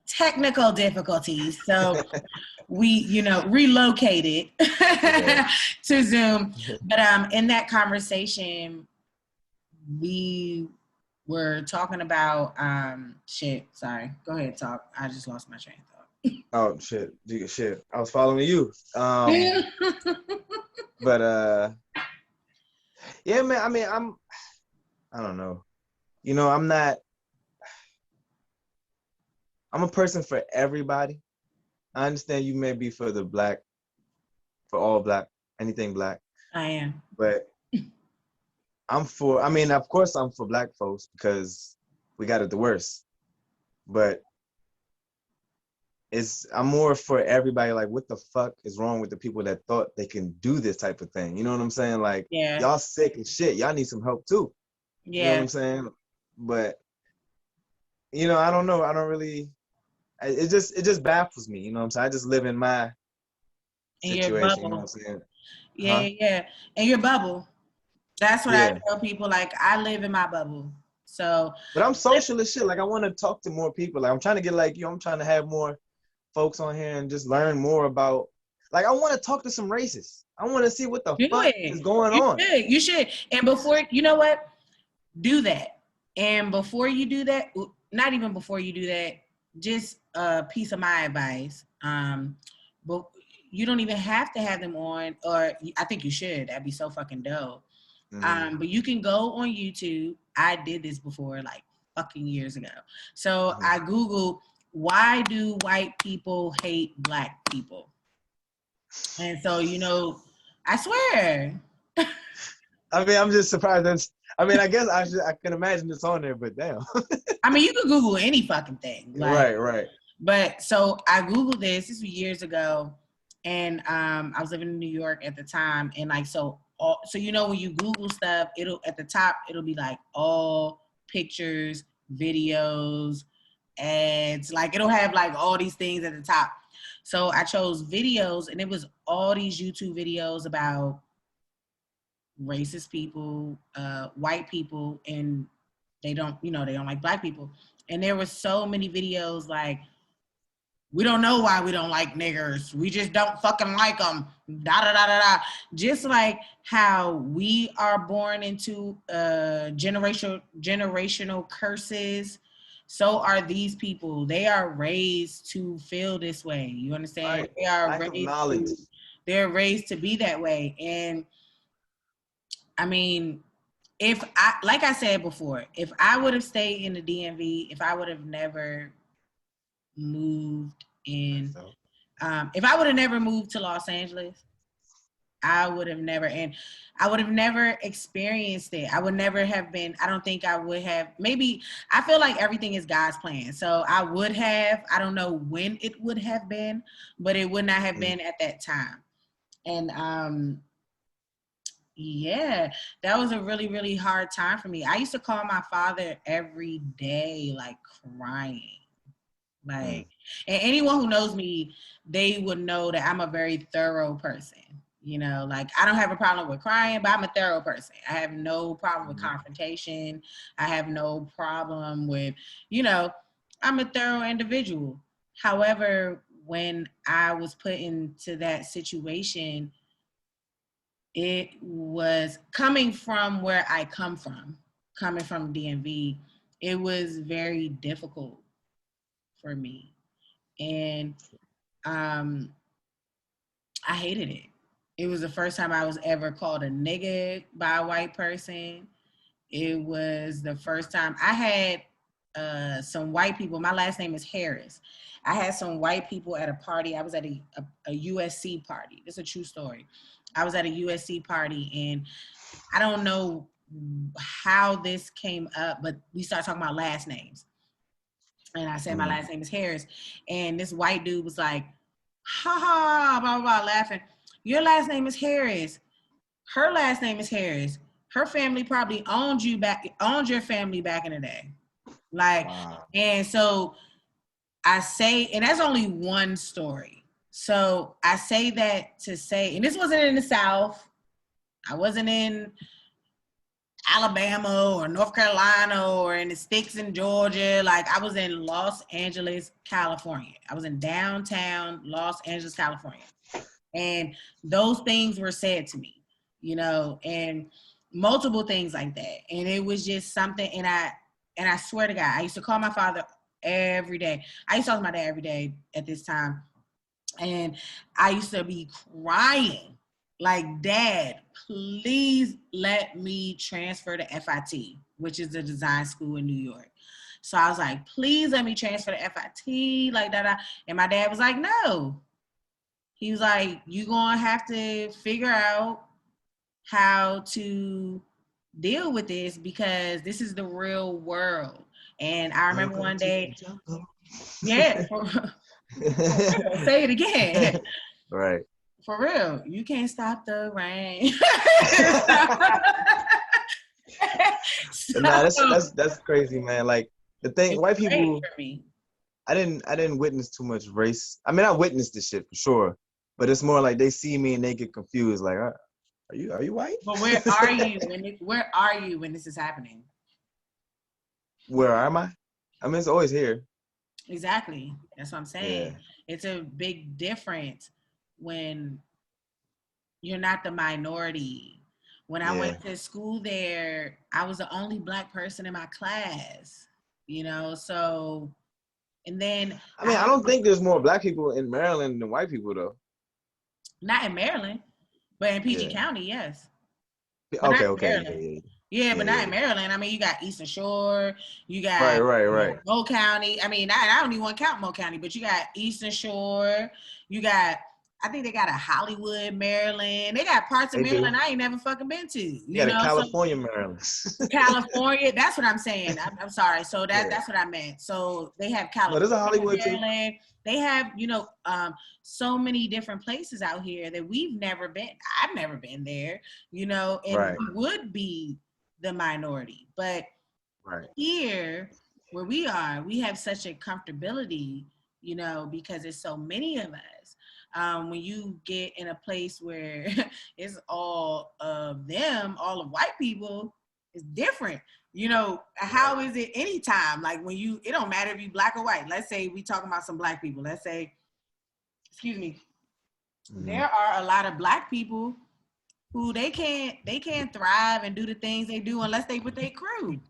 technical difficulties. So we, relocated to Zoom. But in that conversation, we were talking about, sorry. Go ahead, talk. I just lost my train of thought. Oh, shit. I was following you. But, yeah, man, I mean, I don't know. I'm a person for everybody. I understand you may be for all Black, anything Black. I am. But of course I'm for Black folks because we got it the worst. But I'm more for everybody. Like, what the fuck is wrong with the people that thought they can do this type of thing? You know what I'm saying? Like, y'all sick and shit. Y'all need some help too. Yeah. You know what I'm saying? but you know, I don't know. I don't really. It just baffles me. You know what I'm saying? I just live in my In your situation. You know bubble. what I'm saying? Yeah, Huh? yeah. In your bubble. That's what I Yeah. tell people. Like, I live in my bubble. So, But I'm social as shit. Like I want to talk to more people. Like I'm trying to get like you. I'm trying to have more folks on here and just learn more about. Like I want to talk to some racists. I want to see what the do fuck is it. going You on. should. You should. And before, you know what? Do that. And before you do that, not even before you do that, just a piece of my advice. But you don't even have to have them on, or I think you should. That'd be so fucking dope. But you can go on YouTube. I did this before, like fucking years ago. So I Googled, why do white people hate black people? And so, you know, I swear. I mean, I'm just surprised. I mean, I guess I can imagine it's on there, but damn. I mean, you could Google any fucking thing. Like, Right. but so I Googled this. This was years ago. And I was living in New York at the time. And like, so you know, when you Google stuff, it'll at the top, it'll be like all pictures, videos, ads. Like it'll have like all these things at the top. So I chose videos, and it was all these YouTube videos about racist people, white people, and they don't like black people. And there were so many videos like, we don't know why we don't like niggers. We just don't fucking like them. Da da da da da. Just like how we are born into generational curses, so are these people. They are raised to feel this way. You understand? Right. They are Lack of raised knowledge. they're raised to be that way. And I mean, like I said before, if I would have stayed in the DMV, if I would have never moved in, if I would have never moved to Los Angeles, I would have never experienced it. I would never have been, I don't think I would have, maybe, I feel like everything is God's plan. So I don't know when it would have been, but it would not have been at that time. And yeah, that was a really, really hard time for me. I used to call my father every day, like crying. Like, and anyone who knows me, they would know that I'm a very thorough person. You know, like I don't have a problem with crying, but I'm a thorough person. I have no problem with confrontation. I have no problem with, you know, I'm a thorough individual. However, when I was put into that situation, it was coming from where I come from, coming from DMV, it was very difficult for me. And I hated it. It was the first time I was ever called a nigga by a white person. It was the first time I had some white people. My last name is Harris. I had some white people at a party. I was at a USC party. It's a true story. I was at a USC party, and I don't know how this came up, but we started talking about last names. And I said, my last name is Harris. And this white dude was like, ha ha, blah, blah, blah, laughing. Your last name is Harris. Her last name is Harris. Her family probably owned your family back in the day. Like, wow. And so I say, and that's only one story. So I say that to say, and this wasn't in the South. I wasn't in Alabama or North Carolina or in the sticks in Georgia. Like I was in Los Angeles, California. I was in downtown Los Angeles, California. And those things were said to me, you know, and multiple things like that. And it was just something, and I swear to God, I used to call my father every day. I used to talk to my dad every day at this time. And I used to be crying, like, Dad, please let me transfer to FIT, which is the design school in New York. So I was like, please let me transfer to FIT, like that. And my dad was like, no. He was like, you're going to have to figure out how to deal with this because this is the real world. And I remember one day, yeah, say it again. Right. For real, you can't stop the rain. So, Nah, that's crazy, man. Like the thing, it's white great people. for me. I didn't witness too much race. I mean, I witnessed this shit for sure, but it's more like they see me and they get confused. Like, are you white? But where are you when this is happening? Where am I? I mean, it's always here. Exactly. That's what I'm saying. Yeah. It's a big difference when you're not the minority. When I Yeah. went to school there, I was the only Black person in my class, so, and then I mean, I don't think there's more black people in Maryland than white people though. not in Maryland, but in PG Yeah. County, yes. But not Okay. in Okay. Maryland. Yeah. Yeah, but Yeah. not Yeah. in Maryland. I mean, you got Eastern Shore, you Right. got Right. Right. Mo County. I mean, I don't even want to count Mo County, but you got Eastern Shore, you got, I think they got a Hollywood, Maryland. They got parts of They do. Maryland I ain't never fucking been to, You got a So California, Maryland. California, that's what I'm saying. I'm sorry. So Yeah. that's what I meant. So they have No, there's a California, Hollywood too. Maryland. They have, so many different places out here that we've never been. I've never been there, and Right. we would be the minority. But Right. here, where we are, we have such a comfortability, because there's so many of us. When you get in a place where it's all of them, all of white people, it's different. How is it anytime? Like it don't matter if you Black or white. Let's say we talking about some Black people. Let's say, excuse me, there are a lot of Black people who they can't thrive and do the things they do unless they with their crew.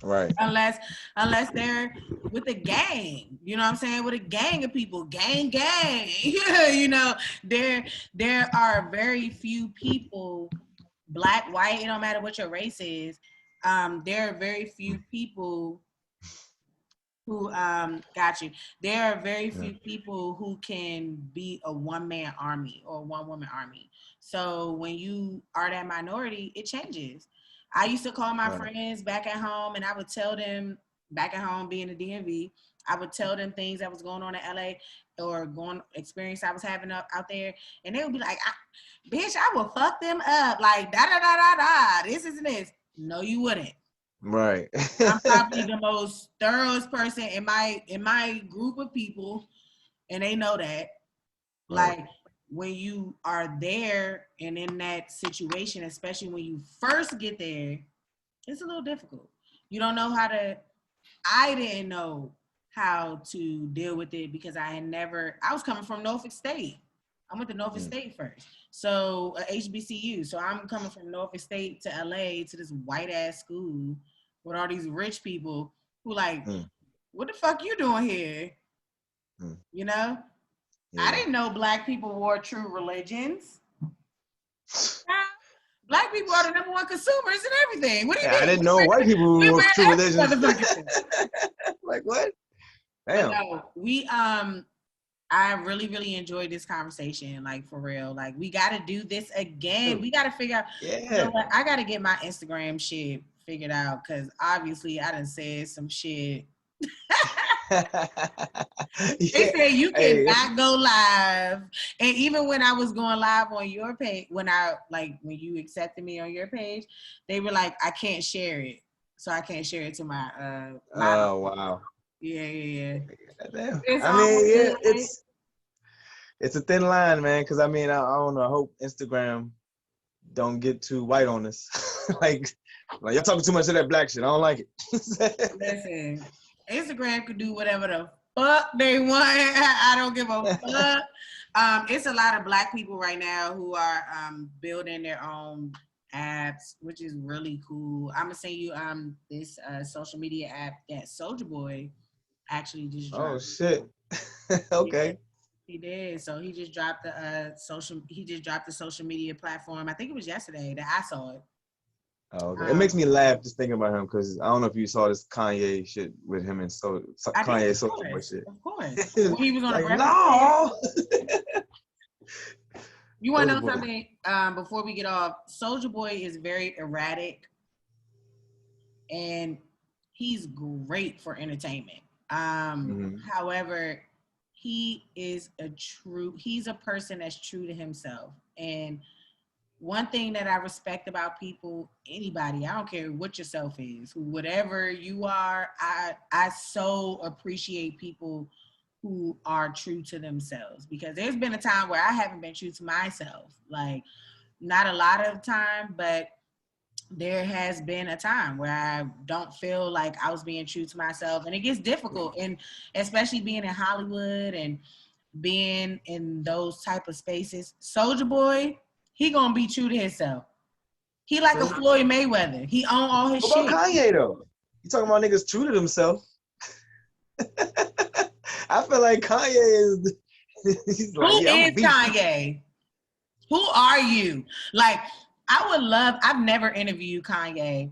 Right. Unless they're with a gang, you know what I'm saying? With a gang of people, gang. There are very few people, Black, white, it don't matter what your race is. There are very few people who got you. There are very few people who can be a one-man army or one-woman army. So when you are that minority, it changes. I used to call my friends back at home and I would tell them, back at home being the DMV, I would tell them things that was going on in LA or experience I was having out there. And they would be like, bitch, I will fuck them up. Like, this isn't this. No, you wouldn't. Right. I'm probably the most thoroughest person in my group of people, and they know that. Like, when you are there and in that situation, especially when you first get there, it's a little difficult. You don't know I didn't know how to deal with it because I was coming from Norfolk State. I went to Norfolk State first. So HBCU. So I'm coming from Norfolk State to LA to this white ass school with all these rich people who like, what the fuck you doing here? Yeah. I didn't know Black people wore true religions. Black people are the number one consumers and everything. What do you mean? I didn't know white people were true religions. Like what? Damn. No, I really, really enjoyed this conversation. Like, for real. Like, we got to do this again. We got to figure out. Yeah. I got to get my Instagram shit figured out because obviously I done said some shit. They said you cannot go live. And even when I was going live on your page, when you accepted me on your page, they were like, I can't share it. So I can't share it to my live. Oh, wow. Yeah. Damn. It's a thin line, man. Because I don't know. I hope Instagram don't get too white on us. like y'all talking too much of that Black shit. I don't like it. Listen, Instagram could do whatever the fuck they want. I don't give a fuck. It's a lot of Black people right now who are building their own apps, which is really cool. I'm gonna send you this social media app that Soulja Boy actually just dropped. Oh shit. Okay. He did. So he just dropped the social media platform. I think it was yesterday that I saw it. Oh, okay. It makes me laugh just thinking about him because I don't know if you saw this Kanye shit with him and Kanye Soulja Boy shit. Of course. When he was on like, the no. You want to know something? Before we get off, Soulja Boy is very erratic, and he's great for entertainment. However, he's a person that's true to himself, and one thing that I respect about people, anybody, I don't care what yourself is, whatever you are, I so appreciate people who are true to themselves, because there's been a time where I haven't been true to myself. Like, not a lot of time, but there has been a time where I don't feel like I was being true to myself, and it gets difficult, and especially being in Hollywood and being in those type of spaces. Soulja Boy, he gonna be true to himself. He like a Floyd Mayweather. He own all his What shit. about Kanye though? You talking about niggas true to themselves? I feel like Kanye is. He's like, Who yeah, is Kanye? Who are you? Like, I would love, I've never interviewed Kanye,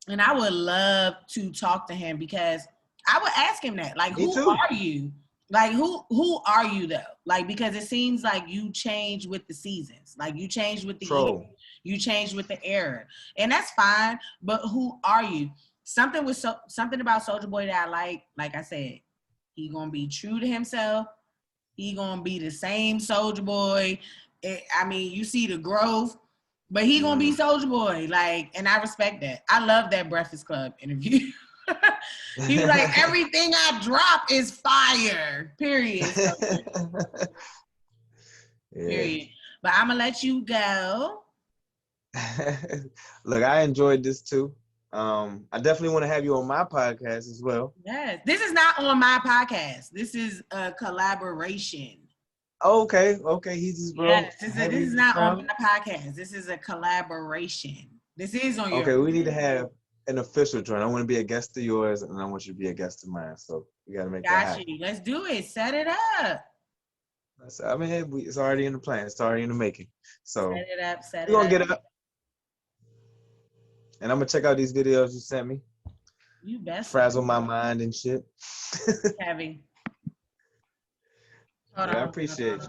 and I would love to talk to him, because I would ask him that. Like, who are you? Like, who are you though? Like, because it seems like you change with the seasons. Like, you change with the year, you change with the era. And that's fine, but who are you? Something about Soulja Boy that I like I said, he gonna be true to himself. He gonna be the same Soulja Boy. I mean, you see the growth, but he gonna be Soulja Boy. Like, and I respect that. I love that Breakfast Club interview. He was like, everything I drop is fire. Period. So, period. But I'm gonna let you go. Look, I enjoyed this too. I definitely want to have you on my podcast as well. Yes. This is not on my podcast. This is a collaboration. Okay. He's just bro. Yes, this is not on my podcast. This is a collaboration. This is on your. Okay, we need to have an official joint. I want to be a guest of yours, and I want you to be a guest of mine. So we got to make that happen. Let's do it. Set it up. I mean, it's already in the plan. It's already in the making. So set it up. We're gonna get up, and I'm gonna check out these videos you sent me. You best frazzle my mind and shit. Heavy. I appreciate you.